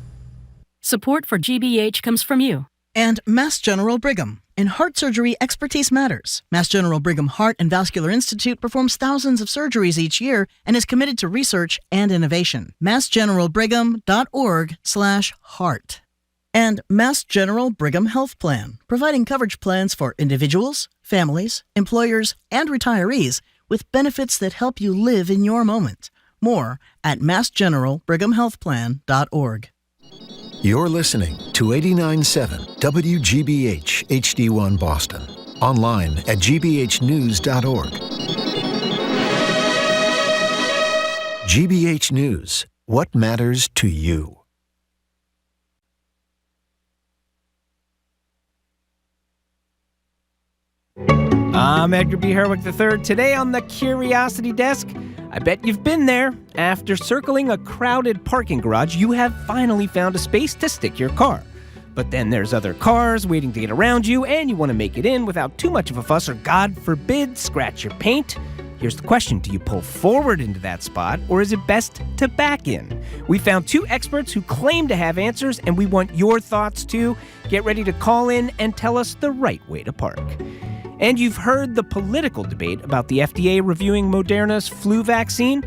Support for GBH comes from you. And Mass General Brigham. In heart surgery, expertise matters. Mass General Brigham Heart and Vascular Institute performs thousands of surgeries each year and is committed to research and innovation. massgeneralbrigham.org/heart. And Mass General Brigham Health Plan, providing coverage plans for individuals, families, employers, and retirees with benefits that help you live in your moment. More at massgeneralbrighamhealthplan.org. You're listening to 89.7 WGBH HD1 Boston. Online at gbhnews.org. GBH News. What matters to you? I'm Edgar B. Herwick III. Today on the Curiosity Desk, I bet you've been there. After circling a crowded parking garage, you have finally found a space to stick your car. But then there's other cars waiting to get around you, and you want to make it in without too much of a fuss or, God forbid, scratch your paint. Here's the question. Do you pull forward into that spot, or is it best to back in? We found 2 experts who claim to have answers, and we want your thoughts too. Get ready to call in and tell us the right way to park. And you've heard the political debate about the FDA reviewing Moderna's flu vaccine.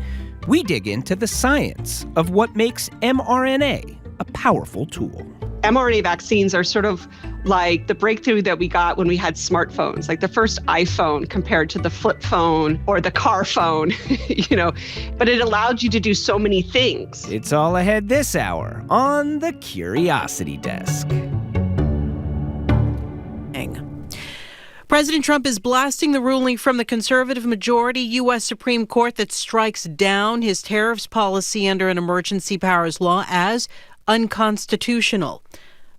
We dig into the science of what makes mRNA a powerful tool. mRNA vaccines are sort of like the breakthrough that we got when we had smartphones, like the first iPhone compared to the flip phone or the car phone, but it allowed you to do so many things. It's all ahead this hour on the Curiosity Desk. President Trump is blasting the ruling from the conservative majority U.S. Supreme Court that strikes down his tariffs policy under an emergency powers law as unconstitutional.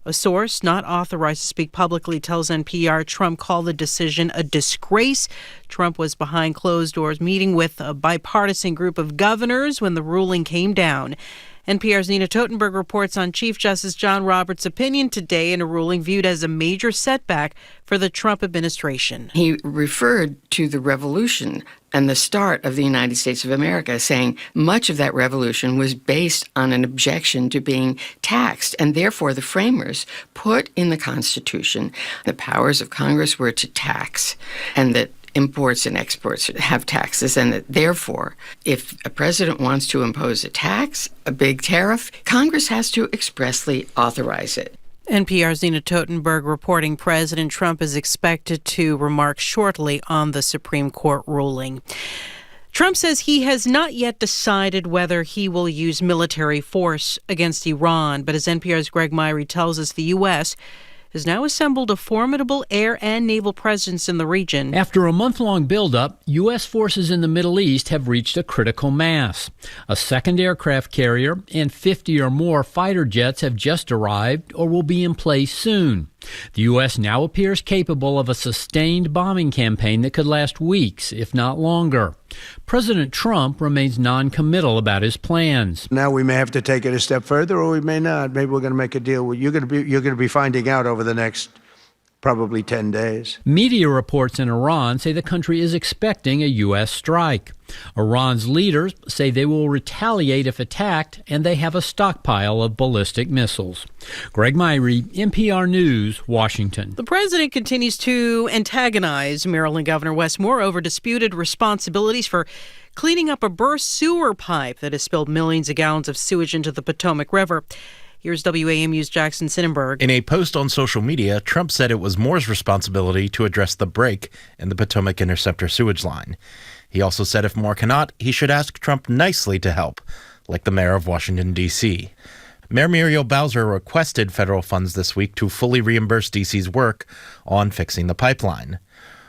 A source not authorized to speak publicly tells NPR Trump called the decision a disgrace. Trump was behind closed doors meeting with a bipartisan group of governors when the ruling came down. NPR's Nina Totenberg reports on Chief Justice John Roberts' opinion today in a ruling viewed as a major setback for the Trump administration. He referred to the revolution and the start of the United States of America, saying much of that revolution was based on an objection to being taxed, and therefore the framers put in the Constitution the powers of Congress were to tax, and that imports and exports have taxes, and that therefore, if a president wants to impose a tax, a big tariff, Congress has to expressly authorize it. NPR's Nina Totenberg reporting President Trump is expected to remark shortly on the Supreme Court ruling. Trump says he has not yet decided whether he will use military force against Iran, but as NPR's Greg Myrie tells us, the U.S. has now assembled a formidable air and naval presence in the region. After a month-long buildup, U.S. forces in the Middle East have reached a critical mass. A second aircraft carrier and 50 or more fighter jets have just arrived or will be in place soon. The U.S. now appears capable of a sustained bombing campaign that could last weeks, if not longer. President Trump remains non-committal about his plans. Now we may have to take it a step further, or we may not. Maybe we're going to make a deal. You're going to be finding out over the next probably 10 days. Media reports in Iran say the country is expecting a U.S. strike. Iran's leaders say they will retaliate if attacked, and they have a stockpile of ballistic missiles. Greg Myrie, NPR News, Washington. The president continues to antagonize Maryland Governor Wes Moore over disputed responsibilities for cleaning up a burst sewer pipe that has spilled millions of gallons of sewage into the Potomac River. Here's WAMU's Jackson Sonnenberg. In a post on social media, Trump said it was Moore's responsibility to address the break in the Potomac Interceptor sewage line. He also said if Moore cannot, he should ask Trump nicely to help, like the mayor of Washington, D.C. Mayor Muriel Bowser requested federal funds this week to fully reimburse D.C.'s work on fixing the pipeline.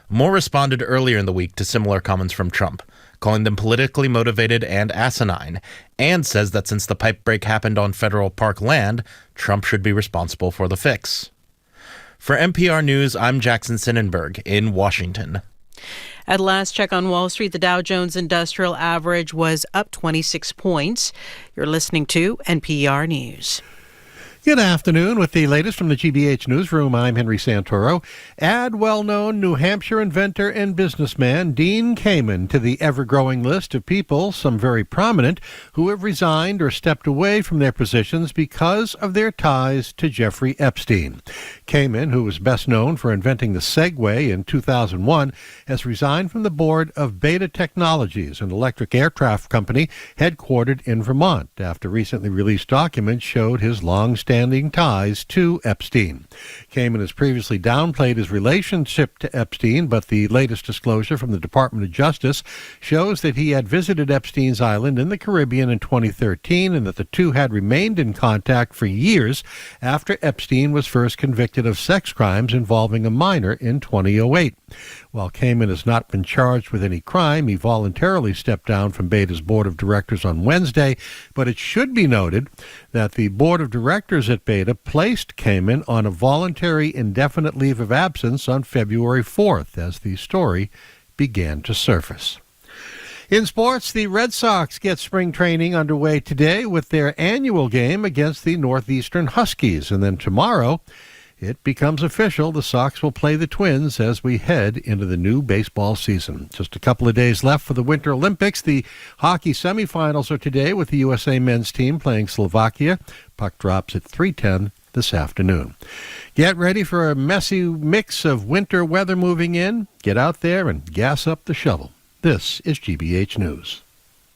Moore responded earlier in the week to similar comments from Trump, calling them politically motivated and asinine, and says that since the pipe break happened on federal park land, Trump should be responsible for the fix. For NPR News, I'm Jackson Sonnenberg in Washington. At last check on Wall Street, the Dow Jones Industrial Average was up 26 points. You're listening to NPR News. Good afternoon. With the latest from the GBH Newsroom, I'm Henry Santoro. Add well-known New Hampshire inventor and businessman Dean Kamen to the ever-growing list of people, some very prominent, who have resigned or stepped away from their positions because of their ties to Jeffrey Epstein. Kamen, who was best known for inventing the Segway in 2001, has resigned from the board of Beta Technologies, an electric aircraft company headquartered in Vermont, after recently released documents showed his long-standing ties to Epstein. Kamen has previously downplayed his relationship to Epstein, but the latest disclosure from the Department of Justice shows that he had visited Epstein's Island in the Caribbean in 2013 and that the two had remained in contact for years after Epstein was first convicted of sex crimes involving a minor in 2008. While Kamen has not been charged with any crime, he voluntarily stepped down from Beta's board of directors on Wednesday, but it should be noted that the board of directors at Beta placed Kamen on a voluntary indefinite leave of absence on February 4th as the story began to surface. In sports, the Red Sox get spring training underway today with their annual game against the Northeastern Huskies, and then tomorrow it becomes official. The Sox will play the Twins as we head into the new baseball season. Just a couple of days left for the Winter Olympics. The hockey semifinals are today with the USA men's team playing Slovakia. Puck drops at 3:10 this afternoon. Get ready for a messy mix of winter weather moving in. Get out there and gas up the shovel. This is GBH News.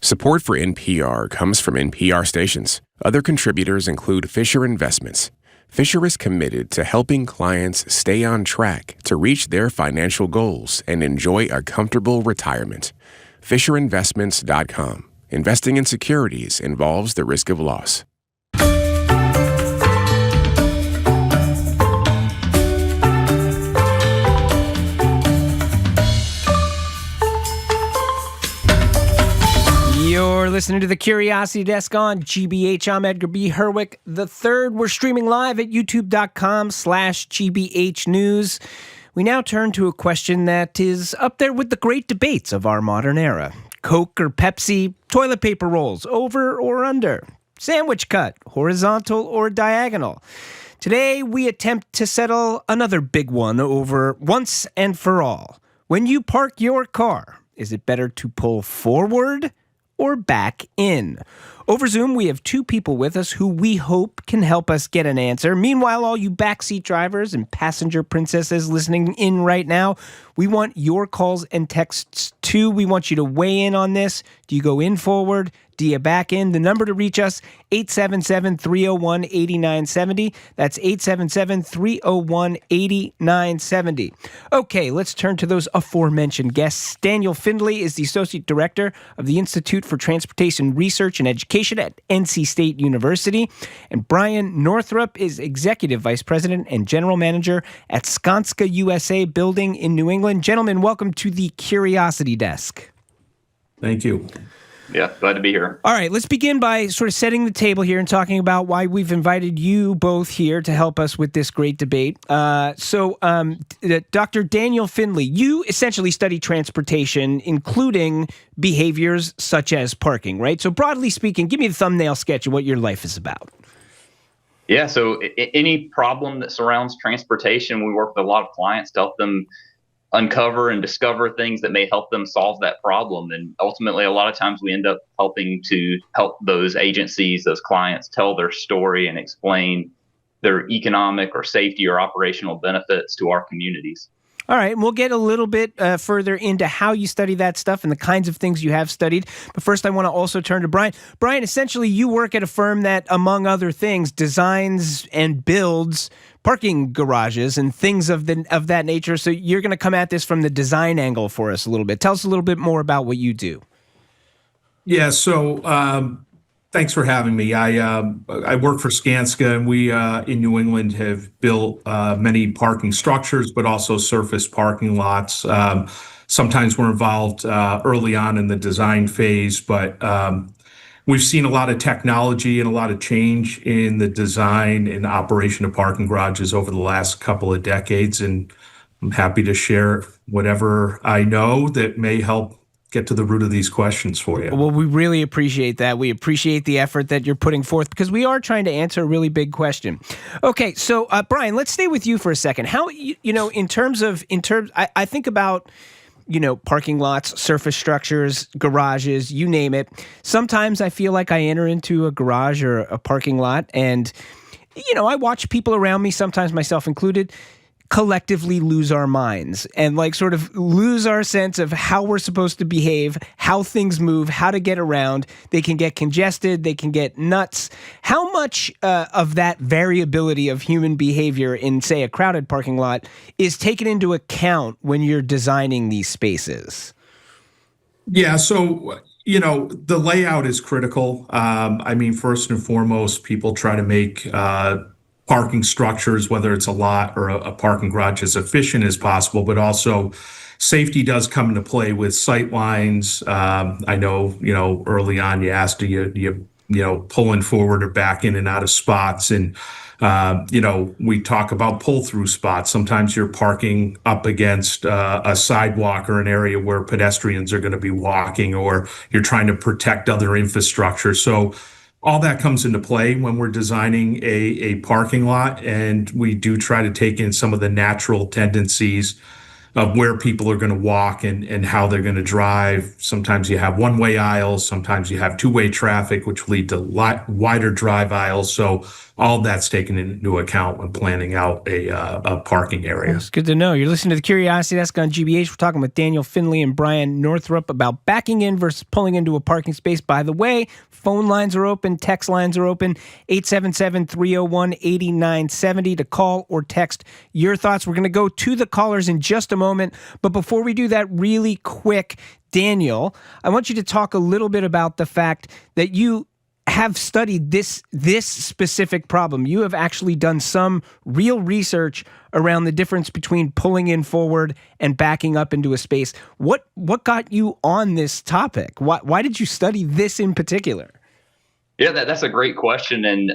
Support for NPR comes from NPR stations. Other contributors include Fisher Investments. Fisher is committed to helping clients stay on track to reach their financial goals and enjoy a comfortable retirement. FisherInvestments.com. Investing in securities involves the risk of loss. You're listening to the Curiosity Desk on GBH. I'm Edgar B. Herwick III. We're streaming live at youtube.com/GBH News. We now turn to a question that is up there with the great debates of our modern era. Coke or Pepsi, toilet paper rolls, over or under, sandwich cut, horizontal or diagonal. Today, we attempt to settle another big one over once and for all. When you park your car, is it better to pull forward or back in? Over Zoom, we have two people with us who we hope can help us get an answer. Meanwhile, all you backseat drivers and passenger princesses listening in right now, we want your calls and texts too. We want you to weigh in on this. Do you go in forward? Do you back in? The number to reach us, 877-301-8970. That's 877-301-8970. Okay, let's turn to those aforementioned guests. Daniel Findley is the Associate Director of the Institute for Transportation Research and Education Education at NC State University. And Bryan Northrop is Executive Vice President and General Manager at Skanska USA Building in New England. Gentlemen, welcome to the Curiosity Desk. Thank you. Yeah, glad to be here. All right, let's begin by sort of setting the table here and talking about why we've invited you both here to help us with this great debate. So, Dr. Daniel Findley, you essentially study transportation, including behaviors such as parking, right? So broadly speaking, give me the thumbnail sketch of what your life is about. Yeah, so any problem that surrounds transportation, we work with a lot of clients to help them uncover and discover things that may help them solve that problem. And ultimately, a lot of times we end up helping to help those agencies, those clients, tell their story and explain their economic or safety or operational benefits to our communities. All right, and we'll get a little bit further into how you study that stuff and the kinds of things you have studied. But first, I want to also turn to Bryan. Bryan, essentially, you work at a firm that, among other things, designs and builds parking garages and things of that nature. So you're going to come at this from the design angle for us a little bit. Tell us a little bit more about what you do. Yeah, so thanks for having me. I work for Skanska, and we in New England have built many parking structures, but also surface parking lots. Sometimes we're involved early on in the design phase, but we've seen a lot of technology and a lot of change in the design and operation of parking garages over the last couple of decades, and I'm happy to share whatever I know that may help get to the root of these questions for you. Well, we really appreciate that. We appreciate the effort that you're putting forth because we are trying to answer a really big question. Okay, so Bryan, let's stay with you for a second. How, in terms, I think about, parking lots, surface structures, garages, you name it. Sometimes I feel like I enter into a garage or a parking lot and, I watch people around me, sometimes myself included, collectively lose our minds and sort of lose our sense of how we're supposed to behave, how things move, how to get around. They can get congested, they can get nuts. How much of that variability of human behavior in, say, a crowded parking lot is taken into account when you're designing these spaces? Yeah, so the layout is critical. First and foremost, people try to make parking structures, whether it's a lot or a parking garage, as efficient as possible, but also safety does come into play with sight lines. I know, early on you asked, do you pulling forward or back in and out of spots? And, we talk about pull-through spots. Sometimes you're parking up against a sidewalk or an area where pedestrians are going to be walking, or you're trying to protect other infrastructure. So all that comes into play when we're designing a parking lot, and we do try to take in some of the natural tendencies of where people are going to walk and how they're going to drive. Sometimes you have one-way aisles, sometimes you have two-way traffic, which lead to wider drive aisles. So all that's taken into account when planning out a parking area. It's good to know. You're listening to the Curiosity Desk on GBH. We're talking with Daniel Findley and Bryan Northrop about backing in versus pulling into a parking space. By the way, phone lines are open, text lines are open, 877-301-8970 to call or text your thoughts. We're going to go to the callers in just a moment. But before we do that, really quick, Daniel, I want you to talk a little bit about the fact that you have studied this specific problem. You have actually done some real research around the difference between pulling in forward and backing up into a space. What got you on this topic? Why did you study this in particular? Yeah, that's a great question. And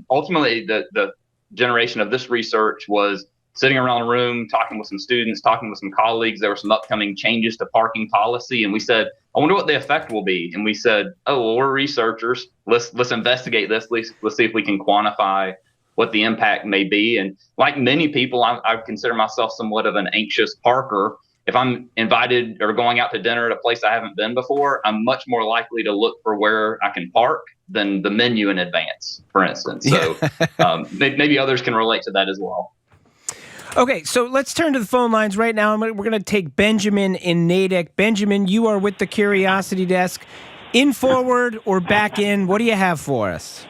ultimately, the generation of this research was sitting around a room, talking with some students, talking with some colleagues. There were some upcoming changes to parking policy, and we said, I wonder what the effect will be. And we said, we're researchers. Let's investigate this. Let's see if we can quantify what the impact may be. And like many people, I consider myself somewhat of an anxious parker. If I'm invited or going out to dinner at a place I haven't been before, I'm much more likely to look for where I can park than the menu in advance, for instance. So maybe others can relate to that as well. Okay, so let's turn to the phone lines right now. We're going to take Benjamin in Natick. Benjamin, you are with the Curiosity Desk. In forward or back in, what do you have for us?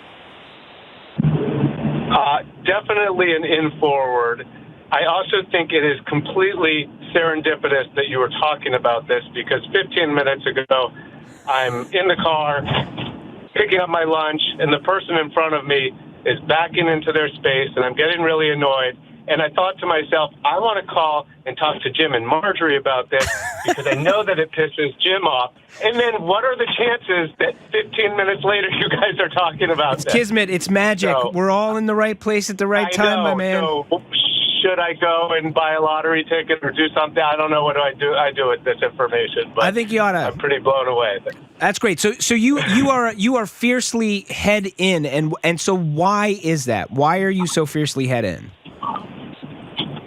Definitely an in forward. I also think it is completely serendipitous that you were talking about this, because 15 minutes ago, I'm in the car picking up my lunch, and the person in front of me is backing into their space, and I'm getting really annoyed. And I thought to myself, I want to call and talk to Jim and Marjorie about this because I know that it pisses Jim off. And then what are the chances that 15 minutes later you guys are talking about It's this? Kismet. It's magic. So, We're all in the right place at the right time, my man. So should I go and buy a lottery ticket or do something? I don't know what I do with this information. But I think you ought to. I'm pretty blown away. That's great. So you are fiercely head in, and so why is that? Why are you so fiercely head in?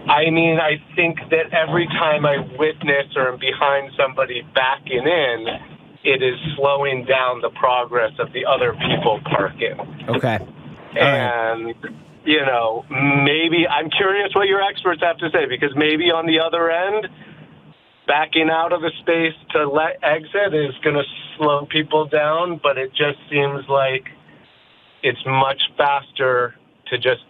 I mean, I think that every time I witness or am behind somebody backing in, it is slowing down the progress of the other people parking. Okay. And, you know, maybe I'm curious what your experts have to say, because maybe on the other end, backing out of the space to let exit is going to slow people down, but it just seems like it's much faster to just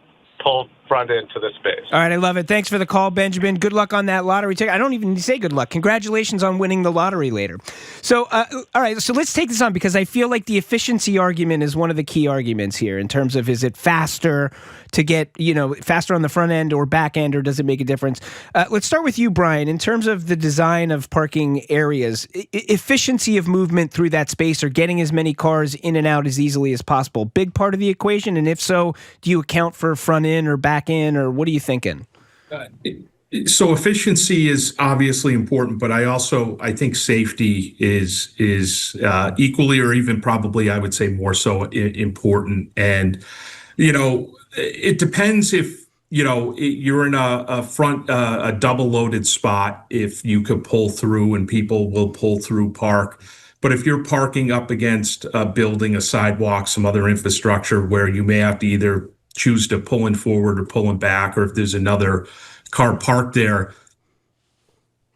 pull front into the space. All right, I love it. Thanks for the call, Benjamin. Good luck on that lottery ticket. I don't even need to say good luck. Congratulations on winning the lottery later. So, all right, so let's take this on, because I feel like the efficiency argument is one of the key arguments here in terms of, is it faster to get, faster on the front end or back end, or does it make a difference? Let's start with you, Brian. In terms of the design of parking areas, efficiency of movement through that space, or getting as many cars in and out as easily as possible, big part of the equation? And if so, do you account for front in or back in, or what are you thinking? So efficiency is obviously important, but I think safety is equally, or even probably, I would say more so important. And, it depends if, you're in a double loaded spot, if you could pull through and people will pull through park. But if you're parking up against a building, a sidewalk, some other infrastructure where you may have to either choose to pull in forward or pull in back, or if there's another car parked there,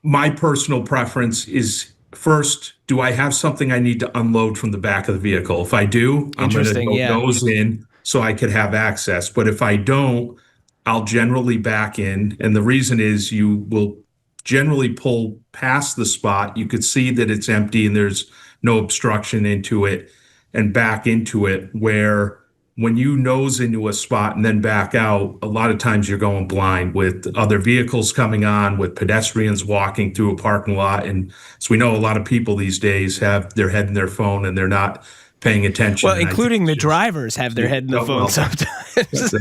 my personal preference is, first, do I have something I need to unload from the back of the vehicle? If I do, I'm going to go nose in so I could have access. But if I don't, I'll generally back in. And the reason is, you will generally pull past the spot. You could see that it's empty and there's no obstruction into it, and back into it, where when you nose into a spot and then back out, a lot of times you're going blind with other vehicles coming on, with pedestrians walking through a parking lot. And so we know a lot of people these days have their head in their phone and they're not paying attention. Well, including the drivers have their head in the phone sometimes.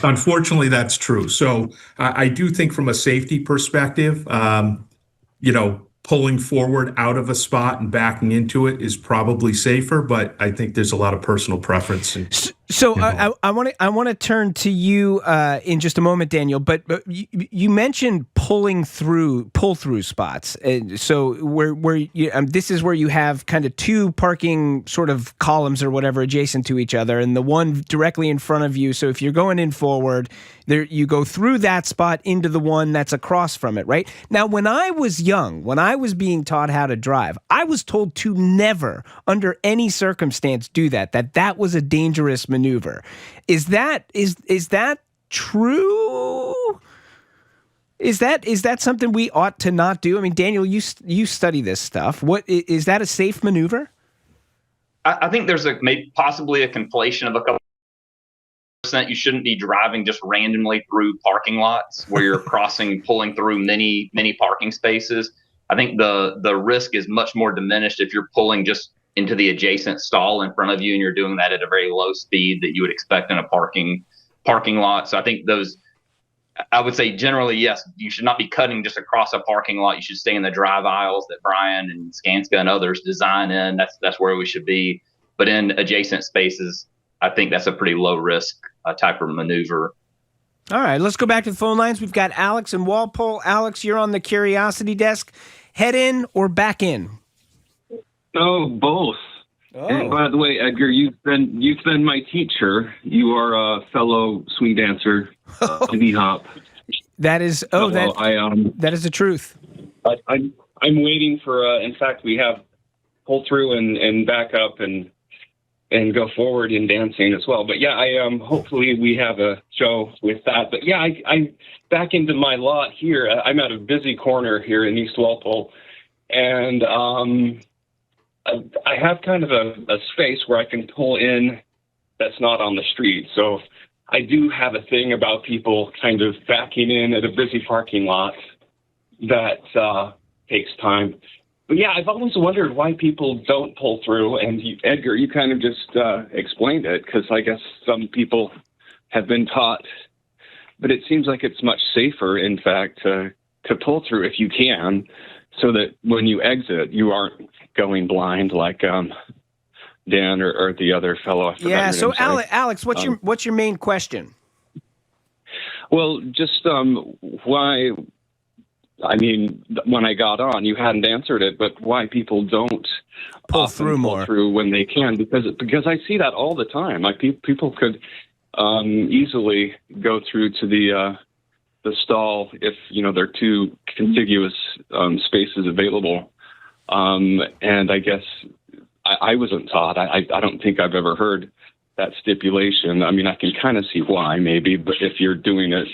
Unfortunately, that's true. So I do think from a safety perspective, pulling forward out of a spot and backing into it is probably safer, but I think there's a lot of personal preference. So I want to turn to you in just a moment, Daniel. But you mentioned pull through spots. So this is where you have kind of two parking sort of columns or whatever adjacent to each other, and the one directly in front of you. So if you're going in forward, there you go through that spot into the one that's across from it, right? Now, when I was young, when I was being taught how to drive, I was told to never, under any circumstance, do that. That was a dangerous maneuver. Is that true? Is that something we ought to not do? I mean, Daniel, you study this stuff. What is that a safe maneuver? I think there's possibly a conflation of a couple %. You shouldn't be driving just randomly through parking lots where you're pulling through many parking spaces. I think the risk is much more diminished if you're pulling just into the adjacent stall in front of you, and you're doing that at a very low speed that you would expect in a parking lot. So I think I would say generally, yes, you should not be cutting just across a parking lot. You should stay in the drive aisles that Brian and Skanska and others design in. That's where we should be. But in adjacent spaces, I think that's a pretty low risk type of maneuver. All right, let's go back to the phone lines. We've got Alex in Walpole. Alex, you're on the Curiosity Desk. Head in or back in? Oh, both. Oh. And by the way, Edgar, you've been my teacher. You are a fellow swing dancer, Jimmy Hop. That is that is the truth. I'm waiting for. In fact, we have pull through and back up and go forward in dancing as well. But yeah, hopefully we have a show with that. But yeah, I back into my lot here. I'm at a busy corner here in East Walpole, and I have kind of a space where I can pull in that's not on the street. So I do have a thing about people kind of backing in at a busy parking lot that takes time. But yeah, I've always wondered why people don't pull through. And Edgar, you kind of just explained it, because I guess some people have been taught. But it seems like it's much safer, in fact, to pull through if you can, so that when you exit, you aren't going blind like Dan or the other fellow. I forgot Yeah. your So name, sorry. Alex, what's your main question? Well, just why? I mean, when I got on, you hadn't answered it, but why people don't pull through when they can? Because I see that all the time. Like people could easily go through to the stall if there are two contiguous spaces available. And I guess I wasn't taught. I don't think I've ever heard that stipulation. I mean, I can kind of see why, maybe, but if you're doing it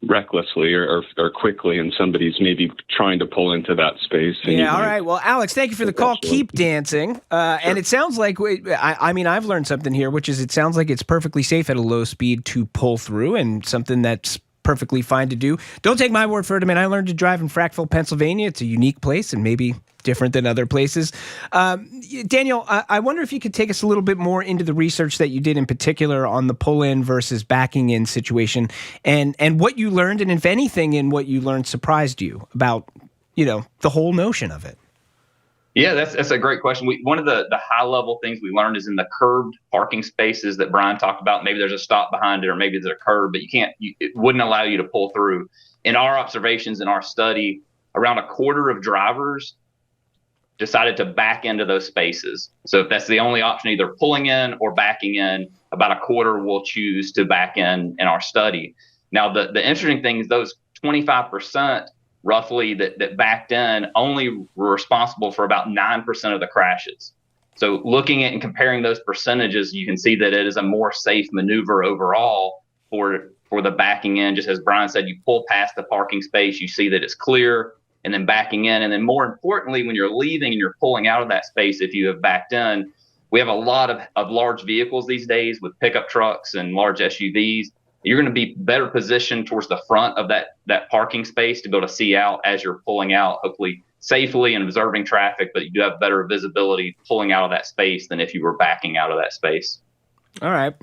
recklessly or quickly, and somebody's maybe trying to pull into that space. Yeah, all right. Well, Alex, thank you for the call. Keep dancing. Sure. And it sounds like, I mean, I've learned something here, which is it sounds like it's perfectly safe at a low speed to pull through, and something that's perfectly fine to do. Don't take my word for it. I mean, I learned to drive in Frackville, Pennsylvania. It's a unique place and maybe different than other places. Daniel, I wonder if you could take us a little bit more into the research that you did in particular on the pull-in versus backing-in situation, and what you learned, and if anything in what you learned surprised you about, the whole notion of it. Yeah, that's a great question. One of the high-level things we learned is in the curbed parking spaces that Brian talked about, maybe there's a stop behind it or maybe there's a curb, but it wouldn't allow you to pull through. In our observations, in our study, around a quarter of drivers decided to back into those spaces. So if that's the only option, either pulling in or backing in, about a quarter will choose to back in our study. Now, the interesting thing is those 25% roughly that backed in only were responsible for about 9% of the crashes. So looking at and comparing those percentages, you can see that it is a more safe maneuver overall for the backing in. Just as Brian said, you pull past the parking space, you see that it's clear, and then backing in. And then more importantly, when you're leaving and you're pulling out of that space, if you have backed in, we have a lot of large vehicles these days with pickup trucks and large SUVs. You're going to be better positioned towards the front of that parking space to be able to see out as you're pulling out, hopefully safely and observing traffic, but you do have better visibility pulling out of that space than if you were backing out of that space. All right.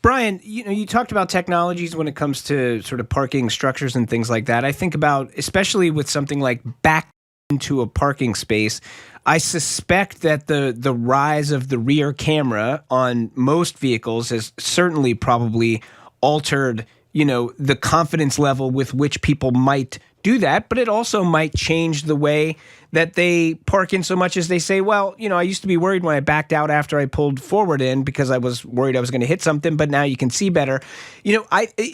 Brian, you talked about technologies when it comes to sort of parking structures and things like that. I think about, especially with something like back into a parking space, I suspect that the rise of the rear camera on most vehicles has certainly probably altered, the confidence level with which people might do that, but it also might change the way that they park in so much as they say, well, I used to be worried when I backed out after I pulled forward in because I was worried I was going to hit something, but now you can see better.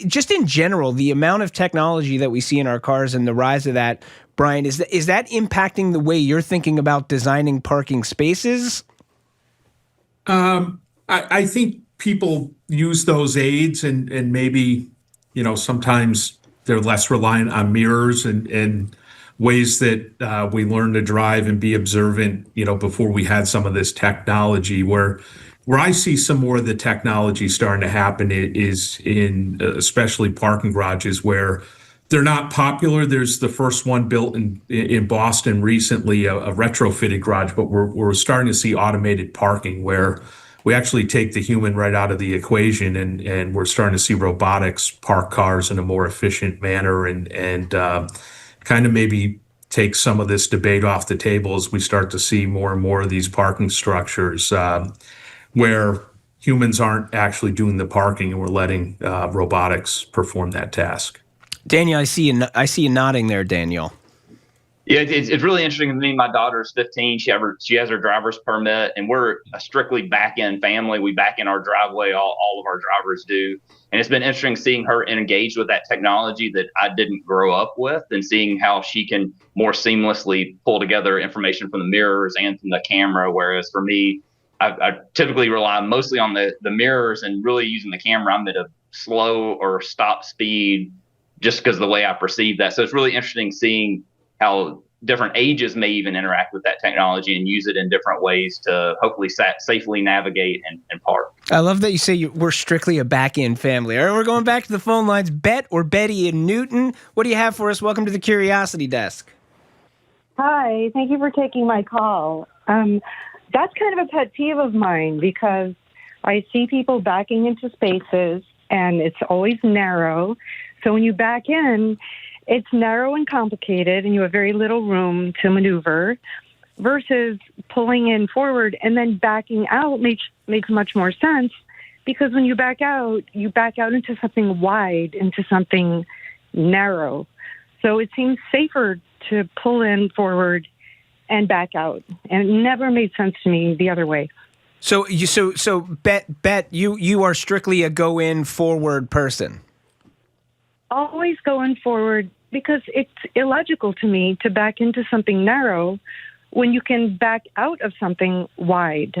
Just in general, the amount of technology that we see in our cars and the rise of that, Brian, is that impacting the way you're thinking about designing parking spaces? I think people use those aids and maybe, sometimes they're less reliant on mirrors and ways that we learn to drive and be observant, before we had some of this technology. Where I see some more of the technology starting to happen is in especially parking garages where they're not popular. There's the first one built in Boston recently, a retrofitted garage, but we're starting to see automated parking where we actually take the human right out of the equation, and we're starting to see robotics park cars in a more efficient manner and kind of maybe take some of this debate off the table as we start to see more and more of these parking structures where humans aren't actually doing the parking and we're letting robotics perform that task. Daniel, I see you nodding there, Daniel. Yeah, it's really interesting to me. My daughter's 15. She has her driver's permit, and we're a strictly back-end family. We back in our driveway. All of our drivers do. And it's been interesting seeing her engaged with that technology that I didn't grow up with, and seeing how she can more seamlessly pull together information from the mirrors and from the camera. Whereas for me, I typically rely mostly on the mirrors, and really using the camera, I'm at a slow or stop speed just because of the way I perceive that. So it's really interesting seeing how different ages may even interact with that technology and use it in different ways to hopefully safely navigate and park. I love that you say we're strictly a back-end family. All right, we're going back to the phone lines. Bet or Betty in Newton, what do you have for us? Welcome to the Curiosity Desk. Hi, thank you for taking my call. That's kind of a pet peeve of mine because I see people backing into spaces and it's always narrow. So when you back in, it's narrow and complicated and you have very little room to maneuver versus pulling in forward and then backing out makes much more sense because when you back out into something wide, into something narrow. So it seems safer to pull in forward and back out. And it never made sense to me the other way. So Bet, you are strictly a go in forward person. Always going forward because it's illogical to me to back into something narrow when you can back out of something wide.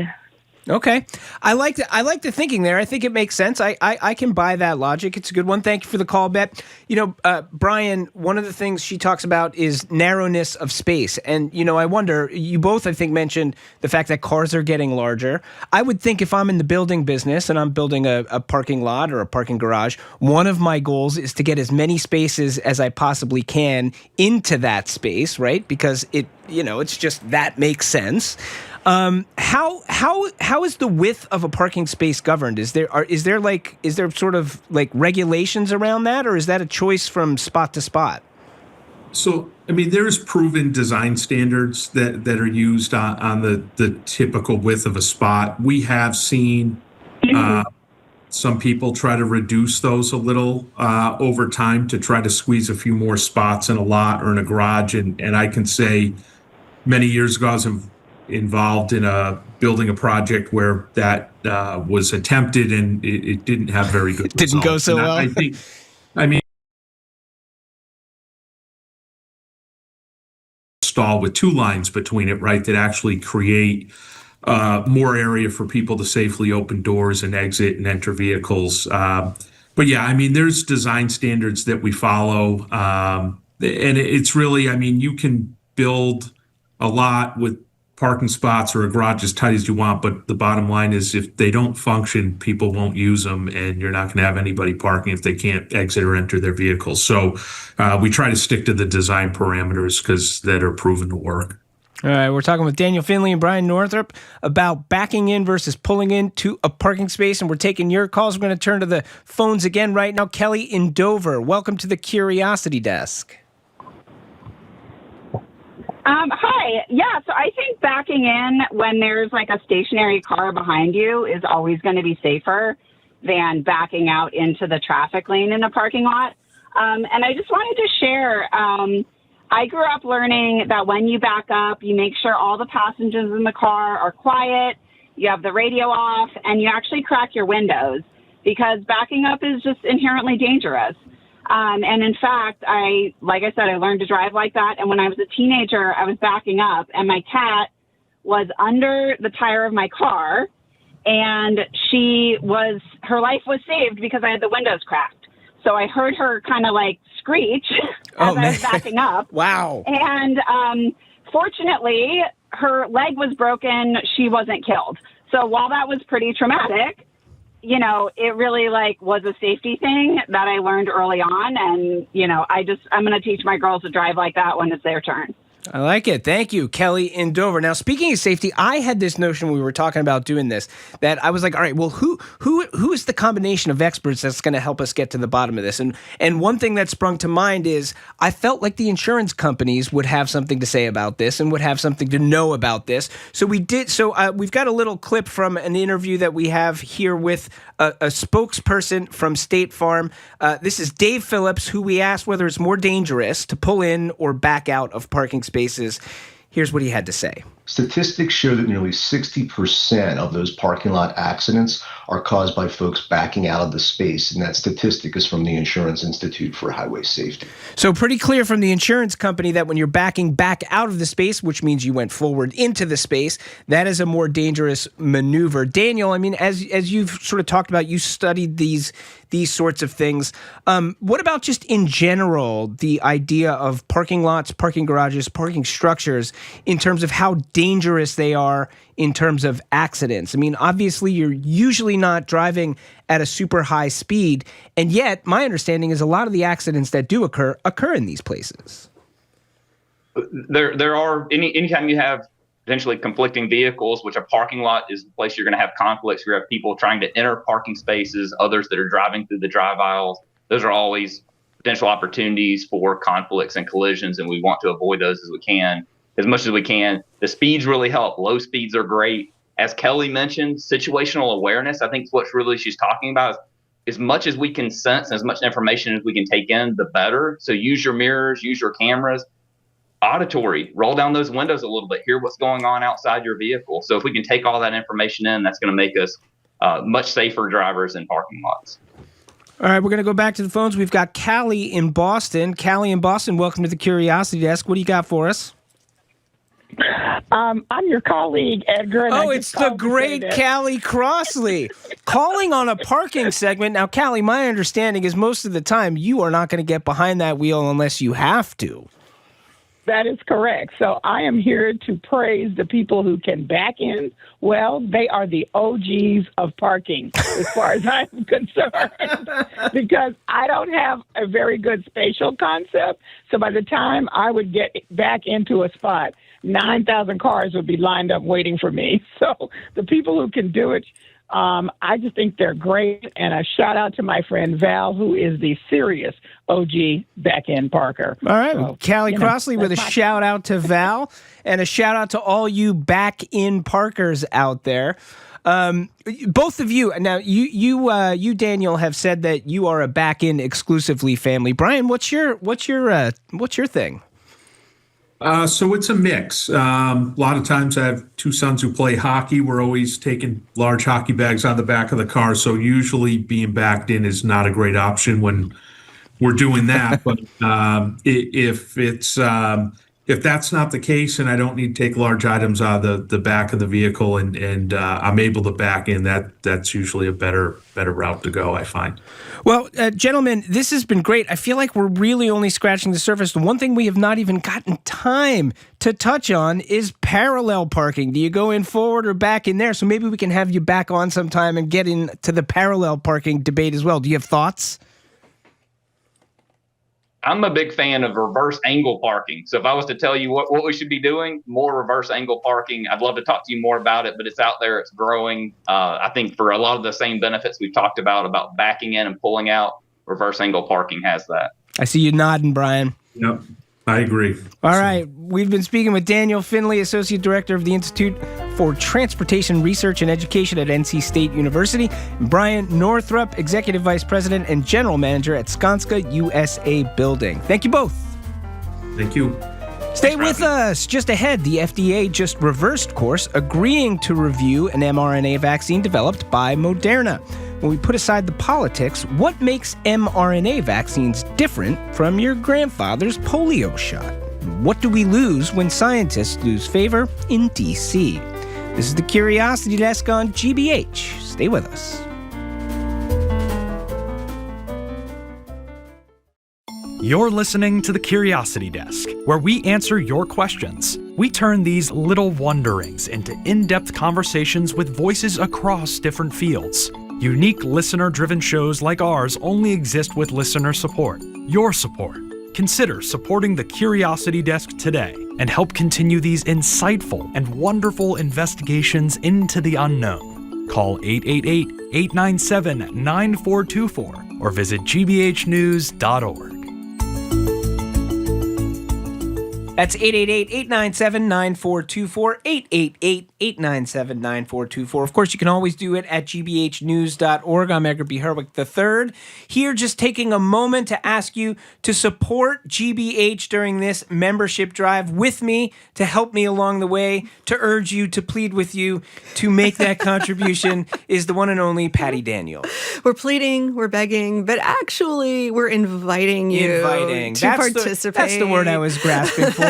Okay. I like the thinking there. I think it makes sense. I can buy that logic. It's a good one. Thank you for the call, Bet. Brian, one of the things she talks about is narrowness of space. And, I wonder, you both, I think, mentioned the fact that cars are getting larger. I would think if I'm in the building business and I'm building a parking lot or a parking garage, one of my goals is to get as many spaces as I possibly can into that space, right? Because it's just that makes sense. How is the width of a parking space governed? Is there sort of like regulations around that, or is that a choice from spot to spot? So, there's proven design standards that are used on the typical width of a spot. We have seen some people try to reduce those a little over time to try to squeeze a few more spots in a lot or in a garage. And I can say many years ago, I was involved in building a project where that was attempted and it didn't have very good results. Didn't go so well. I think stall with two lines between it, right, that actually create more area for people to safely open doors and exit and enter vehicles. But yeah, there's design standards that we follow. And it's really, you can build a lot with parking spots or a garage as tight as you want, but the bottom line is if they don't function, people won't use them, and you're not going to have anybody parking if they can't exit or enter their vehicles. So we try to stick to the design parameters because that are proven to work. All right, we're talking with Daniel Findley and Bryan Northrop about backing in versus pulling into a parking space, and we're taking your calls. We're going to turn to the phones again right now. Kelly in Dover, welcome to the Curiosity Desk. Hi. Yeah, so I think backing in when there's like a stationary car behind you is always going to be safer than backing out into the traffic lane in a parking lot. And I just wanted to share, I grew up learning that when you back up, you make sure all the passengers in the car are quiet, you have the radio off, and you actually crack your windows because backing up is just inherently dangerous. And in fact, like I said, I learned to drive like that. And when I was a teenager, I was backing up and my cat was under the tire of my car and her life was saved because I had the windows cracked. So I heard her kind of like screech as I was backing up. Wow. And fortunately, her leg was broken. She wasn't killed. So while that was pretty traumatic, it really was a safety thing that I learned early on. And, I'm going to teach my girls to drive like that when it's their turn. I like it. Thank you, Kelly in Dover. Now, speaking of safety, I had this notion when we were talking about doing this that I was like, all right, well, who is the combination of experts that's going to help us get to the bottom of this? And one thing that sprung to mind is I felt like the insurance companies would have something to say about this and would have something to know about this. So we did. So we've got a little clip from an interview that we have here with a spokesperson from State Farm. This is Dave Phillips, who we asked whether it's more dangerous to pull in or back out of parking spaces. Here's what he had to say. Statistics show that nearly 60% of those parking lot accidents are caused by folks backing out of the space, and that statistic is from the Insurance Institute for Highway Safety. So pretty clear from the insurance company that when you're backing back out of the space, which means you went forward into the space, that is a more dangerous maneuver. Daniel, I mean, as you've sort of talked about, you studied these sorts of things. What about just in general, the idea of parking lots, parking garages, parking structures in terms of how dangerous they are in terms of accidents? I mean, obviously, you're usually not driving at a super high speed, and yet my understanding is a lot of the accidents that do occur in these places. There are, anytime you have potentially conflicting vehicles, which a parking lot is the place you're going to have conflicts. You have people trying to enter parking spaces, others that are driving through the drive aisles. Those are always potential opportunities for conflicts and collisions, and we want to avoid those as much as we can. The speeds really help. Low speeds are great. As Kelly mentioned, situational awareness, I think what really she's talking about is as much as we can sense and as much information as we can take in, the better. So use your mirrors, use your cameras. Auditory, roll down those windows a little bit, hear what's going on outside your vehicle. So if we can take all that information in, that's going to make us much safer drivers in parking lots. All right, we're going to go back to the phones. We've got Callie in Boston. Callie in Boston, welcome to the Curiosity Desk. What do you got for us? I'm your colleague, Edgar. Oh, it's the great Callie Crossley calling on a parking segment. Now, Callie, my understanding is most of the time you are not going to get behind that wheel unless you have to. That is correct. So I am here to praise the people who can back in. Well, they are the OGs of parking, as far as I'm concerned, because I don't have a very good spatial concept. So by the time I would get back into a spot, 9,000 cars would be lined up waiting for me. So the people who can do it, I just think they're great. And a shout out to my friend Val, who is the serious OG back-end parker. All right. So, Callie Crossley with a shout out to Val and a shout out to all you back-in parkers out there. Both of you, now you Daniel have said that you are a back-in exclusively family. Brian, what's your thing? So it's a mix. A lot of times I have two sons who play hockey. We're always taking large hockey bags on the back of the car. So usually being backed in is not a great option when we're doing that. But if that's not the case and I don't need to take large items out of the back of the vehicle and I'm able to back in, that's usually a better route to go, I find. Well, gentlemen, this has been great. I feel like we're really only scratching the surface. The one thing we have not even gotten time to touch on is parallel parking. Do you go in forward or back in there? So maybe we can have you back on sometime and get into the parallel parking debate as well. Do you have thoughts? I'm a big fan of reverse angle parking. So if I was to tell you what we should be doing, more reverse angle parking. I'd love to talk to you more about it, but it's out there. It's growing. I think for a lot of the same benefits we've talked about backing in and pulling out, reverse angle parking has that. I see you nodding, Brian. Yep, I agree. All right. We've been speaking with Daniel Findley, Associate Director of the Institute for Transportation Research and Education at NC State University, and Bryan Northrop, Executive Vice President and General Manager at Skanska USA Building. Thank you both. Thank you. Stay with us. Just ahead, the FDA just reversed course, agreeing to review an mRNA vaccine developed by Moderna. When we put aside the politics, what makes mRNA vaccines different from your grandfather's polio shot? What do we lose when scientists lose favor in D.C.? This is the Curiosity Desk on GBH. Stay with us. You're listening to the Curiosity Desk, where we answer your questions. We turn these little wonderings into in-depth conversations with voices across different fields. Unique listener-driven shows like ours only exist with listener support. Your support. Consider supporting the Curiosity Desk today and help continue these insightful and wonderful investigations into the unknown. Call 888-897-9424 or visit gbhnews.org. That's 888-897-9424, 888-897-9424. Of course, you can always do it at gbhnews.org. I'm Edgar B. Herwick III, here just taking a moment to ask you to support GBH during this membership drive with me, to help me along the way, to urge you, to plead with you, to make that contribution is the one and only Patty Daniel. We're pleading, we're begging, but actually we're inviting you to participate. That's the word I was grasping for.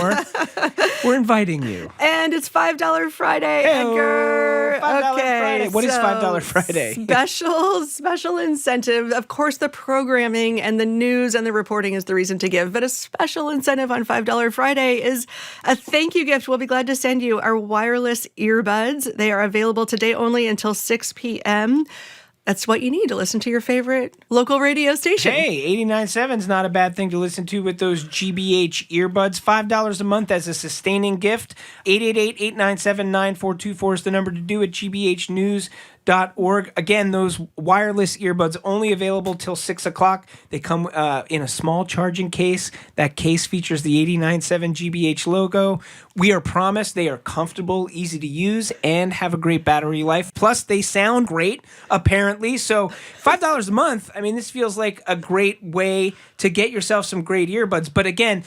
We're inviting you. And it's $5 Friday, Edgar. $5 okay, Friday. What is $5 Friday? Special incentive. Of course, the programming and the news and the reporting is the reason to give, but a special incentive on $5 Friday is a thank you gift. We'll be glad to send you our wireless earbuds. They are available today only until 6 p.m. That's what you need to listen to your favorite local radio station. Hey, 89.7 is not a bad thing to listen to with those GBH earbuds. $5 a month as a sustaining gift. 888-897-9424 is the number to do at gbhnews.org. Again, those wireless earbuds only available till 6 o'clock. They come in a small charging case. That case features the 89.7 GBH logo. We are promised they are comfortable, easy to use, and have a great battery life. Plus, they sound great, apparently. So $5 a month, I mean, this feels like a great way to get yourself some great earbuds. But again,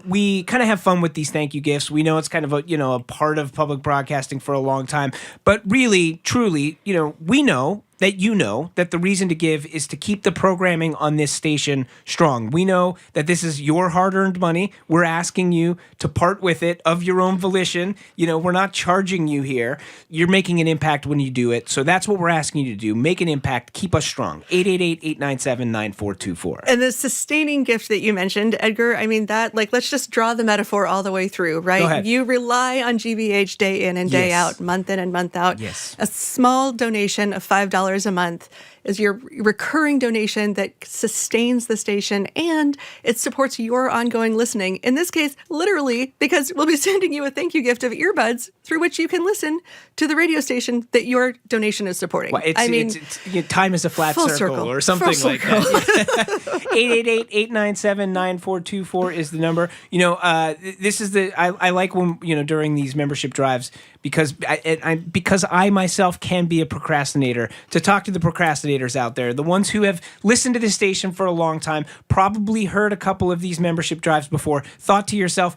we kind of have fun with these thank you gifts. We know it's kind of a part of public broadcasting for a long time. But really, truly, we know that the reason to give is to keep the programming on this station strong. We know that this is your hard-earned money. We're asking you to part with it of your own volition. We're not charging you here. You're making an impact when you do it. So that's what we're asking you to do. Make an impact. Keep us strong. 888-897-9424. And the sustaining gift that you mentioned, Edgar, I mean, that, let's just draw the metaphor all the way through, right? Go ahead. You rely on GBH day in and day out, month in and month out. Yes. A small donation of $5 a month is your recurring donation that sustains the station, and it supports your ongoing listening. In this case, literally, because we'll be sending you a thank you gift of earbuds through which you can listen to the radio station that your donation is supporting. Well, time is a flat circle or something like that. 888-897-9424 is the number. This is I like when during these membership drives, because I myself can be a procrastinator, to talk to the procrastinators out there, the ones who have listened to this station for a long time, probably heard a couple of these membership drives before, thought to yourself,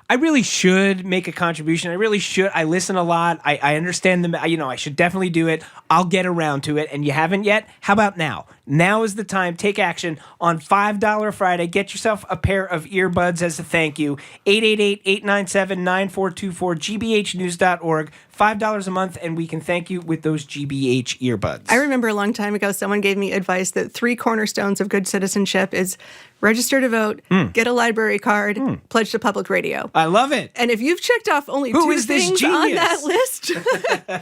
I really should make a contribution. I really should. I listen a lot. I understand them. I should definitely do it. I'll get around to it. And you haven't yet? How about now? Now is the time. Take action on $5 Friday. Get yourself a pair of earbuds as a thank you. 888-897-9424, gbhnews.org. $5 a month, and we can thank you with those GBH earbuds. I remember a long time ago, someone gave me advice that 3 cornerstones of good citizenship is register to vote, get a library card, pledge to public radio. I love it. And if you've checked off only 2 things on that list,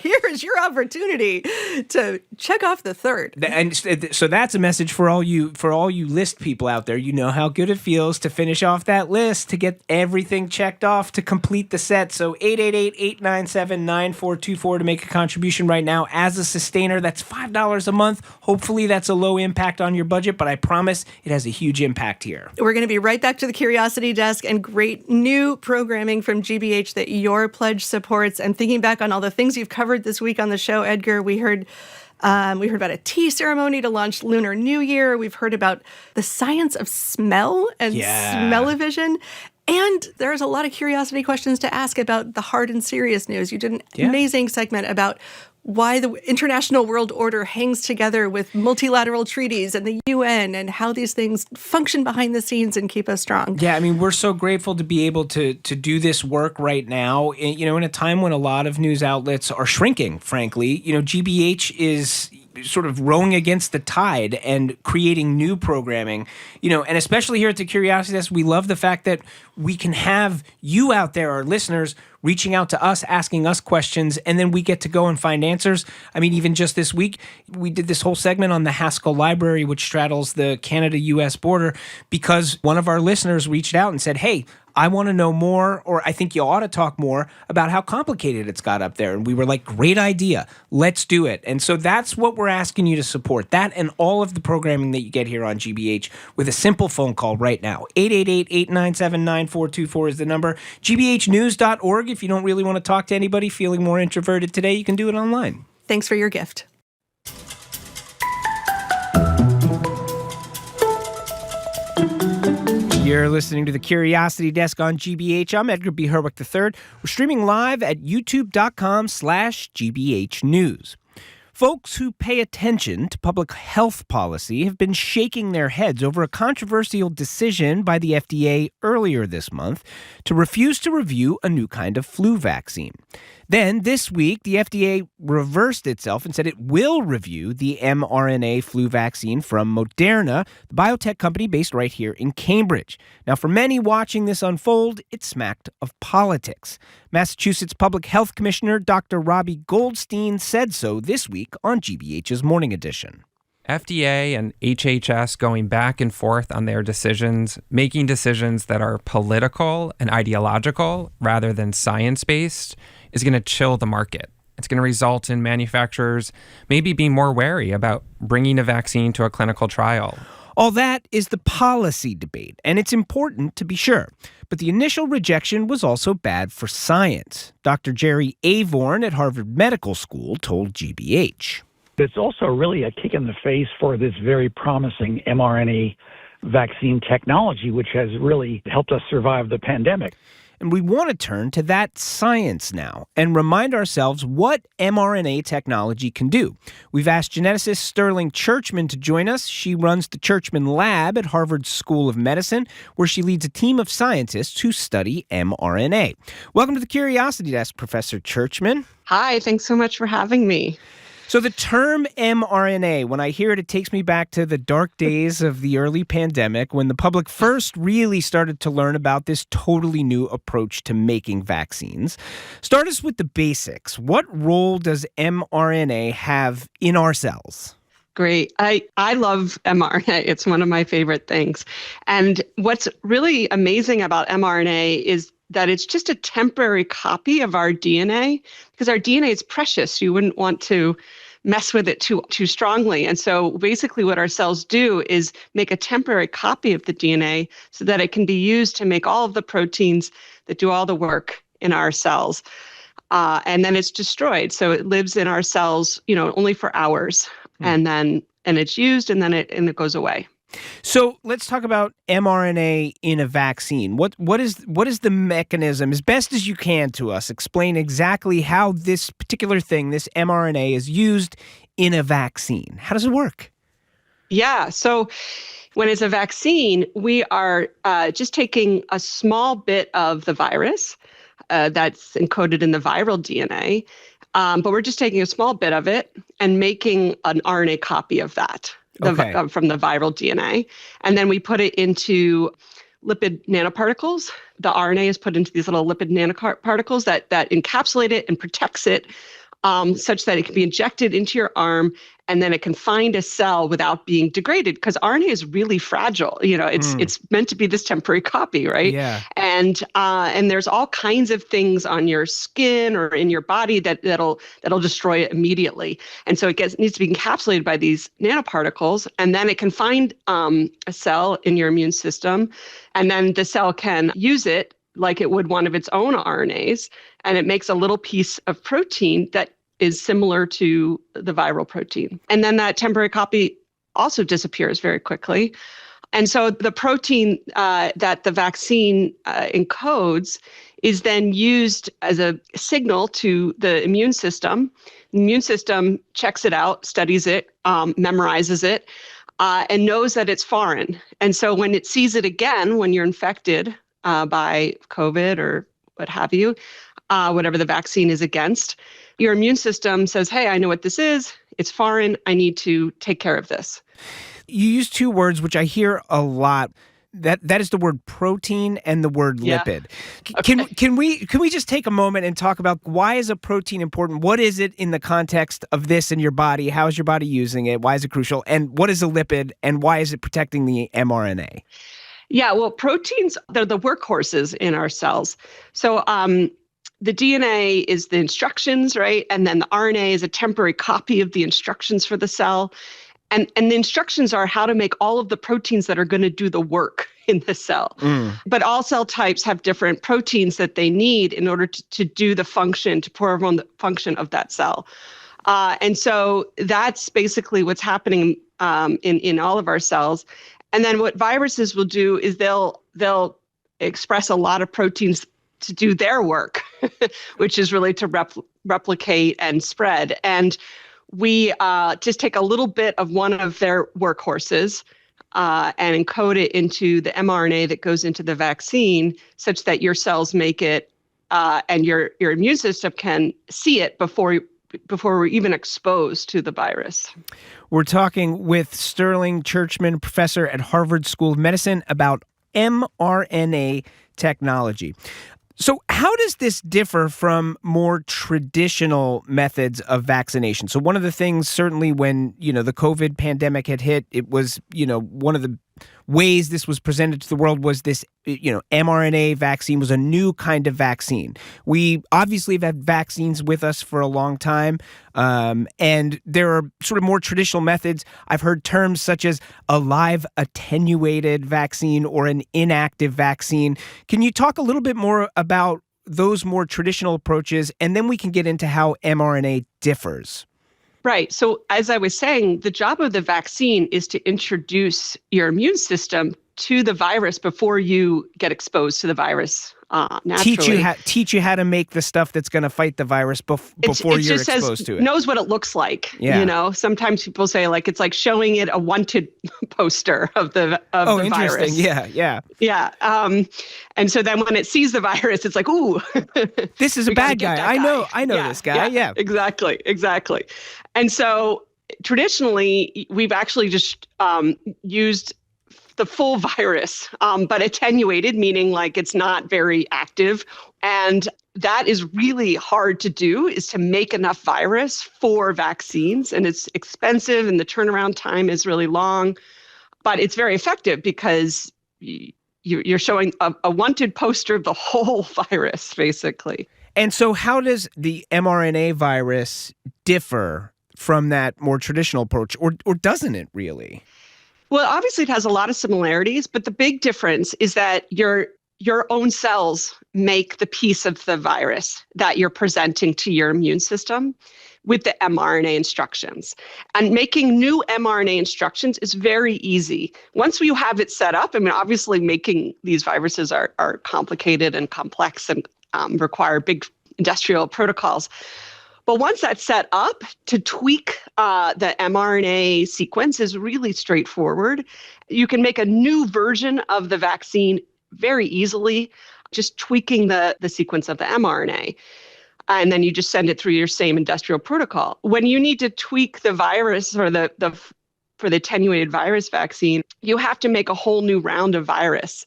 here is your opportunity to check off the third. And so that's a message for all you list people out there. You know how good it feels to finish off that list, to get everything checked off, to complete the set. So 888-897-9424 to make a contribution right now as a sustainer. That's $5 a month. Hopefully that's a low impact on your budget, but I promise it has a huge impact here. We're going to be right back to the Curiosity Desk and great new programming from GBH that your pledge supports. And thinking back on all the things you've covered this week on the show, Edgar, we heard about a tea ceremony to launch Lunar New Year. We've heard about the science of smell and smell-o-vision. And there's a lot of curiosity questions to ask about the hard and serious news. You did an amazing segment about why the international world order hangs together with multilateral treaties and the UN and how these things function behind the scenes and keep us strong. Yeah, I mean, we're so grateful to be able to do this work right now, in a time when a lot of news outlets are shrinking, frankly. GBH is sort of rowing against the tide and creating new programming, and especially here at the Curiosity Desk, we love the fact that we can have you out there, our listeners, reaching out to us, asking us questions, and then we get to go and find answers. I mean, even just this week, we did this whole segment on the Haskell Library, which straddles the Canada-U.S. border, because one of our listeners reached out and said, hey, I want to know more, or I think you ought to talk more about how complicated it's got up there. And we were like, great idea. Let's do it. And so that's what we're asking you to support. That and all of the programming that you get here on GBH with a simple phone call right now. 888-897-9424 is the number. gbhnews.org. If you don't really want to talk to anybody, feeling more introverted today, you can do it online. Thanks for your gift. You're listening to the Curiosity Desk on GBH. I'm Edgar B. Herwick III. We're streaming live at youtube.com/GBH News. Folks who pay attention to public health policy have been shaking their heads over a controversial decision by the FDA earlier this month to refuse to review a new kind of flu vaccine. Then, this week, the FDA reversed itself and said it will review the mRNA flu vaccine from Moderna, the biotech company based right here in Cambridge. Now, for many watching this unfold, it smacked of politics. Massachusetts Public Health Commissioner Dr. Robbie Goldstein said so this week on GBH's Morning Edition. FDA and HHS going back and forth on their decisions, making decisions that are political and ideological rather than science-based, is going to chill the market. It's going to result in manufacturers maybe being more wary about bringing a vaccine to a clinical trial. All that is the policy debate, and it's important to be sure. But the initial rejection was also bad for science. Dr. Jerry Avorn at Harvard Medical School told GBH. It's also really a kick in the face for this very promising mRNA vaccine technology, which has really helped us survive the pandemic. And we want to turn to that science now and remind ourselves what mRNA technology can do. We've asked geneticist Stirling Churchman to join us. She runs the Churchman Lab at Harvard School of Medicine, where she leads a team of scientists who study mRNA. Welcome to the Curiosity Desk, Professor Churchman. Hi, thanks so much for having me. So the term mRNA, when I hear it, it takes me back to the dark days of the early pandemic when the public first really started to learn about this totally new approach to making vaccines. Start us with the basics. What role does mRNA have in our cells? Great. I love mRNA. It's one of my favorite things. And what's really amazing about mRNA is that it's just a temporary copy of our DNA, because our DNA is precious. You wouldn't want to mess with it too strongly. And so basically what our cells do is make a temporary copy of the DNA so that it can be used to make all of the proteins that do all the work in our cells. And then it's destroyed. So it lives in our cells, only for hours. And it's used and then it goes away. So let's talk about mRNA in a vaccine. What is the mechanism, as best as you can to us? Explain exactly how this particular thing, this mRNA, is used in a vaccine. How does it work? Yeah. So when it's a vaccine, we are just taking a small bit of the virus that's encoded in the viral DNA, but we're just taking a small bit of it and making an RNA copy of that. From the viral DNA. And then we put it into lipid nanoparticles. The RNA is put into these little lipid nanoparticles that encapsulate it and protects it such that it can be injected into your arm, and then it can find a cell without being degraded, because RNA is really fragile. It's meant to be this temporary copy, right? Yeah. And there's all kinds of things on your skin or in your body that'll destroy it immediately. And so it needs to be encapsulated by these nanoparticles, and then it can find a cell in your immune system, and then the cell can use it like it would one of its own RNAs, and it makes a little piece of protein that is similar to the viral protein. And then that temporary copy also disappears very quickly. And so the protein that the vaccine encodes is then used as a signal to the immune system. The immune system checks it out, studies it, memorizes it, and knows that it's foreign. And so when it sees it again, when you're infected by COVID or what have you, whatever the vaccine is against, your immune system says, hey, I know what this is. It's foreign. I need to take care of this. You use two words which I hear a lot. That is the word protein and the word lipid. Okay. Can we just take a moment and talk about why is a protein important? What is it in the context of this in your body? How is your body using it? Why is it crucial? And what is a lipid, and why is it protecting the mRNA? Yeah, well, proteins, they're the workhorses in our cells. So the DNA is the instructions, right? And then the RNA is a temporary copy of the instructions for the cell. And the instructions are how to make all of the proteins that are going to do the work in the cell. But all cell types have different proteins that they need in order to do the function, to perform the function of that cell. And so that's basically what's happening in all of our cells. And then what viruses will do is they'll express a lot of proteins to do their work, which is really to replicate and spread. And we just take a little bit of one of their workhorses and encode it into the mRNA that goes into the vaccine, such that your cells make it and your immune system can see it before we're even exposed to the virus. We're talking with Stirling Churchman, professor at Harvard School of Medicine, about mRNA technology. So how does this differ from more traditional methods of vaccination? So one of the things, certainly when, the COVID pandemic had hit, it was, one of the ways this was presented to the world was this, mRNA vaccine was a new kind of vaccine. We obviously have had vaccines with us for a long time, and there are sort of more traditional methods. I've heard terms such as a live attenuated vaccine or an inactive vaccine. Can you talk a little bit more about those more traditional approaches, and then we can get into how mRNA differs? Right. So as I was saying, the job of the vaccine is to introduce your immune system to the virus before you get exposed to the virus naturally. Teach you how to make the stuff that's going to fight the virus before you're exposed to it. Knows what it looks like. Yeah. Sometimes people say it's like showing it a wanted poster of the virus. Interesting. Yeah. Yeah. And so then when it sees the virus, it's like, ooh, this is a bad guy. I know this guy. Yeah. Exactly. And so traditionally, we've actually just used the full virus, but attenuated, meaning it's not very active. And that is really hard to do, is to make enough virus for vaccines. And it's expensive and the turnaround time is really long, but it's very effective because you're showing a wanted poster of the whole virus, basically. And so how does the mRNA virus differ from that more traditional approach, or doesn't it really? Well, obviously it has a lot of similarities, but the big difference is that your own cells make the piece of the virus that you're presenting to your immune system with the mRNA instructions. And making new mRNA instructions is very easy. Once you have it set up, obviously making these viruses are complicated and complex and require big industrial protocols. But once that's set up, to tweak the mRNA sequence is really straightforward. You can make a new version of the vaccine very easily, just tweaking the sequence of the mRNA. And then you just send it through your same industrial protocol. When you need to tweak the virus for the attenuated virus vaccine, you have to make a whole new round of virus,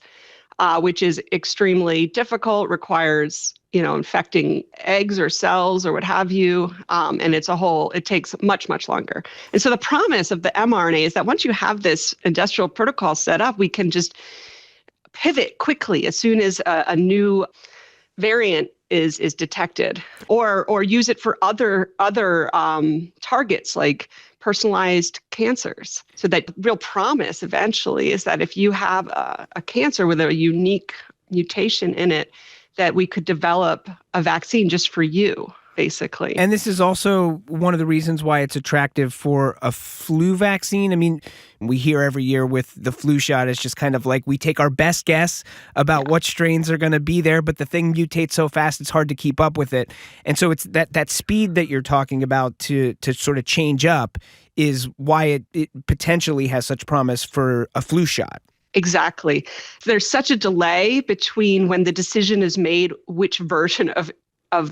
which is extremely difficult, requires infecting eggs or cells or what have you. And it takes much, much longer. And so the promise of the mRNA is that once you have this industrial protocol set up, we can just pivot quickly as soon as a new variant is detected, or use it for other targets like personalized cancers. So that real promise eventually is that if you have a cancer with a unique mutation in it, that we could develop a vaccine just for you, basically. And this is also one of the reasons why it's attractive for a flu vaccine. We hear every year with the flu shot, it's just kind of like we take our best guess about what strains are going to be there, but the thing mutates so fast it's hard to keep up with it. And so it's that speed that you're talking about to sort of change up is why it potentially has such promise for a flu shot. Exactly. There's such a delay between when the decision is made which version of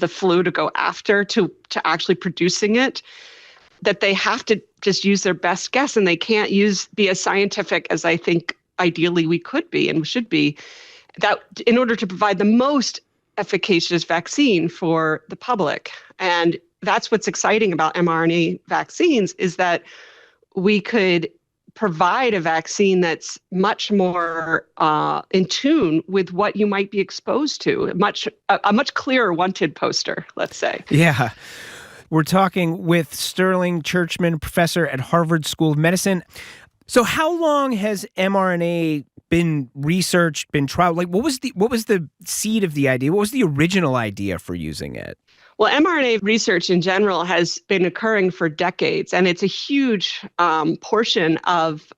the flu to go after to actually producing it, that they have to just use their best guess, and they can't be as scientific as I think ideally we could be and should be, that in order to provide the most efficacious vaccine for the public. And that's what's exciting about mRNA vaccines, is that we could provide a vaccine that's much more in tune with what you might be exposed to, a much clearer wanted poster, let's say. Yeah. We're talking with Stirling Churchman, professor at Harvard School of Medicine. So how long has mRNA been researched, been trialed? Like, what was the seed of the idea? What was the original idea for using it? Well, mRNA research in general has been occurring for decades, and it's a huge portion of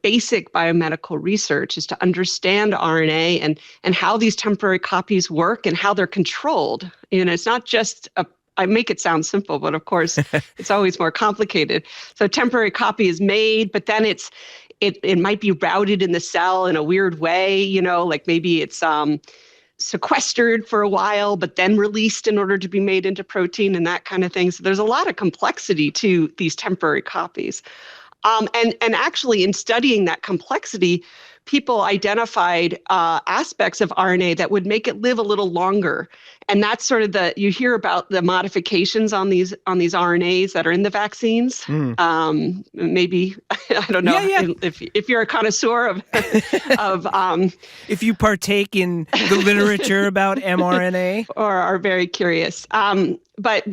basic biomedical research is to understand RNA and how these temporary copies work and how they're controlled. It's not just I make it sound simple, but of course it's always more complicated. So temporary copy is made, but then it might be routed in the cell in a weird way, like maybe it's sequestered for a while, but then released in order to be made into protein and that kind of thing. So there's a lot of complexity to these temporary copies. And actually in studying that complexity, people identified aspects of RNA that would make it live a little longer. And that's sort of you hear about the modifications on these RNAs that are in the vaccines. Maybe, I don't know if you're a connoisseur of if you partake in the literature about mRNA or are very curious. But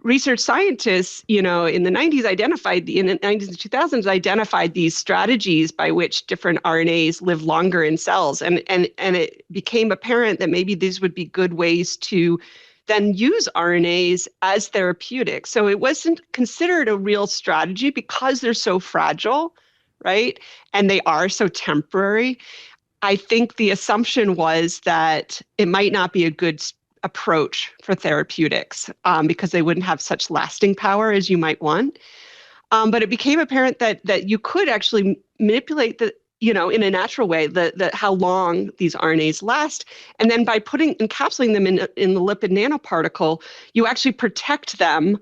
research scientists, in the 90s in the 90s and 2000s identified these strategies by which different RNAs live longer in cells. And it became apparent that maybe these would be good ways to then use RNAs as therapeutics. So it wasn't considered a real strategy because they're so fragile, right? And they are so temporary. I think the assumption was that it might not be a good approach for therapeutics because they wouldn't have such lasting power as you might want. But it became apparent that you could actually manipulate in a natural way, how long these RNAs last. And then by encapsulating them in the lipid nanoparticle, you actually protect them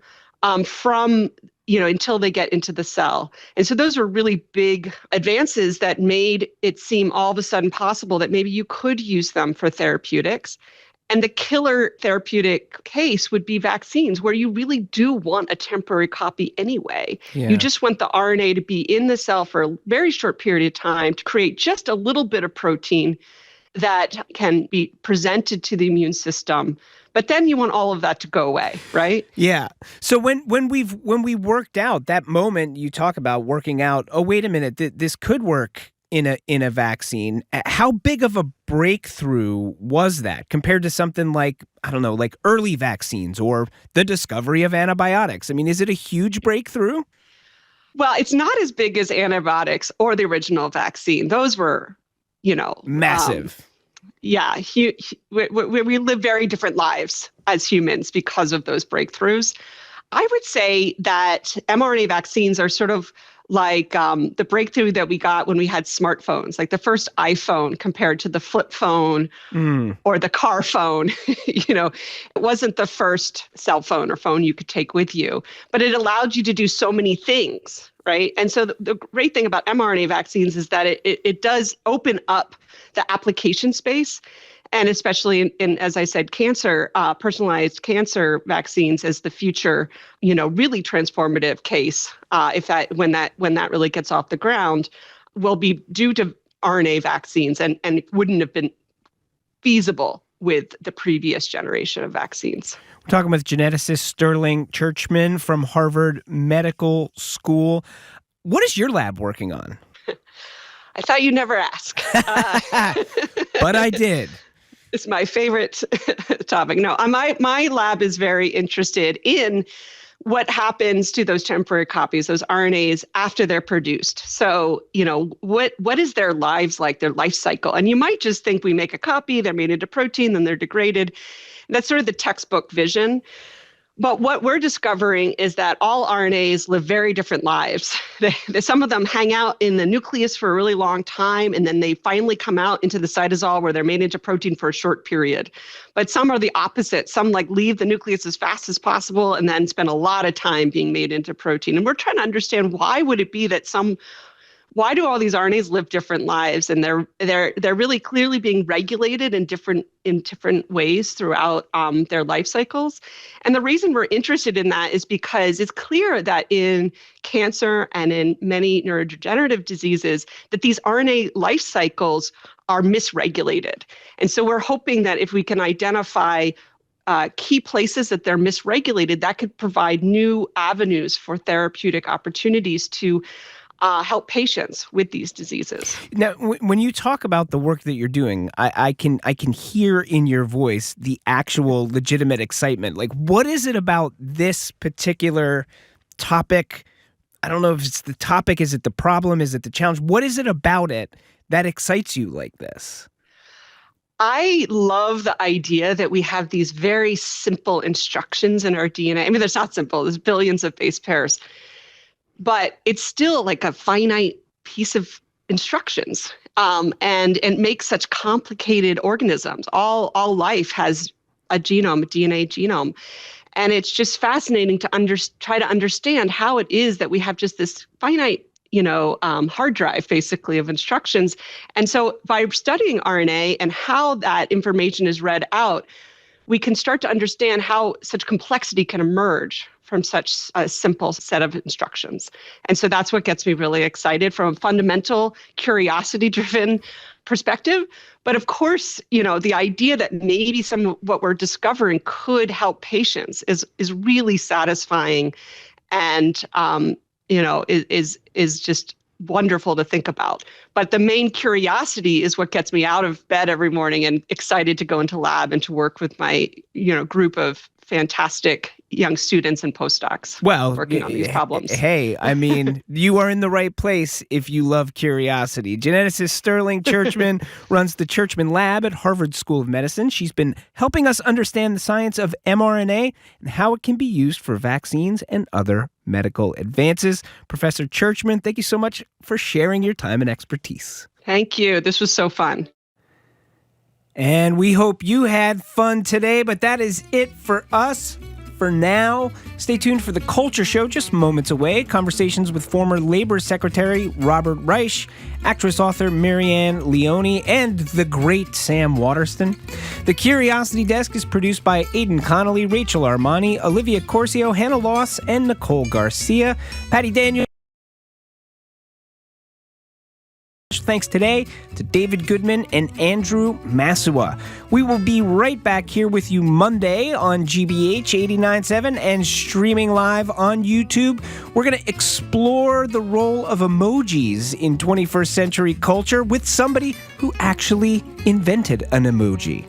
from until they get into the cell. And so those are really big advances that made it seem all of a sudden possible that maybe you could use them for therapeutics. And the killer therapeutic case would be vaccines, where you really do want a temporary copy anyway. Yeah. You just want the RNA to be in the cell for a very short period of time to create just a little bit of protein that can be presented to the immune system. But then you want all of that to go away, right? Yeah. So when we worked out that moment you talk about working out, oh, wait a minute, this could work in a vaccine. How big of a breakthrough was that compared to something like, I don't know, like early vaccines or the discovery of antibiotics? I mean, is it a huge breakthrough? Well, it's not as big as antibiotics or the original vaccine. Those were, massive. We live very different lives as humans because of those breakthroughs. I would say that mRNA vaccines are sort of like the breakthrough that we got when we had smartphones, like the first iPhone compared to the flip phone or the car phone. It wasn't the first cell phone or phone you could take with you, but it allowed you to do so many things, right? And so the great thing about mRNA vaccines is that it does open up the application space. And especially in, as I said, cancer, personalized cancer vaccines as the future, really transformative case. When that really gets off the ground, will be due to RNA vaccines and it wouldn't have been feasible with the previous generation of vaccines. We're talking with geneticist Stirling Churchman from Harvard Medical School. What is your lab working on? I thought you'd never ask. But I did. It's my favorite topic. No, my lab is very interested in what happens to those temporary copies, those RNAs, after they're produced. So, what is their lives like, their life cycle? And you might just think we make a copy, they're made into protein, then they're degraded. That's sort of the textbook vision. But what we're discovering is that all RNAs live very different lives. Some of them hang out in the nucleus for a really long time, and then they finally come out into the cytosol where they're made into protein for a short period. But some are the opposite. Some leave the nucleus as fast as possible and then spend a lot of time being made into protein. And we're trying to understand why would it be that some why do all these RNAs live different lives? And they're really clearly being regulated in different ways throughout their life cycles. And the reason we're interested in that is because it's clear that in cancer and in many neurodegenerative diseases that these RNA life cycles are misregulated. And so we're hoping that if we can identify key places that they're misregulated, that could provide new avenues for therapeutic opportunities to help patients with these diseases. Now, when you talk about the work that you're doing, I can hear in your voice the actual legitimate excitement. Like, what is it about this particular topic? I don't know if it's the topic, is it the problem, is it the challenge? What is it about it that excites you like this? I love the idea that we have these very simple instructions in our DNA. I mean, it's not simple. There's billions of base pairs. But it's still like a finite piece of instructions, and makes such complicated organisms. All life has a genome, a DNA genome. And it's just fascinating to try to understand how it is that we have just this finite hard drive, basically, of instructions. And so by studying RNA and how that information is read out, we can start to understand how such complexity can emerge from such a simple set of instructions. And so that's what gets me really excited from a fundamental, curiosity-driven perspective. But of course, the idea that maybe some of what we're discovering could help patients is really satisfying, and is just wonderful to think about. But the main curiosity is what gets me out of bed every morning and excited to go into lab and to work with my group of fantastic young students and postdocs working on these problems. Hey, I mean, you are in the right place if you love curiosity. Geneticist Stirling Churchman runs the Churchman Lab at Harvard School of Medicine. She's been helping us understand the science of mRNA and how it can be used for vaccines and other medical advances. Professor Churchman, thank you so much for sharing your time and expertise. Thank you. This was so fun. And we hope you had fun today, but that is it for us for now. Stay tuned for the Culture Show just moments away. Conversations with former Labor Secretary Robert Reich, actress-author Marianne Leone, and the great Sam Waterston. The Curiosity Desk is produced by Aidan Connolly, Rachel Armani, Olivia Corcio, Hannah Loss, and Nicole Garcia. Patty Daniel. Thanks today to David Goodman and Andrew Masua. We will be right back here with you Monday on GBH 89.7 and streaming live on YouTube. We're going to explore the role of emojis in 21st century culture with somebody who actually invented an emoji.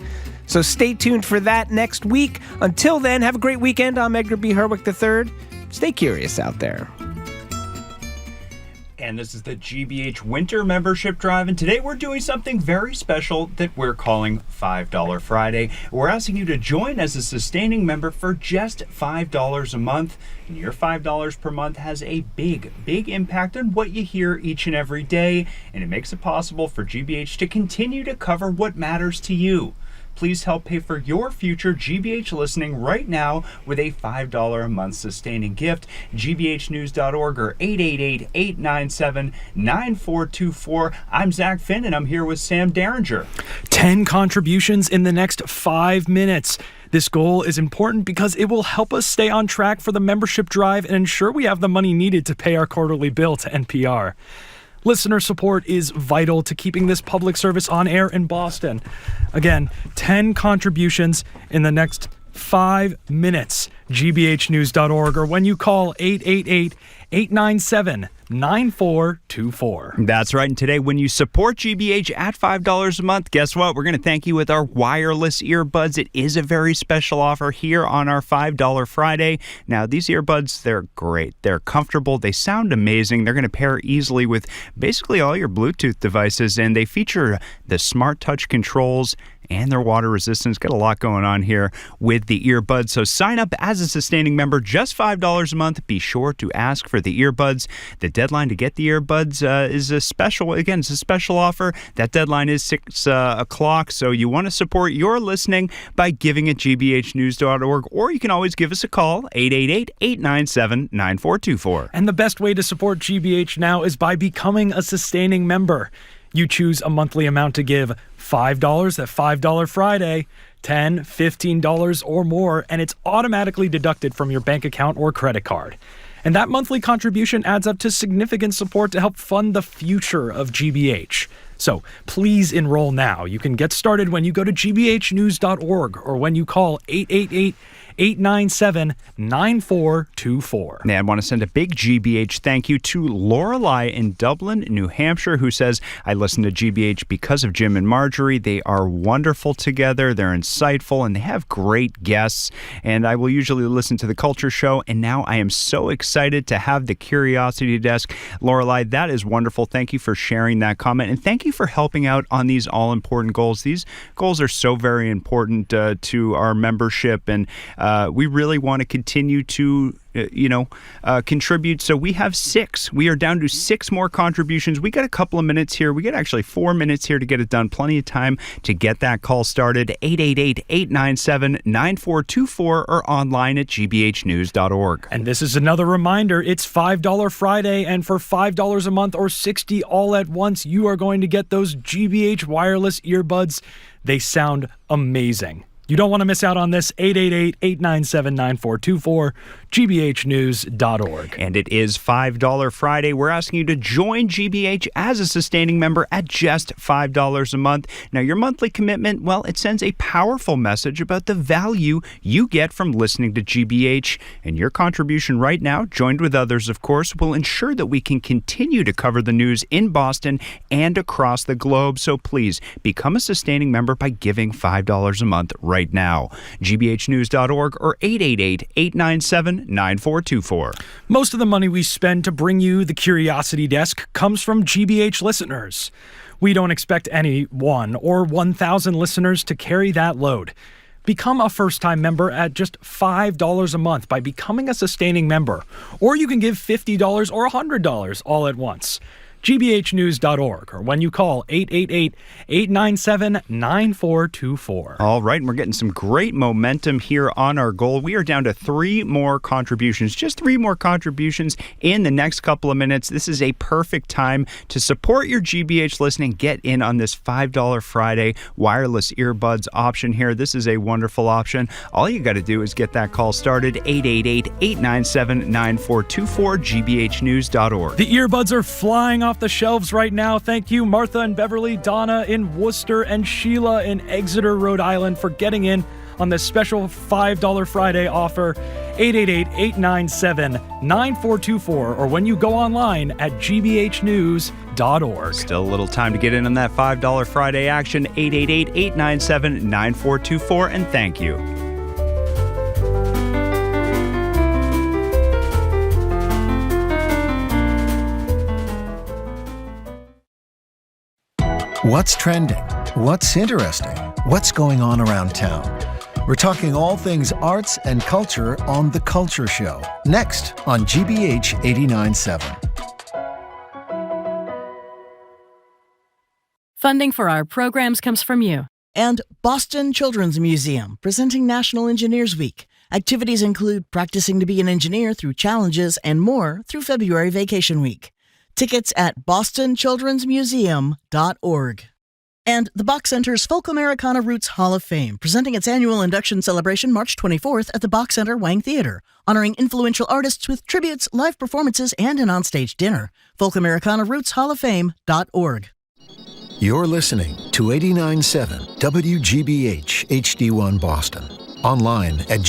So stay tuned for that next week. Until then, have a great weekend. I'm Edgar B. Herwick III. Stay curious out there. And this is the GBH Winter Membership Drive, and today we're doing something very special that we're calling $5 Friday. We're asking you to join as a sustaining member for just $5 a month, and your $5 per month has a big impact on what you hear each and every day, and it makes it possible for GBH to continue to cover what matters to you. Please help pay for your future GBH listening right now with a $5 a month sustaining gift. GBHnews.org or 888-897-9424. I'm Zach Finn, and I'm here with Sam Derringer. 10 contributions in the next 5 minutes. This goal is important because it will help us stay on track for the membership drive and ensure we have the money needed to pay our quarterly bill to NPR. Listener support is vital to keeping this public service on air in Boston. Again, 10 contributions in the next 5 minutes. GBHnews.org or when you call 888-897-9424. That's right. And today, when you support GBH at $5 a month, guess what? We're going to thank you with our wireless earbuds. It is a very special offer here on our $5 Friday. Now, these earbuds, they're great. They're comfortable. They sound amazing. They're going to pair easily with basically all your Bluetooth devices, and they feature the smart touch controls and their water resistance. Got a lot going on here with the earbuds. So sign up as a sustaining member, just $5 a month. Be sure to ask for the earbuds. The deadline to get the earbuds is a special, again, it's a special offer. That deadline is 6 o'clock. So you want to support your listening by giving at gbhnews.org, or you can always give us a call, 888-897-9424. And the best way to support GBH now is by becoming a sustaining member. You choose a monthly amount to give, $5 at $5 Friday, $10, $15 or more, and it's automatically deducted from your bank account or credit card. And that monthly contribution adds up to significant support to help fund the future of GBH. So please enroll now. You can get started when you go to gbhnews.org or when you call 888-897-9424. And I want to send a big GBH thank you to Lorelei in Dublin, New Hampshire, who says, I listen to GBH because of Jim and Marjorie. They are wonderful together. They're insightful and they have great guests. And I will usually listen to the Culture Show. And now I am so excited to have the Curiosity Desk. Lorelei, that is wonderful. Thank you for sharing that comment. And thank you for helping out on these all-important goals. These goals are so very important to our membership. And we really want to continue to contribute. So we have 6. We are down to 6 more contributions. We got a couple of minutes here. We got actually 4 minutes here to get it done. Plenty of time to get that call started. 888-897-9424 or online at gbhnews.org. And this is another reminder. It's $5 Friday, and for $5 a month or $60 all at once, you are going to get those GBH wireless earbuds. They sound amazing. You don't want to miss out on this. 888-897-9424, gbhnews.org. And it is $5 Friday. We're asking you to join GBH as a sustaining member at just $5 a month. Now, your monthly commitment, well, it sends a powerful message about the value you get from listening to GBH. And your contribution right now, joined with others, of course, will ensure that we can continue to cover the news in Boston and across the globe. So please become a sustaining member by giving $5 a month right now. gbhnews.org or 888-897-9424. Most of the money we spend to bring you the Curiosity Desk comes from GBH listeners. We don't expect any 1 or 1,000 listeners to carry that load. Become a first-time member at just $5 a month by becoming a sustaining member. Or you can give $50 or $100 all at once. gbhnews.org, or when you call 888-897-9424. All right, and we're getting some great momentum here on our goal. We are down to 3 more contributions, just 3 more contributions in the next couple of minutes. This is a perfect time to support your GBH listening. Get in on this $5 Friday wireless earbuds option here. This is a wonderful option. All you got to do is get that call started, 888-897-9424, gbhnews.org. The earbuds are flying off the shelves right now. Thank you, Martha and Beverly, Donna in Worcester, and Sheila in Exeter, Rhode Island, for getting in on this special $5 Friday offer. 888-897-9424, or when you go online at gbhnews.org. Still a little time to get in on that $5 Friday action. 888-897-9424, and thank you. What's trending? What's interesting? What's going on around town? We're talking all things arts and culture on The Culture Show, next on GBH 89.7. Funding for our programs comes from you. And Boston Children's Museum, presenting National Engineers Week. Activities include practicing to be an engineer through challenges and more through February Vacation Week. Tickets at bostonchildrensmuseum.org. And the Bach Center's Folk Americana Roots Hall of Fame, presenting its annual induction celebration March 24th at the Bach Center Wang Theater, honoring influential artists with tributes, live performances, and an onstage dinner. FolkAmericanaRootsHallOfFame.org. You're listening to 89.7 WGBH HD1 Boston. Online at